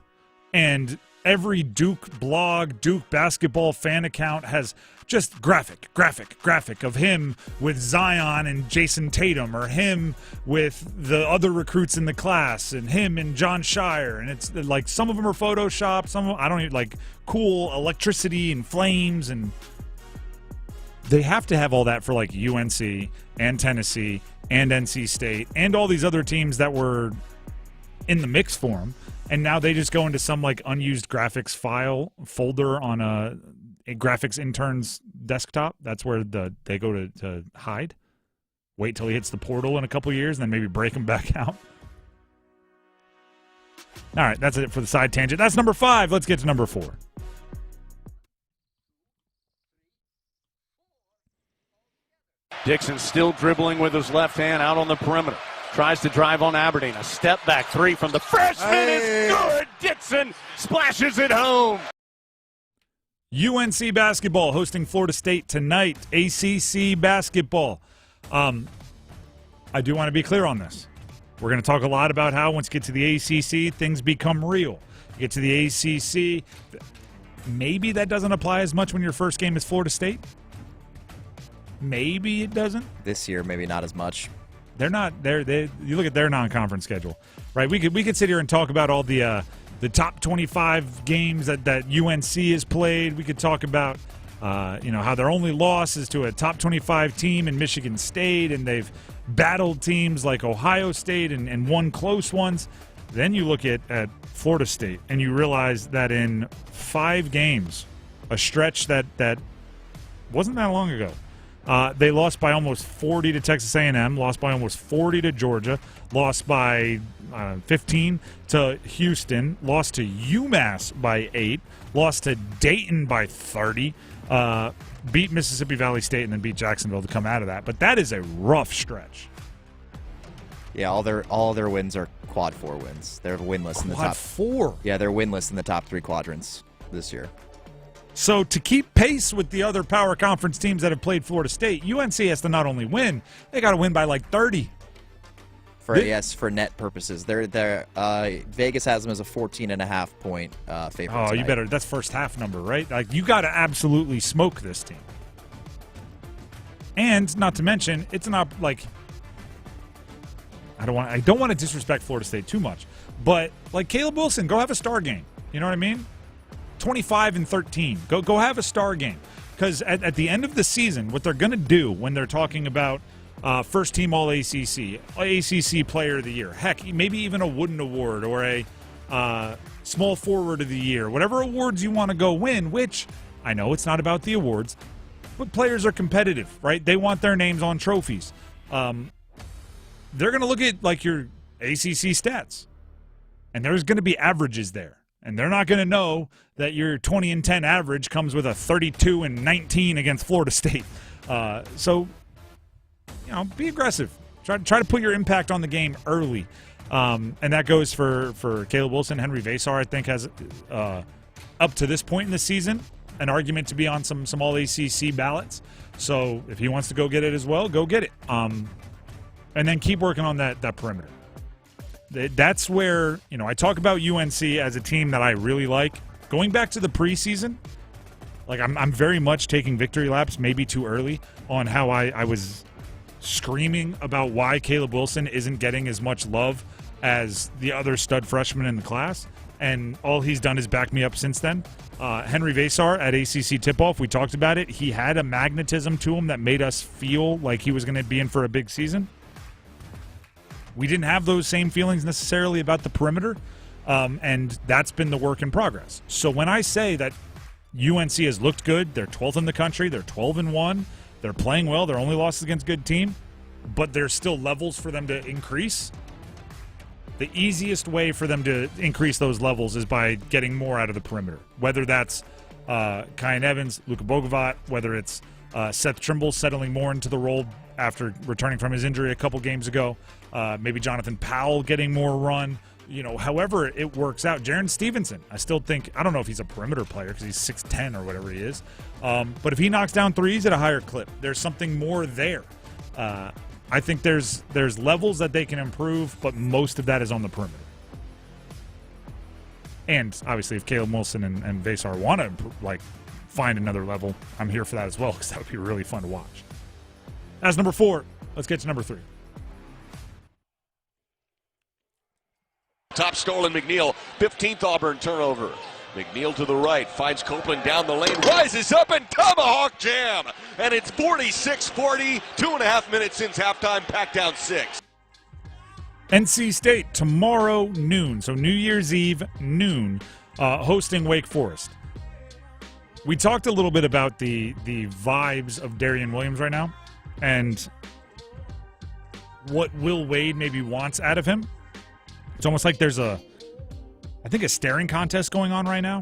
and every Duke blog, Duke basketball fan account has just graphic of him with Zion and Jason Tatum, or him with the other recruits in the class, and him and John Shire. And it's like some of them are photoshopped, some of them, I don't even, like cool electricity and flames, and they have to have all that for like UNC and Tennessee and NC State and all these other teams that were in the mix for them. And now they just go into some like unused graphics folder on a graphics intern's desktop. That's where they go to hide. Wait till he hits the portal in a couple years, and then maybe break him back out. All right, that's it for the side tangent. That's number 5. Let's get to number 4.
Dixon still dribbling with his left hand out on the perimeter. Tries to drive on Aberdeen. A step back 3 from the freshman is good. Dixon splashes it home.
UNC basketball hosting Florida State tonight. ACC basketball. I do want to be clear on this. We're going to talk a lot about how once you get to the ACC, things become real. You get to the ACC, maybe that doesn't apply as much when your first game is Florida State. Maybe it doesn't.
This year, maybe not as much.
They're not. You look at their non-conference schedule, right? We could sit here and talk about all the top 25 games that UNC has played. We could talk about how their only loss is to a top 25 team in Michigan State, and they've battled teams like Ohio State and won close ones. Then you look at Florida State, and you realize that in 5 games, a stretch that wasn't that long ago, they lost by almost 40 to Texas A&M, lost by almost 40 to Georgia, lost by 15 to Houston, lost to UMass by 8, lost to Dayton by 30, beat Mississippi Valley State, and then beat Jacksonville to come out of that. But that is a rough stretch.
Yeah, all their wins are quad 4 wins. They're winless in the top.
Quad 4?
Yeah, they're winless in the top 3 quadrants this year.
So to keep pace with the other power conference teams that have played Florida State, UNC has to not only win, they got to win by like 30.
For net purposes. They're Vegas has them as a 14.5 point favorite.
Oh,
tonight.
you better. That's first half number, right? Like you got to absolutely smoke this team. And not to mention, it's not like I don't want to disrespect Florida State too much, but like Caleb Wilson, go have a star game. You know what I mean? 25 and 13. Go have a star game. Because at the end of the season, what they're going to do when they're talking about first team All ACC, ACC Player of the Year, heck, maybe even a Wooden Award or a Small Forward of the Year, whatever awards you want to go win, which I know it's not about the awards, but players are competitive, right? They want their names on trophies. They're going to look at like your ACC stats, and there's going to be averages there. And they're not going to know that your 20 and 10 average comes with a 32 and 19 against Florida State. So, be aggressive. Try to put your impact on the game early. And that goes for Caleb Wilson. Henry Vasar, I think, has, up to this point in the season, an argument to be on some All-ACC ballots. So if he wants to go get it as well, go get it. And then keep working on that perimeter. That's where, I talk about UNC as a team that I really like. Going back to the preseason, like I'm very much taking victory laps, maybe too early, on how I was screaming about why Caleb Wilson isn't getting as much love as the other stud freshmen in the class. And all he's done is back me up since then. Henry Vasar at ACC Tip-Off, we talked about it. He had a magnetism to him that made us feel like he was going to be in for a big season. We didn't have those same feelings necessarily about the perimeter, and that's been the work in progress. So when I say that UNC has looked good, they're 12th in the country, they're 12-1, they're playing well, their only loss is against a good team, but there's still levels for them to increase, the easiest way for them to increase those levels is by getting more out of the perimeter, whether that's Kyan Evans, Luka Bogovic, whether it's Seth Trimble settling more into the role after returning from his injury a couple games ago, maybe Jonathan Powell getting more run. However it works out. Jaren Stevenson, I still think, I don't know if he's a perimeter player because he's 6'10" or whatever he is, but if he knocks down threes at a higher clip, there's something more there. I think there's levels that they can improve, but most of that is on the perimeter. And obviously, if Caleb Wilson and Vesar want to find another level, I'm here for that as well because that would be really fun to watch. That's number 4. Let's get to number 3.
Top Stolen McNeil, 15th Auburn turnover. McNeil to the right, finds Copeland down the lane, rises up and tomahawk jam. And it's 46-40, 2.5 minutes since halftime, packed down 6.
NC State tomorrow noon, so New Year's Eve noon, hosting Wake Forest. We talked a little bit about the vibes of Darian Williams right now and what Will Wade maybe wants out of him. It's almost like there's I think a staring contest going on right now,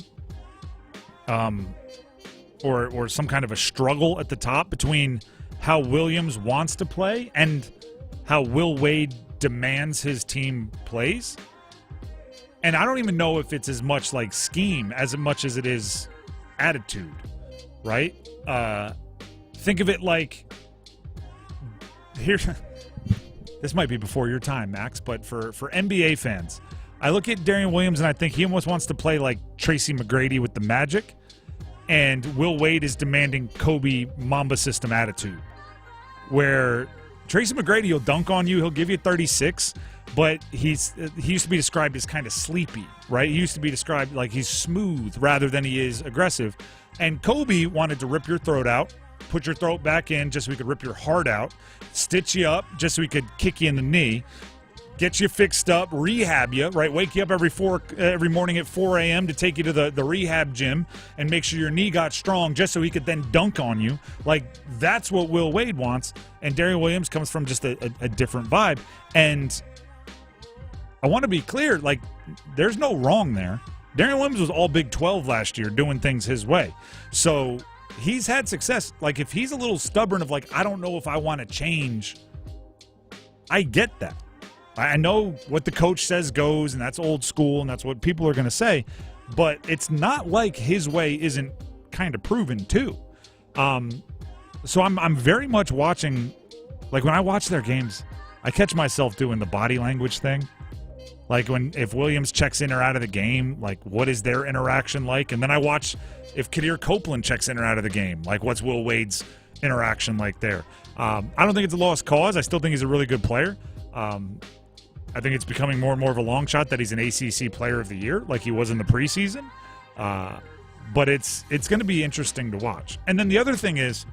or some kind of a struggle at the top between how Williams wants to play and how Will Wade demands his team plays. And I don't even know if it's as much like scheme as much as it is attitude, right? Think of it like here. This might be before your time, Max, but for NBA fans, I look at Darian Williams and I think he almost wants to play like Tracy McGrady with the Magic, and Will Wade is demanding Kobe Mamba system attitude, where Tracy McGrady will dunk on you, he'll give you 36, but he used to be described as kind of sleepy, right? He used to be described like he's smooth rather than he is aggressive, and Kobe wanted to rip your throat out, put your throat back in just so we could rip your heart out, stitch you up just so we could kick you in the knee, get you fixed up, rehab you, right? Wake you up every morning at 4 a.m. to take you to the rehab gym and make sure your knee got strong just so he could then dunk on you. Like, that's what Will Wade wants, and Darian Williams comes from just a different vibe. And I want to be clear, like, there's no wrong there. Darian Williams was all Big 12 last year doing things his way. So he's had success. Like, if he's a little stubborn of like, I don't know if I want to change, I get that. I know what the coach says goes, and that's old school, and that's what people are going to say. But it's not like his way isn't kind of proven too. So I'm very much watching. Like, when I watch their games, I catch myself doing the body language thing. Like, if Williams checks in or out of the game, like, what is their interaction like? And then I watch if Kadir Copeland checks in or out of the game, like, what's Will Wade's interaction like there? I don't think it's a lost cause. I still think he's a really good player. I think it's becoming more and more of a long shot that he's an ACC Player of the Year, like he was in the preseason. But it's going to be interesting to watch. And then the other thing is,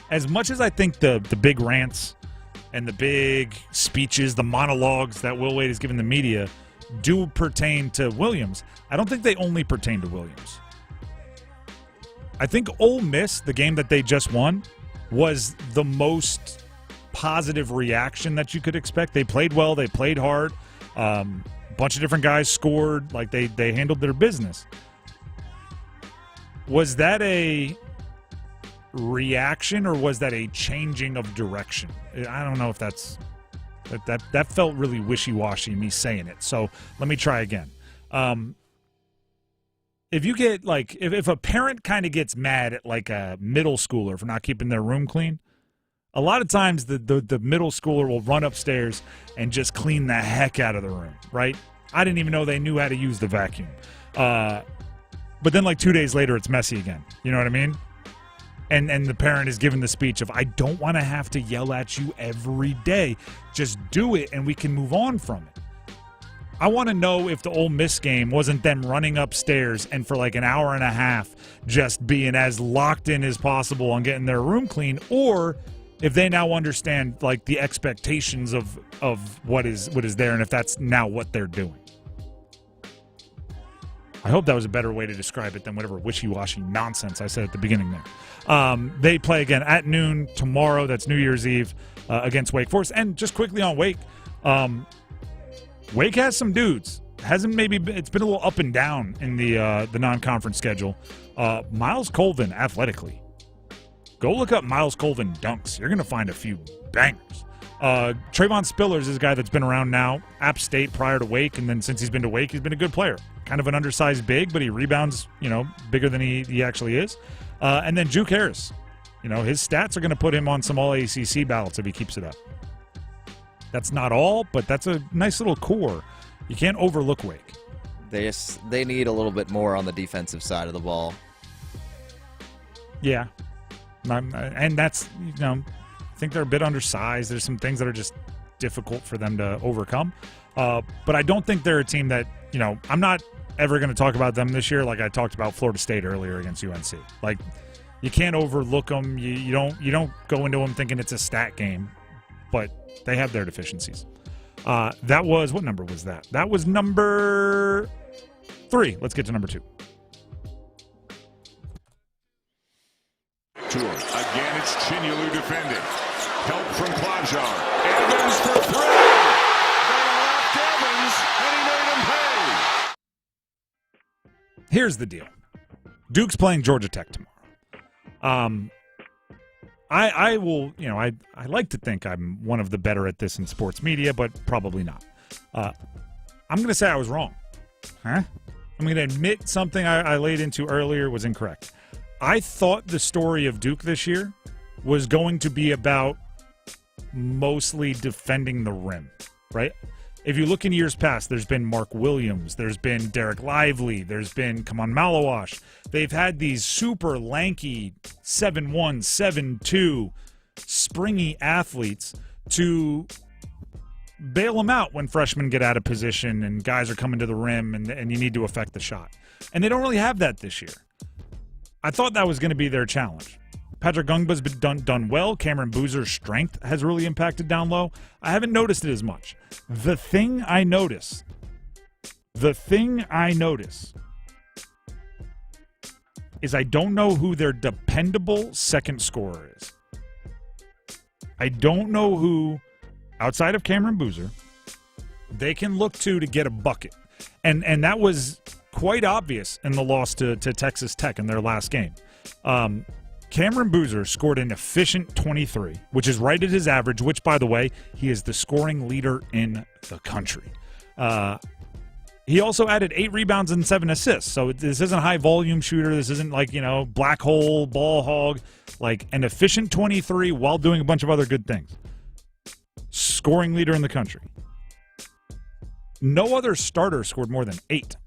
as much as I think the big rants and the big speeches, the monologues that Will Wade has given the media do pertain to Williams, I don't think they only pertain to Williams. I think Ole Miss, the game that they just won, was the most positive reaction that you could expect. They played well. They played hard. Bunch of different guys scored. Like, they handled their business. Was that a reaction or was that a changing of direction? I don't know if that felt really wishy-washy, me saying it. So let me try again. If you get if a parent kind of gets mad at like a middle schooler for not keeping their room clean, a lot of times the middle schooler will run upstairs and just clean the heck out of the room, right? I didn't even know they knew how to use the vacuum. But then like 2 days later, it's messy again. You know what I mean? And the parent is given the speech of, I don't want to have to yell at you every day. Just do it and we can move on from it. I want to know if the Ole Miss game wasn't them running upstairs and for like an hour and a half just being as locked in as possible on getting their room clean, or if they now understand like the expectations of what is there and if that's now what they're doing. I hope that was a better way to describe it than whatever wishy-washy nonsense I said at the beginning there. They play again at noon tomorrow. That's New Year's Eve against Wake Forest. And just quickly on Wake, Wake has some dudes. It's been a little up and down in the non-conference schedule. Miles Colvin, athletically. Go look up Miles Colvin dunks. You're going to find a few bangers. Trayvon Spillers is a guy that's been around now. App State prior to Wake, and then since he's been to Wake, he's been a good player. Kind of an undersized big, but he rebounds, bigger than he actually is. And then Juke Harris. His stats are going to put him on some all-ACC ballots if he keeps it up. That's not all, but that's a nice little core. You can't overlook Wake.
They need a little bit more on the defensive side of the ball.
Yeah. And that's, I think they're a bit undersized. There's some things that are just difficult for them to overcome. But I don't think they're a team that, I'm not ever going to talk about them this year like I talked about Florida State earlier against UNC. Like, you can't overlook them. You don't go into them thinking it's a stat game, but they have their deficiencies. That was, what number was that? That was number 3. Let's get to number 2.
Again, it's Chinyelu defending. Help from Klajar. Evans for 3. They left Evans, and he made him pay.
Here's the deal. Duke's playing Georgia Tech tomorrow. I will, I like to think I'm one of the better at this in sports media, but probably not. I'm going to say I was wrong. I'm going to admit something I laid into earlier was incorrect. I thought the story of Duke this year was going to be about mostly defending the rim, right? If you look in years past, there's been Mark Williams, there's been Derek Lively, there's been Kaman Malawash. They've had these super lanky 7'1", 7'2", springy athletes to bail them out when freshmen get out of position and guys are coming to the rim and you need to affect the shot. And they don't really have that this year. I thought that was going to be their challenge. Patrick Gungba's been done well. Cameron Boozer's strength has really impacted down low. I haven't noticed it as much. The thing I notice is I don't know who their dependable second scorer is. I don't know who, outside of Cameron Boozer, they can look to get a bucket. And that was quite obvious in the loss to Texas Tech in their last game. Cameron Boozer scored an efficient 23, which is right at his average, which, by the way, he is the scoring leader in the country. He also added 8 rebounds and 7 assists. So this isn't a high-volume shooter. This isn't like, black hole, ball hog. Like an efficient 23 while doing a bunch of other good things. Scoring leader in the country. No other starter scored more than 8.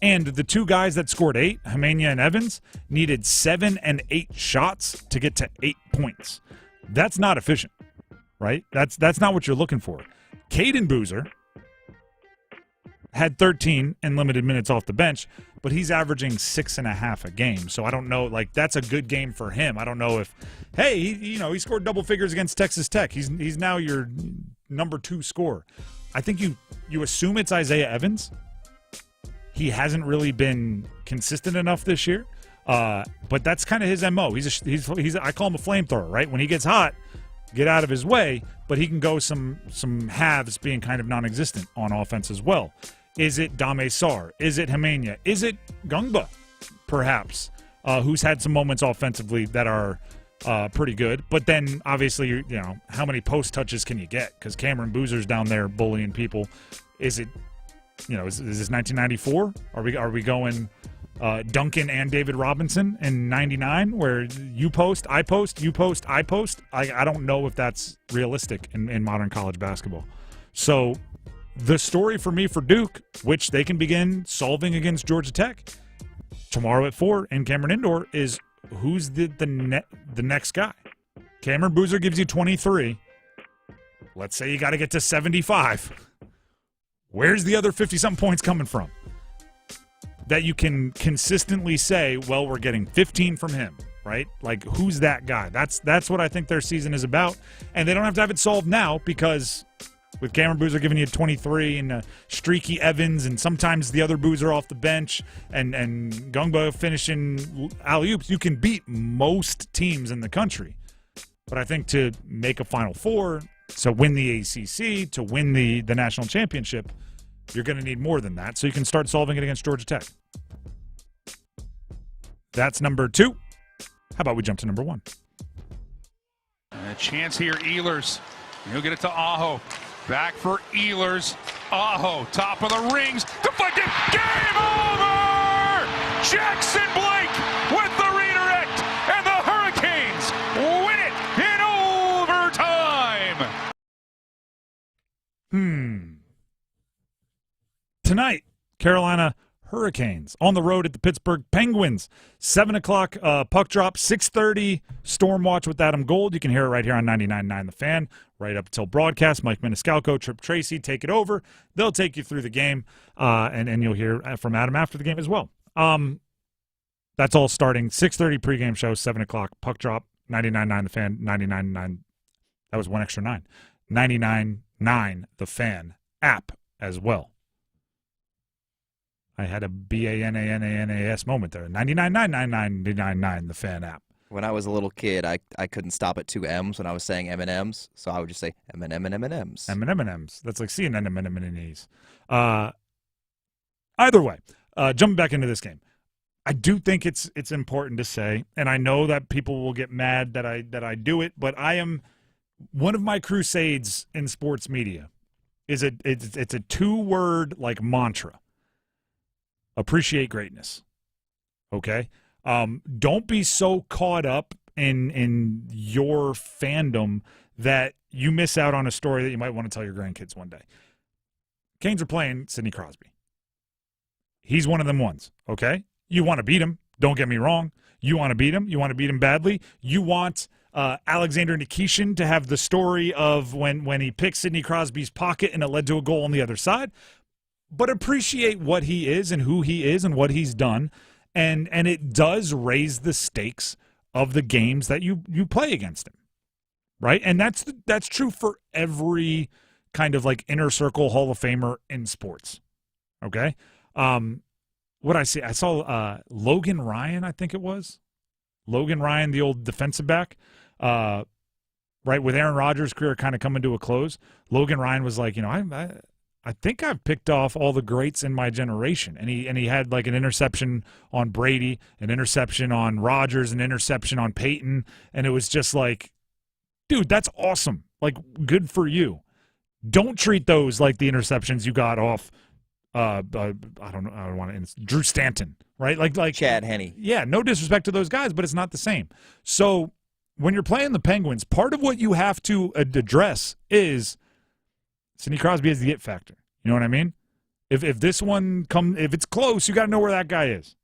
And the 2 guys that scored 8, Hemania and Evans, needed 7 and 8 shots to get to 8 points. That's not efficient, right? That's not what you're looking for. Caden Boozer had 13 in limited minutes off the bench, but he's averaging 6.5 a game. So I don't know, that's a good game for him. I don't know if, hey, he scored double figures against Texas Tech. He's now your number 2 scorer. I think you assume it's Isaiah Evans. He hasn't really been consistent enough this year, but that's kind of his MO. He's I call him a flamethrower, right? When he gets hot, get out of his way, but he can go some halves being kind of non-existent on offense as well. Is it Dame Sarr? Is it Hemania? Is it Gungba, perhaps, who's had some moments offensively that are pretty good? But then, obviously, how many post touches can you get? Because Cameron Boozer's down there bullying people. Is it, is this 1994? Are we going Duncan and David Robinson in 99, where you post, I post, you post, I post? I don't know if that's realistic in modern college basketball. So the story for me for Duke, which they can begin solving against Georgia Tech tomorrow at 4 in Cameron Indoor, is who's the next guy. Cameron Boozer gives you 23. Let's say you got to get to 75. Where's the other 50-something points coming from? That you can consistently say, well, we're getting 15 from him, right? Like, who's that guy? That's what I think their season is about. And they don't have to have it solved now, because with Cameron Boozer giving you 23 and streaky Evans and sometimes the other Boozer off the bench and Gungba finishing alley-oops, you can beat most teams in the country. But I think to make a Final Four, So win the ACC, to win the national championship, you're going to need more than that. So you can start solving it against Georgia Tech. That's number 2. How about we jump to number 1?
A chance here, Ehlers. He'll get it to Aho. Back for Ehlers. Aho, top of the rings. Deflected. Game over! Jackson Blake with the redirect. And the Hurricanes win it in overtime.
Tonight, Carolina Hurricanes on the road at the Pittsburgh Penguins. 7 o'clock puck drop, 6:30 Storm Watch with Adam Gold. You can hear it right here on 99.9 The Fan, right up till broadcast. Mike Maniscalco, Trip Tracy take it over. They'll take you through the game, and you'll hear from Adam after the game as well. That's all starting 6:30 pregame show, 7 o'clock puck drop, 99.9 The Fan, 99.9. That was one extra 9. 99.9 The Fan app as well. I had a BANANANAS moment there. 99.99999 The Fan app.
When I was a little kid, I couldn't stop at 2 M's when I was saying M&M's, so I would just say M&M's.
M&M's. That's like seeing M&M's. Either way, jumping back into this game, I do think it's important to say, and I know that people will get mad that I do it, but I am one of my crusades in sports media is it's a 2-word like mantra. Appreciate greatness. Okay? Don't be so caught up in your fandom that you miss out on a story that you might want to tell your grandkids one day. Canes are playing Sidney Crosby. He's one of them ones, okay? You want to beat him. Don't get me wrong. You want to beat him. You want to beat him badly. You want Alexander Nikishin to have the story of when he picked Sidney Crosby's pocket and it led to a goal on the other side. But appreciate what he is and who he is and what he's done. And it does raise the stakes of the games that you play against him, right? And that's true for every kind of like inner circle Hall of Famer in sports, okay? What I see, I saw Logan Ryan, I think it was. Logan Ryan, the old defensive back, right, with Aaron Rodgers' career kind of coming to a close. Logan Ryan was like, I think I've picked off all the greats in my generation. And he had like an interception on Brady, an interception on Rodgers, an interception on Peyton. And it was just like, dude, that's awesome. Like, good for you. Don't treat those like the interceptions you got off, I don't want to, Drew Stanton, right? Like
Chad Henne.
Yeah, no disrespect to those guys, but it's not the same. So when you're playing the Penguins, part of what you have to address is Sidney Crosby has the it factor. You know what I mean? If this one if it's close, you got to know where that guy is.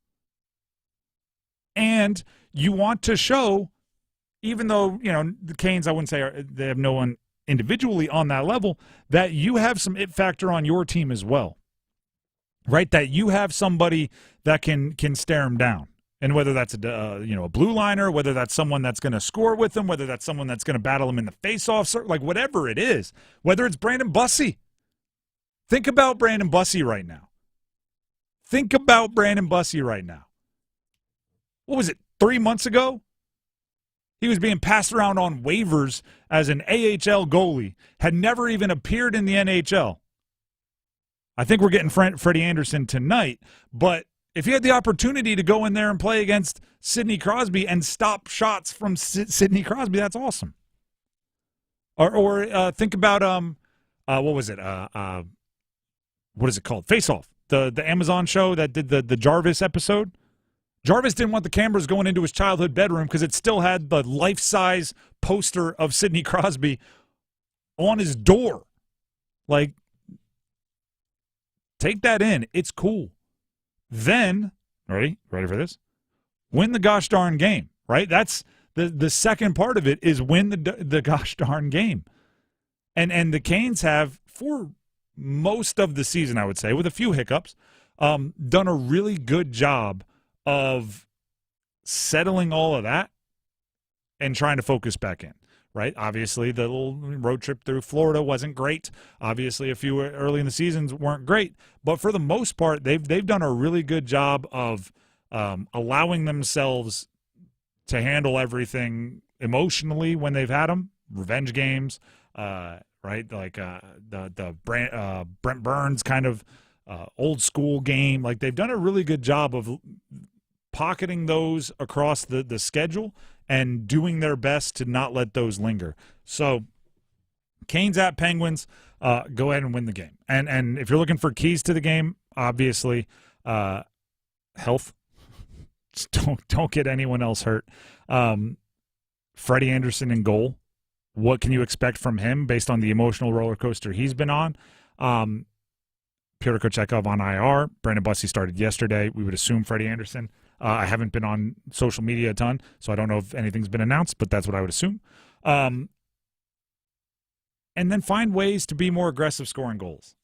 And you want to show, even though, the Canes, I wouldn't say they have no one individually on that level, that you have some it factor on your team as well. Right? That you have somebody that can stare him down. And whether that's a blue liner, whether that's someone that's going to score with him, whether that's someone that's going to battle him in the face-off, like whatever it is, whether it's Brandon Bussey. Think about Brandon Bussey right now. What was it, 3 months ago? He was being passed around on waivers as an AHL goalie, had never even appeared in the NHL. I think we're getting Freddie Anderson tonight, but if you had the opportunity to go in there and play against Sidney Crosby and stop shots from Sidney Crosby, that's awesome. Or think about what was it? What is it called? Face Off, the Amazon show that did the Jarvis episode. Jarvis didn't want the cameras going into his childhood bedroom because it still had the life-size poster of Sidney Crosby on his door. Like, take that in. It's cool. Then, ready for this? Win the gosh darn game, right? That's the second part of it is win the gosh darn game. And the Canes have, for most of the season, I would say, with a few hiccups, done a really good job of settling all of that and trying to focus back in, right? Obviously, the little road trip through Florida wasn't great. Obviously, a few early in the seasons weren't great. But for the most part, they've done a really good job of allowing themselves to handle everything emotionally when they've had them, revenge games, right? Like the Brent Burns kind of old school game. Like they've done a really good job of pocketing those across the schedule and doing their best to not let those linger. So Canes at Penguins, go ahead and win the game. And if you're looking for keys to the game, obviously health. Just don't get anyone else hurt. Freddie Anderson in goal. What can you expect from him based on the emotional roller coaster he's been on? Pyotr Kochetkov on IR. Brandon Bussey started yesterday. We would assume Freddie Anderson. I haven't been on social media a ton, so I don't know if anything's been announced, but that's what I would assume. And then find ways to be more aggressive scoring goals.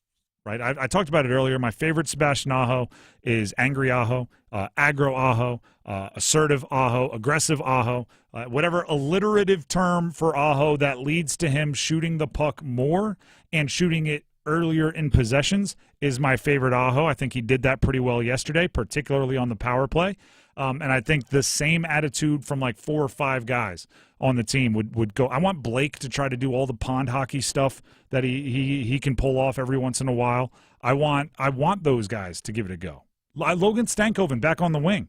Right? I talked about it earlier. My favorite Sebastian Aho is angry Aho, aggro Aho, assertive Aho, aggressive Aho, whatever alliterative term for Aho that leads to him shooting the puck more and shooting it earlier in possessions is my favorite Aho. I think he did that pretty well yesterday, particularly on the power play. And I think the same attitude from like 4 or 5 guys on the team would go. I want Blake to try to do all the pond hockey stuff that he can pull off every once in a while. I want those guys to give it a go. Logan Stankoven back on the wing.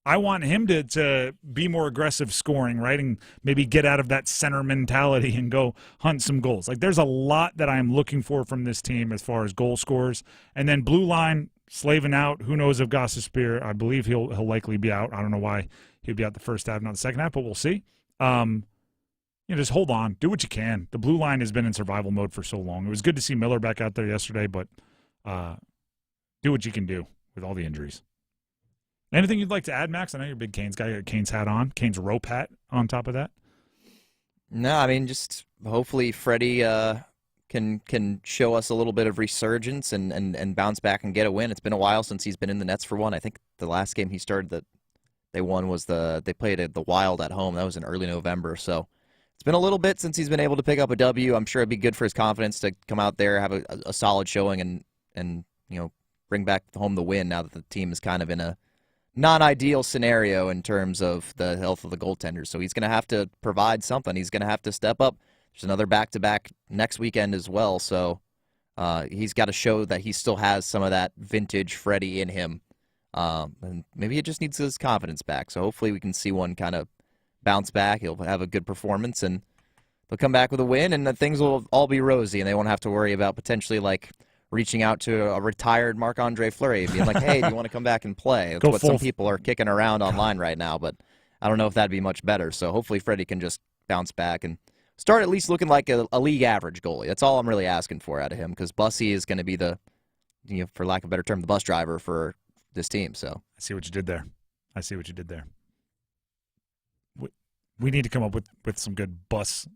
I want him to be more aggressive scoring, right, and maybe get out of that center mentality and go hunt some goals. Like there's a lot that I'm looking for from this team as far as goal scorers. And then blue line, Slavin out. Who knows if Gostisbehere, I believe he'll likely be out. I don't know why he'll be out the first half, not the second half, but we'll see. Just hold on. Do what you can. The blue line has been in survival mode for so long. It was good to see Miller back out there yesterday, but do what you can do with all the injuries. Anything you'd like to add, Max? I know you're a big Canes guy. You got a Canes hat on. Canes rope hat on top of that.
No, I mean, just hopefully Freddie can show us a little bit of resurgence and bounce back and get a win. It's been a while since he's been in the nets for one. I think the last game he started that they won was they played at the Wild at home. That was in early November. So it's been a little bit since he's been able to pick up a W. I'm sure it'd be good for his confidence to come out there, have a solid showing, and bring back home the win now that the team is kind of in a non-ideal scenario in terms of the health of the goaltenders. So he's going to have to provide something. He's going to have to step up. There's another back-to-back next weekend as well. So he's got to show that he still has some of that vintage Freddie in him. And maybe he just needs his confidence back. So hopefully we can see one kind of bounce back. He'll have a good performance, and they'll come back with a win, and things will all be rosy, and they won't have to worry about potentially like reaching out to a retired Marc-Andre Fleury and being like, hey, do you want to come back and play? That's what some people are kicking around online right now, but I don't know if that'd be much better. So hopefully Freddie can just bounce back and start at least looking like a league average goalie. That's all I'm really asking for out of him, because Bussey is going to be the, for lack of a better term, the bus driver for this team. So
I see what you did there. We need to come up with some good bus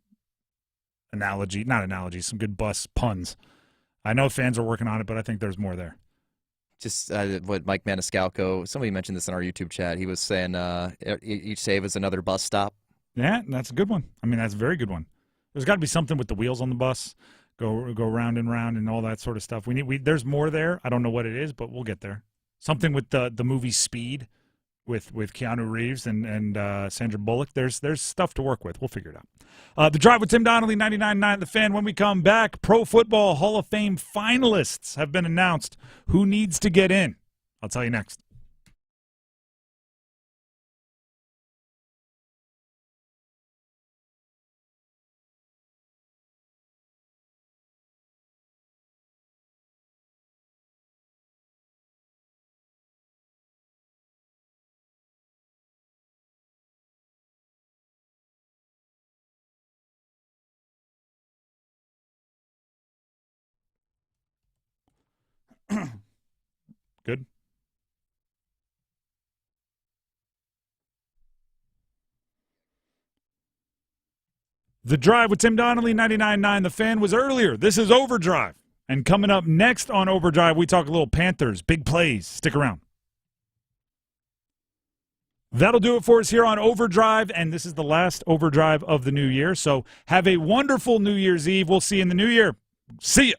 some good bus puns. I know fans are working on it, but I think there's more there.
Just what Mike Maniscalco, somebody mentioned this in our YouTube chat. He was saying each save is another bus stop.
Yeah, that's a good one. I mean, that's a very good one. There's got to be something with the wheels on the bus, go round and round and all that sort of stuff. There's more there. I don't know what it is, but we'll get there. Something with the movie Speed with Keanu Reeves and Sandra Bullock. There's stuff to work with. We'll figure it out. The Drive with Tim Donnelly, 99.9 The Fan. When we come back, Pro Football Hall of Fame finalists have been announced. Who needs to get in? I'll tell you next. Good. The Drive with Tim Donnelly, 99.9 The Fan was earlier. This is Overdrive. And coming up next on Overdrive, we talk a little Panthers, big plays. Stick around. That'll do it for us here on Overdrive, and this is the last Overdrive of the new year. So have a wonderful New Year's Eve. We'll see you in the new year. See ya.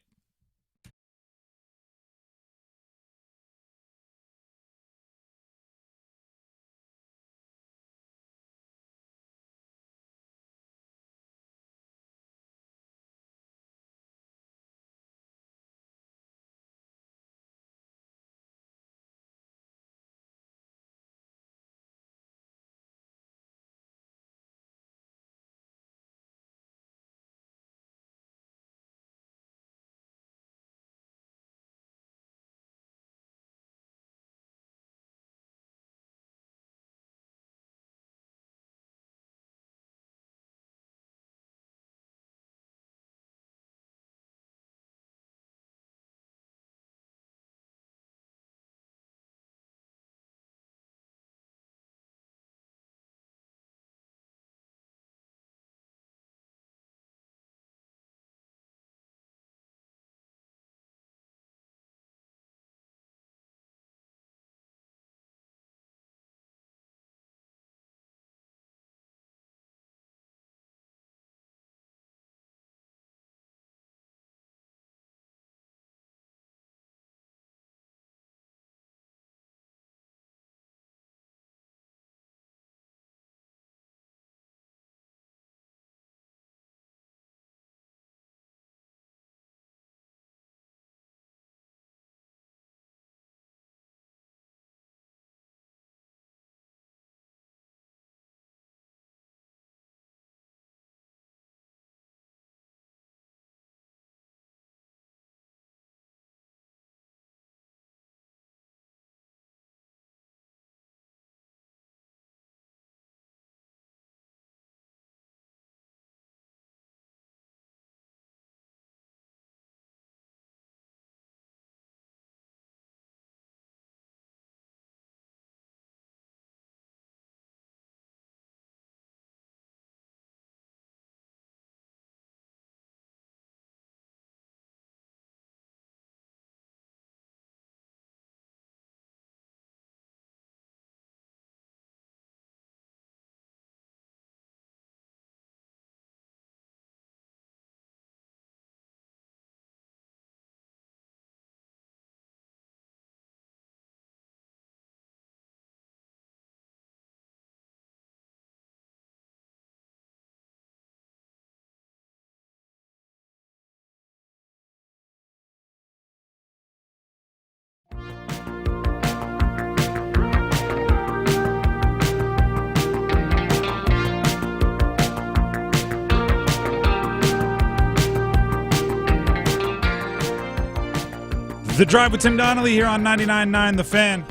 The Drive with Tim Donnelly here on 99.9 The Fan.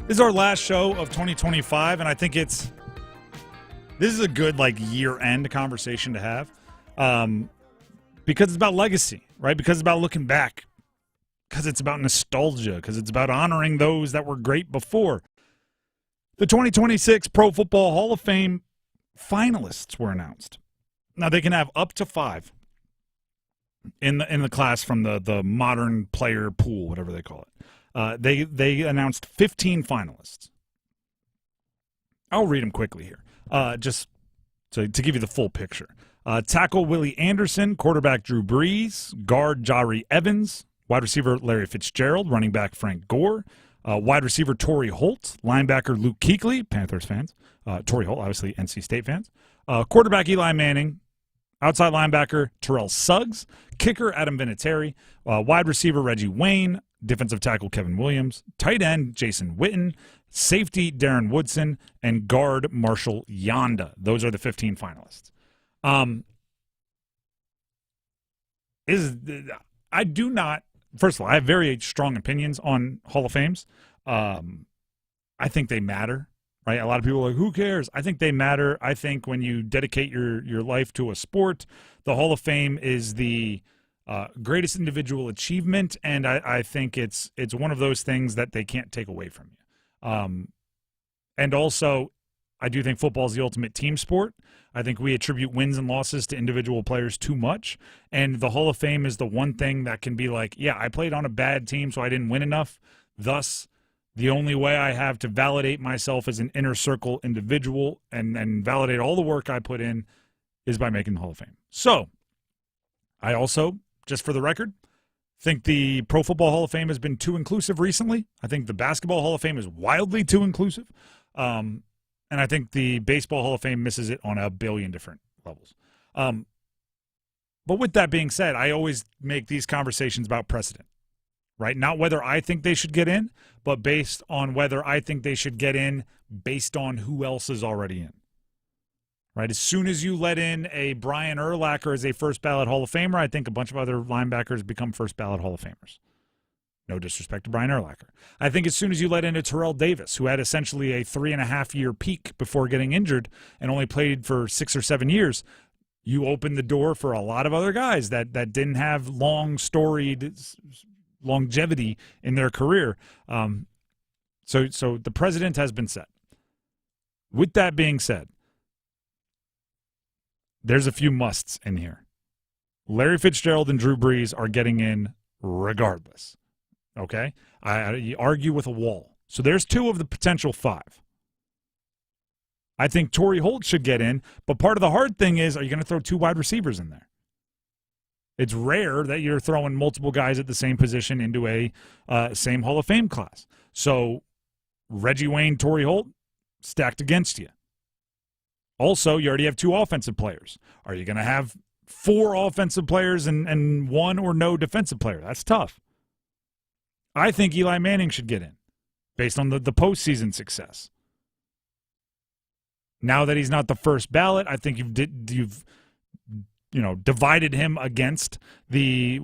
This is our last show of 2025, and I think this is a good year-end conversation to have, because it's about legacy, right? Because it's about looking back, because it's about nostalgia, because it's about honoring those that were great before. The 2026 Pro Football Hall of Fame finalists were announced. Now they can have up to 5 in the class from the modern player pool, whatever they call it. They announced 15 finalists. I'll read them quickly here, just to give you the full picture. Tackle Willie Anderson, quarterback Drew Brees, guard Jari Evans, wide receiver Larry Fitzgerald, running back Frank Gore, wide receiver Torrey Holt, linebacker Luke Kuechly, Panthers fans, Torrey Holt, obviously NC State fans, quarterback Eli Manning, outside linebacker Terrell Suggs, kicker Adam Vinatieri, wide receiver Reggie Wayne, defensive tackle Kevin Williams, tight end Jason Witten, safety Darren Woodson, and guard Marshall Yanda. Those are the 15 finalists. I do not, first of all, I have very strong opinions on Hall of Fames. I think they matter. Right, a lot of people are like, who cares? I think they matter. I think when you dedicate your life to a sport, the Hall of Fame is the greatest individual achievement, and I think it's one of those things that they can't take away from you. And also, I do think football is the ultimate team sport. I think we attribute wins and losses to individual players too much, and the Hall of Fame is the one thing that can be like, yeah, I played on a bad team, so I didn't win enough, thus the only way I have to validate myself as an inner circle individual and validate all the work I put in is by making the Hall of Fame. So I also, just for the record, think the Pro Football Hall of Fame has been too inclusive recently. I think the Basketball Hall of Fame is wildly too inclusive. And I think the Baseball Hall of Fame misses it on a billion different levels. But with that being said, I always make these conversations about precedent. Right? Not whether I think they should get in, but based on whether I think they should get in based on who else is already in. Right? As soon as you let in a Brian Urlacher as a first ballot Hall of Famer, I think a bunch of other linebackers become first ballot Hall of Famers. No disrespect to Brian Urlacher. I think as soon as you let in a Terrell Davis, who had essentially a 3.5-year peak before getting injured and only played for 6 or 7 years, you open the door for a lot of other guys that didn't have long storied longevity in their career. So the precedent has been set. With that being said, there's a few musts in here. Larry Fitzgerald and Drew Brees are getting in regardless. Okay? You argue with a wall. So there's 2 of the potential 5. I think Torrey Holt should get in, but part of the hard thing is, are you going to throw 2 wide receivers in there? It's rare that you're throwing multiple guys at the same position into a same Hall of Fame class. So Reggie Wayne, Torrey Holt, stacked against you. Also, you already have 2 offensive players. Are you going to have 4 offensive players and 1 or no defensive player? That's tough. I think Eli Manning should get in based on the postseason success. Now that he's not the first ballot, I think you've divided him against the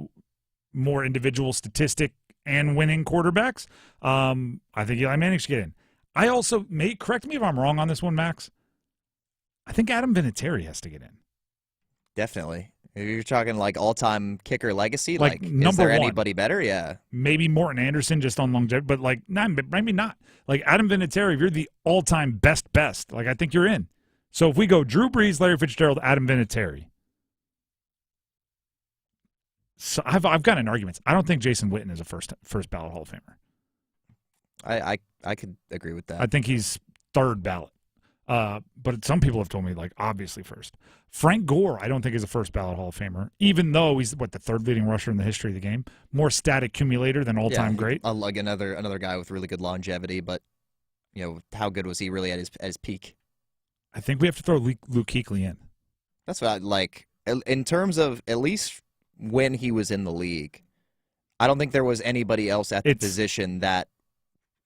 more individual statistic and winning quarterbacks. I think Eli Manning should get in. I also, correct me if I'm wrong on this one, Max, I think Adam Vinatieri has to get in.
Definitely. You're talking all-time kicker legacy?
Number
is there
1.
Anybody better? Yeah.
Maybe Morton Anderson just on longevity, but maybe not. Adam Vinatieri, if you're the all-time best, I think you're in. So if we go Drew Brees, Larry Fitzgerald, Adam Vinatieri, so I've got an argument. I don't think Jason Witten is a first ballot Hall of Famer.
I could agree with that.
I think he's third ballot. But some people have told me, obviously first. Frank Gore, I don't think is a first ballot Hall of Famer, even though he's, the third leading rusher in the history of the game. More stat accumulator than all-time great.
Like another guy with really good longevity, but, how good was he really at his peak?
I think we have to throw Luke Kuechly in.
That's what in terms of at least when he was in the league, I don't think there was anybody else at the position that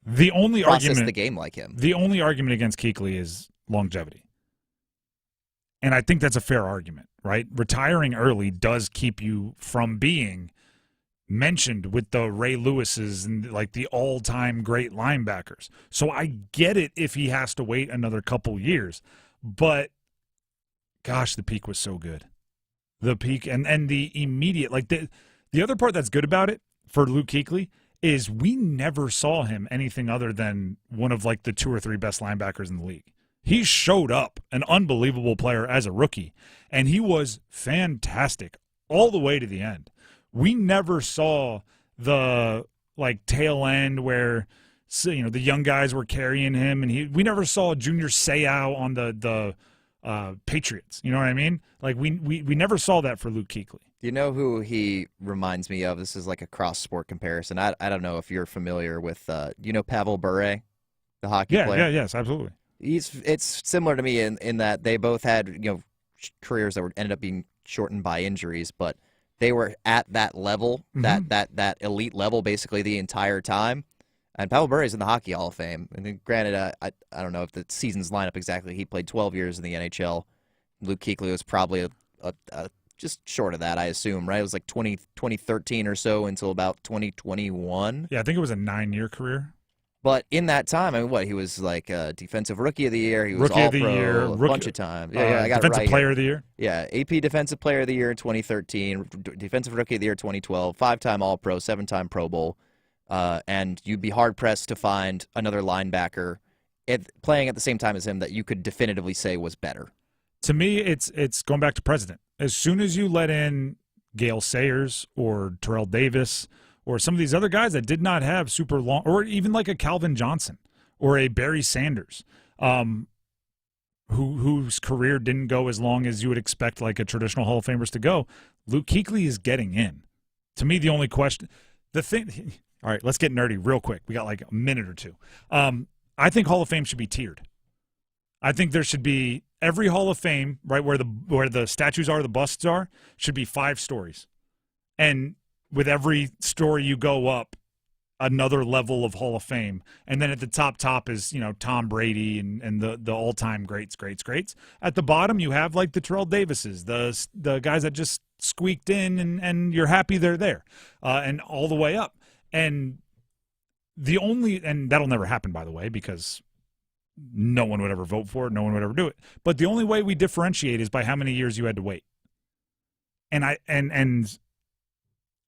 the only
processed
argument
the game like him.
The only argument against Kuechly is longevity. And I think that's a fair argument, right? Retiring early does keep you from being mentioned with the Ray Lewises and like the all-time great linebackers. So I get it if he has to wait another couple years. But, gosh, the peak was so good. The peak and the immediate, like the other part that's good about it for Luke Kuechly is we never saw him anything other than one of like the 2 or 3 best linebackers in the league. He showed up an unbelievable player as a rookie, and he was fantastic all the way to the end. We never saw the like tail end where the young guys were carrying him, and we never saw Junior Seau on the Patriots. You know what I mean? Like we never saw that for Luke Kuechly.
You know who he reminds me of? This is like a cross-sport comparison. I don't know if you're familiar with Pavel Bure, the hockey player?
Yeah, yes, absolutely.
It's similar to me in that they both had careers that ended up being shortened by injuries, but they were at that level, that elite level, basically the entire time. And Pavel Bure is in the Hockey Hall of Fame. And granted, I don't know if the seasons line up exactly. He played 12 years in the NHL. Luke Kuechly was probably just short of that, I assume, right? It was like 2013 or so until about 2021.
Yeah, I think it was a 9-year career.
But in that time, I mean, he was like Defensive Rookie of the Year. He was All-Pro a bunch of times. Yeah, I got
Defensive
it right
Player
here.
of the Year.
Yeah, AP Defensive Player of the Year in 2013, Defensive Rookie of the Year 2012, 5-time All-Pro, 7-time Pro Bowl. And you'd be hard-pressed to find another linebacker playing at the same time as him that you could definitively say was better.
To me, it's going back to President. As soon as you let in Gale Sayers or Terrell Davis or some of these other guys that did not have super long, or even like a Calvin Johnson or a Barry Sanders, whose career didn't go as long as you would expect like a traditional Hall of Famers to go, Luke Kuechly is getting in. To me, the only question, all right, let's get nerdy real quick. We got like a minute or two. I think Hall of Fame should be tiered. I think there should be every Hall of Fame, right, where the statues are, the busts are, should be 5 stories. And with every story you go up, another level of Hall of Fame. And then at the top is, Tom Brady and the all-time greats. At the bottom, you have like the Terrell Davises, the guys that just squeaked in and you're happy they're there, and all the way up. And that'll never happen, by the way, because no one would ever vote for it. No one would ever do it. But the only way we differentiate is by how many years you had to wait. And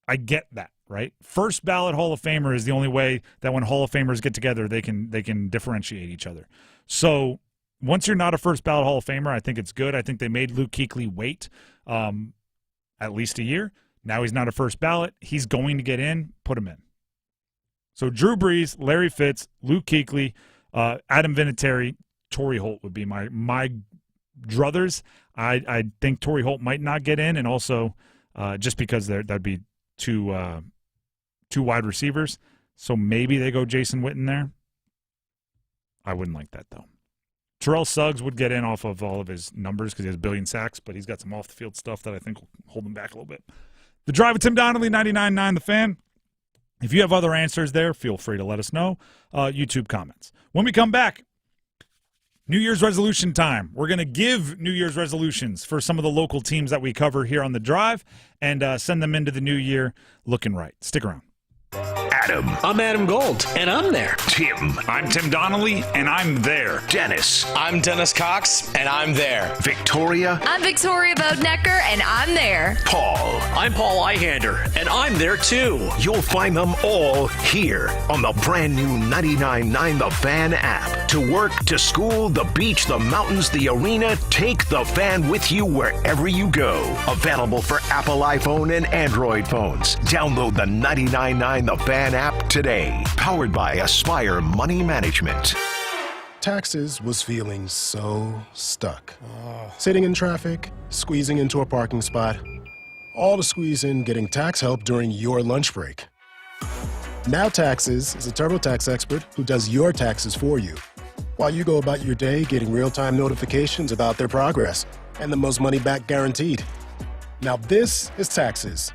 I get that, right? First ballot Hall of Famer is the only way that when Hall of Famers get together, they can differentiate each other. So once you're not a first ballot Hall of Famer, I think it's good. I think they made Luke Kuechly wait at least a year. Now he's not a first ballot. He's going to get in. Put him in. So Drew Brees, Larry Fitz, Luke Kuechly, Adam Vinatieri, Torrey Holt would be my druthers. I think Torrey Holt might not get in, and also just because that'd be two wide receivers. So maybe they go Jason Witten there. I wouldn't like that, though. Terrell Suggs would get in off of all of his numbers because he has 1 billion sacks, but he's got some off-the-field stuff that I think will hold him back a little bit. The Drive with Tim Donnelly, 99.9 The Fan. If you have other answers there, feel free to let us know. YouTube comments. When we come back, New Year's resolution time. We're going to give New Year's resolutions for some of the local teams that we cover here on The Drive and send them into the new year looking right. Stick around.
Adam.
I'm Adam Gold, and I'm there.
Tim.
I'm Tim Donnelly, and I'm there.
Dennis.
I'm Dennis Cox, and I'm there.
Victoria.
I'm Victoria Bodenecker, and I'm there.
Paul.
I'm Paul Eihander, and I'm there too.
You'll find them all here on the brand new 99.9 The Fan app. To work, to school, the beach, the mountains, the arena, take The Fan with you wherever you go. Available for Apple iPhone and Android phones. Download the 99.9 The Fan app today. Powered by Aspire Money Management.
Taxes was feeling so stuck. Sitting in traffic, squeezing into a parking spot, all to squeeze in getting tax help during your lunch break. Now Taxes is a TurboTax expert who does your taxes for you, while you go about your day getting real-time notifications about their progress and the most money back guaranteed. Now this is Taxes.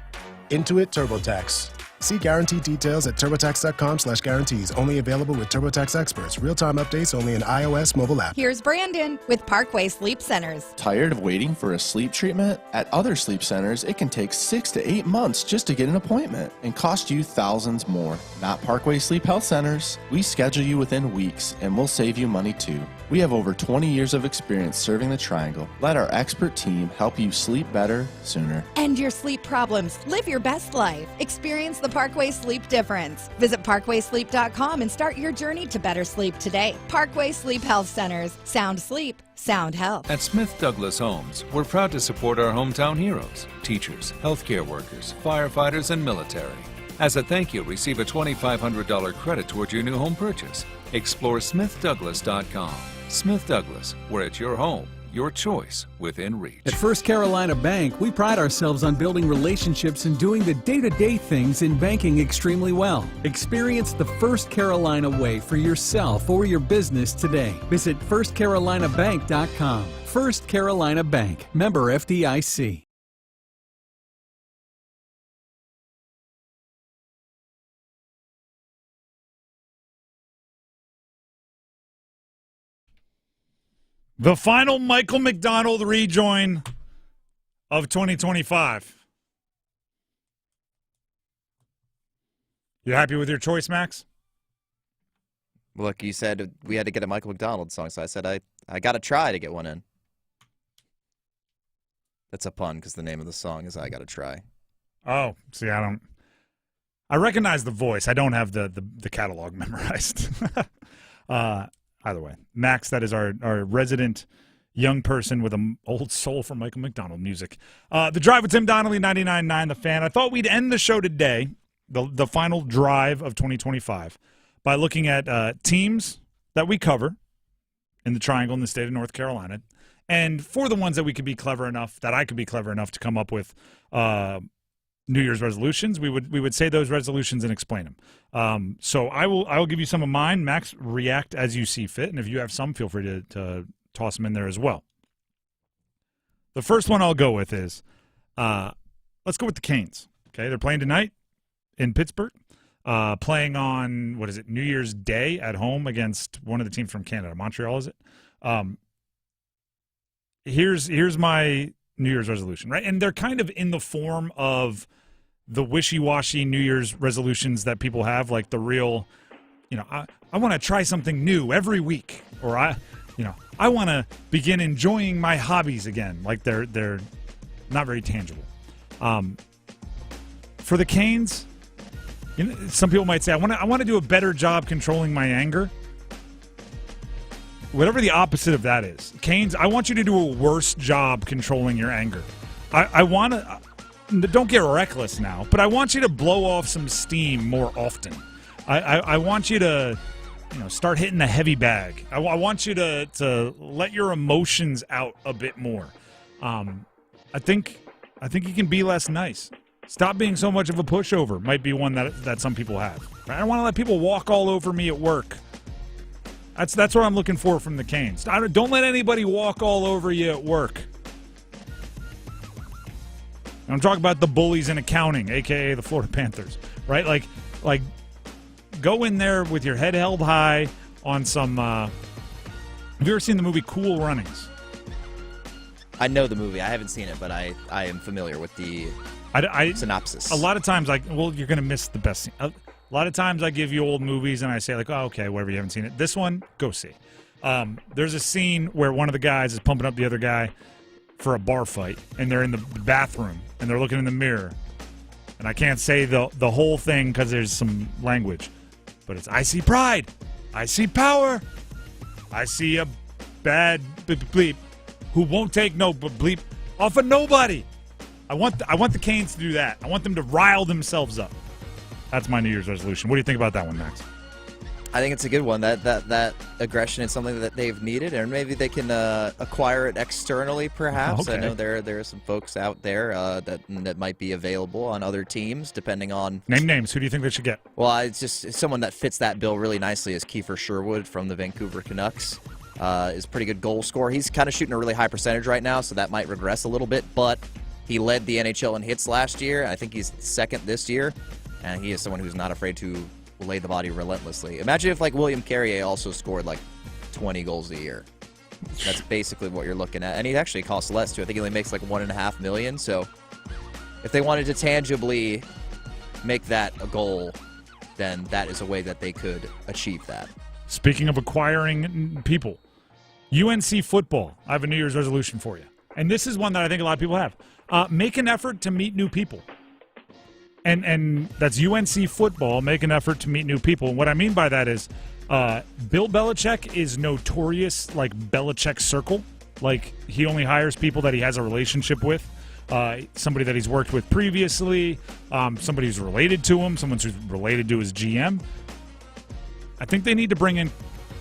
Intuit TurboTax. See guarantee details at turbotax.com/guarantees. Only available with TurboTax experts. Real-time updates only in iOS mobile app.
Here's Brandon with Parkway Sleep Centers.
Tired of waiting for a sleep treatment? At other sleep centers, it can take 6 to 8 months just to get an appointment and cost you thousands more. Not Parkway Sleep Health Centers. We schedule you within weeks and we'll save you money too. We have over 20 years of experience serving the Triangle. Let our expert team help you sleep better sooner.
End your sleep problems. Live your best life. Experience the Parkway Sleep difference. Visit parkwaysleep.com and start your journey to better sleep today. Parkway Sleep Health Centers. Sound sleep, sound health.
At Smith Douglas Homes, we're proud to support our hometown heroes, teachers, healthcare workers, firefighters, and military. As a thank you, receive a $2,500 credit toward your new home purchase. Explore smithdouglas.com. Smith Douglas, where it's your home, your choice within reach.
At First Carolina Bank, we pride ourselves on building relationships and doing the day-to-day things in banking extremely well. Experience the First Carolina way for yourself or your business today. Visit firstcarolinabank.com. First Carolina Bank, member FDIC.
The final Michael McDonald rejoin of 2025. You happy with your choice, Max?
Look, you said we had to get a Michael McDonald song, so I said I got to try to get one in. That's a pun because the name of the song is I Gotta Try.
Oh, see, I recognize the voice. I don't have the catalog memorized. Either way, Max, that is our resident young person with an old soul for Michael McDonald music. The Drive with Tim Donnelly, 99.9 The Fan. I thought we'd end the show today, the final drive of 2025, by looking at teams that we cover in the Triangle in the state of North Carolina. And for the ones that we could be clever enough, that I could be clever enough to come up with New Year's resolutions, we would say those resolutions and explain them. So I will give you some of mine. Max, react as you see fit, and if you have some, feel free to toss them in there as well. The first one I'll go with is let's go with the Canes. Okay, they're playing tonight in Pittsburgh, playing on New Year's Day at home against one of the teams from Canada. Montreal, is it? Here's my New Year's resolution, right? And they're kind of in the form of the wishy-washy New Year's resolutions that people have, like the real, I want to try something new every week, or I want to begin enjoying my hobbies again. Like they're not very tangible. For the Canes, some people might say, I want to do a better job controlling my anger. Whatever the opposite of that is. Canes, I want you to do a worse job controlling your anger. I want to, don't get reckless now, but I want you to blow off some steam more often. I want you to, start hitting the heavy bag. I want you to let your emotions out a bit more. I think you can be less nice. Stop being so much of a pushover might be one that some people have. I don't want to let people walk all over me at work. That's what I'm looking for from the Canes. Don't let anybody walk all over you at work. I'm talking about the bullies in accounting, a.k.a. the Florida Panthers, right? Like, go in there with your head held high on some have you ever seen the movie Cool Runnings?
I know the movie. I haven't seen it, but I am familiar with the synopsis.
A lot of times, you're going to miss the best scene. A lot of times I give you old movies and I say, oh, okay, whatever, you haven't seen it. This one, go see. There's a scene where one of the guys is pumping up the other guy for a bar fight, and they're in the bathroom, and they're looking in the mirror. And I can't say the whole thing because there's some language. But it's, I see pride. I see power. I see a bad bleep who won't take no bleep off of nobody. I want the Canes to do that. I want them to rile themselves up. That's my New Year's resolution. What do you think about that one, Max?
I think it's a good one. That aggression is something that they've needed, and maybe they can acquire it externally, perhaps.
Okay.
I know there are some folks out there that might be available on other teams, depending on...
Name names. Who do you think they should get?
Well, it's someone that fits that bill really nicely is Kiefer Sherwood from the Vancouver Canucks. Is a pretty good goal scorer. He's kind of shooting a really high percentage right now, so that might regress a little bit, but he led the NHL in hits last year. I think he's second this year. and he is someone who's not afraid to lay the body relentlessly. Imagine if, like, William Carrier also scored, like, 20 goals a year. That's basically what you're looking at. And he actually costs less, too. I think he only makes, like, $1.5 million. So if they wanted to tangibly make that a goal, then that is a way that they could achieve that.
Speaking of acquiring people, UNC football, I have a New Year's resolution for you. And this is one that I think a lot of people have. Make an effort to meet new people. And that's UNC football, make an effort to meet new people. And what I mean by that is Bill Belichick is notorious, like Belichick Circle. Like, he only hires people that he has a relationship with. Somebody that he's worked with previously, somebody who's related to him, someone who's related to his GM. I think they need to bring in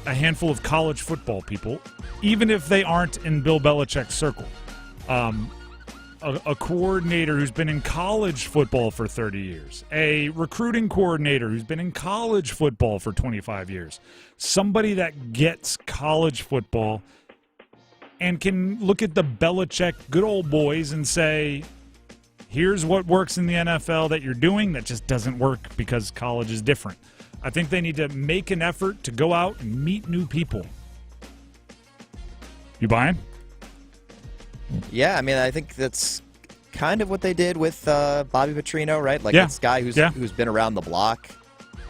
a handful of college football people, even if they aren't in Bill Belichick's circle. A coordinator who's been in college football for 30 years, a recruiting coordinator who's been in college football for 25 years, somebody that gets college football and can look at the Belichick good old boys and say, here's what works in the NFL that you're doing that just doesn't work because college is different. I think they need to make an effort to go out and meet new people. You buying?
Yeah, I mean, I think that's kind of what they did with Bobby Petrino, right? Like, this guy who's been around the block.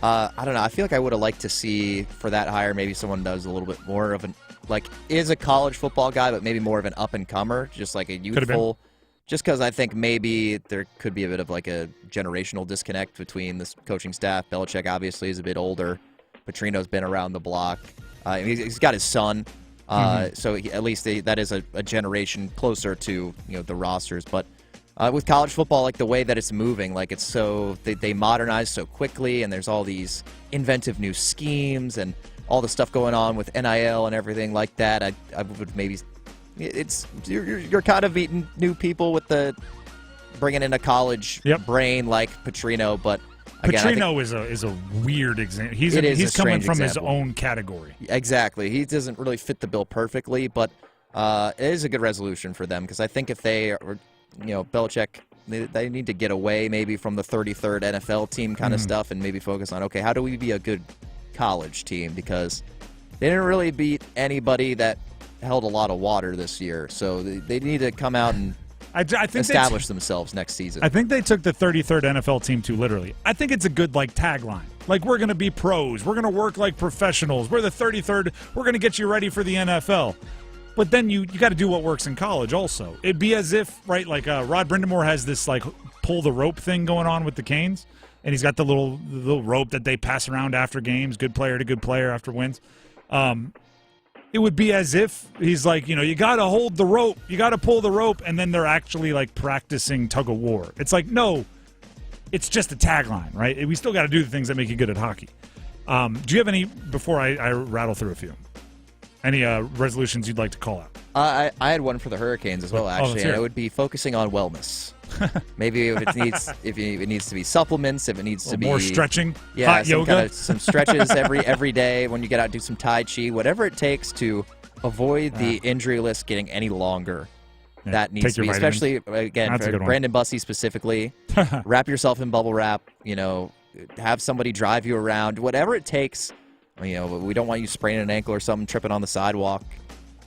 I don't know. I feel like I would have liked to see for that hire maybe someone does a little bit more of an, like, is a college football guy, but maybe more of an up-and-comer, just like a youthful. Just because I think maybe there could be a bit of like a generational disconnect between this coaching staff. Belichick obviously is a bit older. Petrino's been around the block. He's got his son. So at least that is a generation closer to the rosters. But with college football, like the way that it's moving, like it's so they modernize so quickly, and there's all these inventive new schemes and all the stuff going on with NIL and everything like that. I would maybe you're kind of meeting new people with the bringing in a college brain like Petrino, but. Again,
Petrino is a weird example. He's coming from his own category.
Exactly. He doesn't really fit the bill perfectly, but it is a good resolution for them because I think if they are, Belichick, they need to get away maybe from the 33rd NFL team kind of stuff and maybe focus on, okay, how do we be a good college team? Because they didn't really beat anybody that held a lot of water this year. So they need to come out and I think establish themselves next season.
I think they took the 33rd NFL team too literally. I think it's a good tagline. Like, we're going to be pros. We're going to work like professionals. We're the 33rd. We're going to get you ready for the NFL. But then you got to do what works in college also. It'd be as if, right, like Rod Brindamore has this pull the rope thing going on with the Canes, and he's got the little rope that they pass around after games, good player to good player after wins. It would be as if he's like, you got to hold the rope, you got to pull the rope, and then they're actually practicing tug of war. It's like, no, it's just a tagline, right? We still got to do the things that make you good at hockey. Do you have any, before I rattle through a few, any resolutions you'd like to call out?
I had one for the Hurricanes as well, actually, and it would be focusing on wellness. Maybe if it needs to be supplements, if it needs to be
more stretching,
hot
yoga,
some stretches every day when you get out, do some Tai Chi, whatever it takes to avoid the injury list getting any longer. Yeah, that needs to be, especially again for Brandon Bussey specifically. Wrap yourself in bubble wrap. Have somebody drive you around, whatever it takes. We don't want you spraining an ankle or something, tripping on the sidewalk.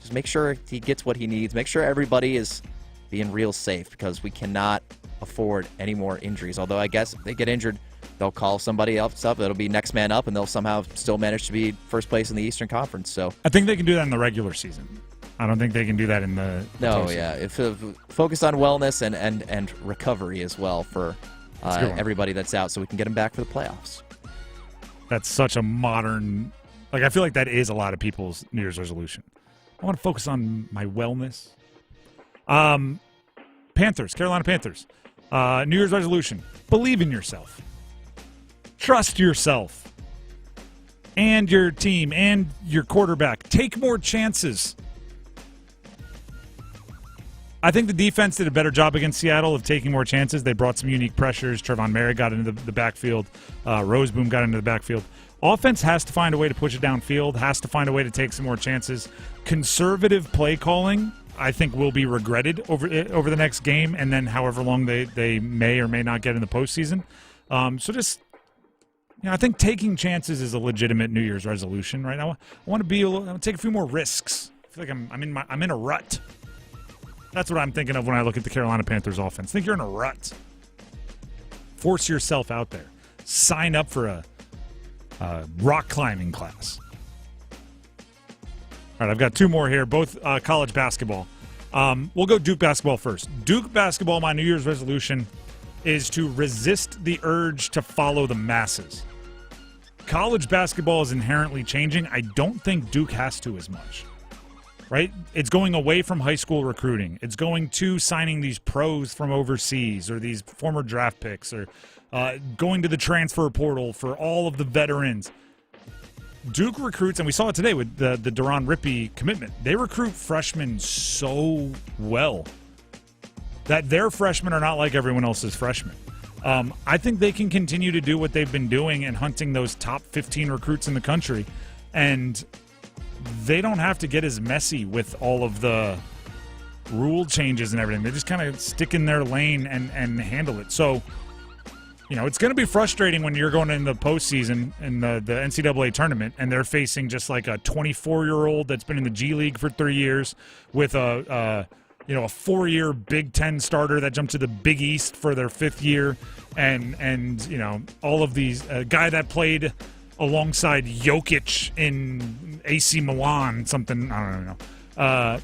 Just make sure he gets what he needs. Make sure everybody is being real safe because we cannot afford any more injuries. Although I guess if they get injured, they'll call somebody else up. It'll be next man up, and they'll somehow still manage to be first place in the Eastern Conference. So
I think they can do that in the regular season. I don't think they can do that in the
focus on wellness and recovery as well for everybody that's out, so we can get them back for the playoffs.
That's such a modern. I feel like that is a lot of people's New Year's resolution. I want to focus on my wellness. Panthers, Carolina Panthers. New Year's resolution. Believe in yourself. Trust yourself. And your team and your quarterback. Take more chances. I think the defense did a better job against Seattle of taking more chances. They brought some unique pressures. Trevon Merritt got into the backfield. Roseboom got into the backfield. Offense has to find a way to push it downfield, has to find a way to take some more chances. Conservative play calling, I think, will be regretted over the next game and then however long they may or may not get in the postseason. So just, I think taking chances is a legitimate New Year's resolution right now. I want to take a few more risks. I feel like I'm in a rut. That's what I'm thinking of when I look at the Carolina Panthers offense. I think you're in a rut. Force yourself out there. Sign up for a rock climbing class. All right, I've got two more here, both college basketball. We'll go Duke basketball first. Duke basketball, my New Year's resolution is to resist the urge to follow the masses. College basketball is inherently changing. I don't think Duke has to as much, right? It's going away from high school recruiting. It's going to signing these pros from overseas or these former draft picks or going to the transfer portal for all of the veterans. Duke recruits, and we saw it today with the Durham Rippey commitment. They recruit freshmen so well that their freshmen are not like everyone else's freshmen. I think they can continue to do what they've been doing and hunting those top 15 recruits in the country, and they don't have to get as messy with all of the rule changes and everything. They just kind of stick in their lane and handle it. So, it's going to be frustrating when you're going into the postseason in the NCAA tournament and they're facing just like a 24-year-old that's been in the G League for 3 years with a 4-year Big Ten starter that jumped to the Big East for their 5th year, and all of these guy that played alongside Jokic in AC Milan, something I don't know,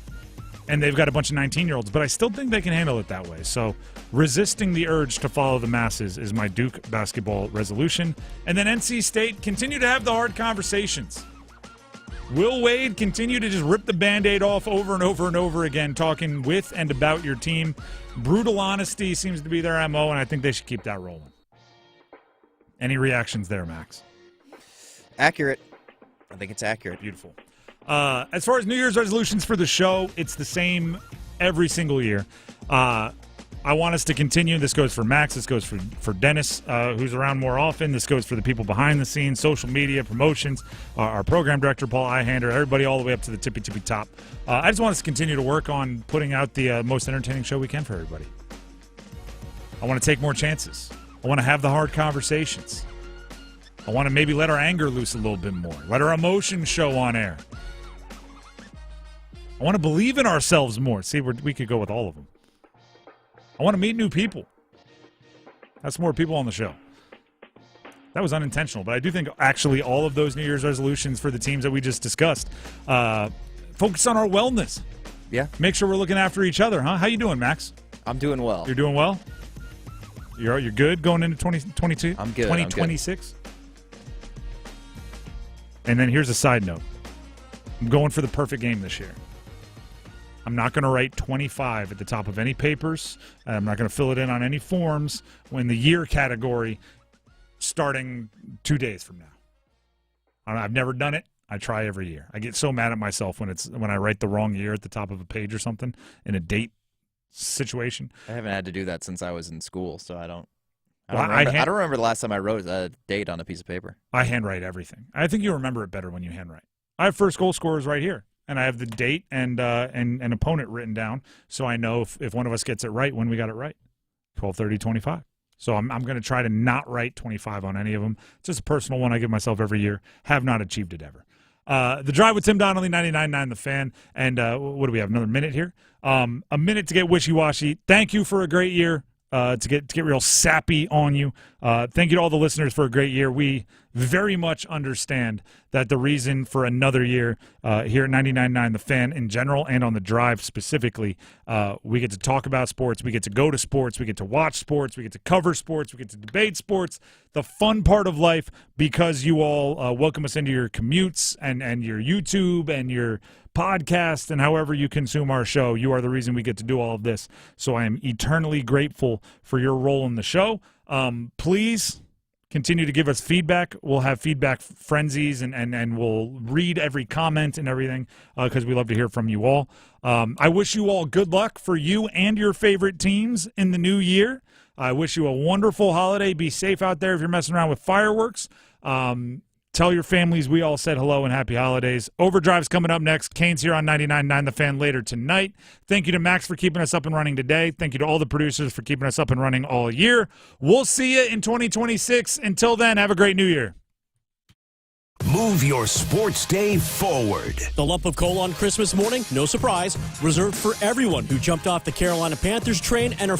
and they've got a bunch of 19-year-olds, but I still think they can handle it that way. So resisting the urge to follow the masses is my Duke basketball resolution. And then NC State, continue to have the hard conversations. Will Wade continue to just rip the Band-Aid off over and over and over again, talking with and about your team. Brutal honesty seems to be their MO, and I think they should keep that rolling. Any reactions there, Max?
Accurate. I think it's accurate.
Beautiful. As far as New Year's resolutions for the show, it's the same every single year. I want us to continue. This goes for Max. This goes for Dennis, who's around more often. This goes for the people behind the scenes, social media, promotions, our program director, Paul Ihander, everybody all the way up to the tippy top. I just want us to continue to work on putting out the most entertaining show we can for everybody. I want to take more chances. I want to have the hard conversations. I want to maybe let our anger loose a little bit more. Let our emotions show on air. I want to believe in ourselves more. See, we could go with all of them. I want to meet new people. That's more people on the show. That was unintentional, but I do think actually all of those New Year's resolutions for the teams that we just discussed focus on our wellness.
Yeah.
Make sure we're looking after each other, huh? How you doing, Max?
I'm doing well.
You're doing well? You're good going into 2022?
I'm good.
2026? And then here's a side note. I'm going for the perfect game this year. I'm not going to write 25 at the top of any papers. I'm not going to fill it in on any forms when the year category starting 2 days from now. I've never done it. I try every year. I get so mad at myself when I write the wrong year at the top of a page or something in a date situation.
I haven't had to do that since I was in school, so I don't remember the last time I wrote a date on a piece of paper.
I handwrite everything. I think you remember it better when you handwrite. I have first goal scorers right here. And I have the date and an opponent written down, so I know if one of us gets it right when we got it right. 12/30/25. So I'm going to try to not write 25 on any of them. It's just a personal one I give myself every year. Have not achieved it ever. The Drive with Tim Donnelly, 99.9 The Fan. And what do we have? Another minute here. A minute to get wishy-washy. Thank you for a great year. To get real sappy on you. Thank you to all the listeners for a great year. We very much understand that the reason for another year here at 99.9 The Fan in general and on The Drive specifically, we get to talk about sports, we get to go to sports, we get to watch sports, we get to cover sports, we get to debate sports, the fun part of life, because you all welcome us into your commutes and your YouTube and your podcast and however you consume our show. You are the reason we get to do all of this. So I am eternally grateful for your role in the show. Please continue to give us feedback. We'll have feedback frenzies and we'll read every comment and everything because we love to hear from you all. I wish you all good luck for you and your favorite teams in the new year. I wish you a wonderful holiday. Be safe out there if you're messing around with fireworks. Tell your families we all said hello and happy holidays. Overdrive's coming up next. Kane's here on 99.9 The Fan later tonight. Thank you to Max for keeping us up and running today. Thank you to all the producers for keeping us up and running all year. We'll see you in 2026. Until then, have a great new year.
Move your sports day forward.
The lump of coal on Christmas morning, no surprise, reserved for everyone who jumped off the Carolina Panthers train and are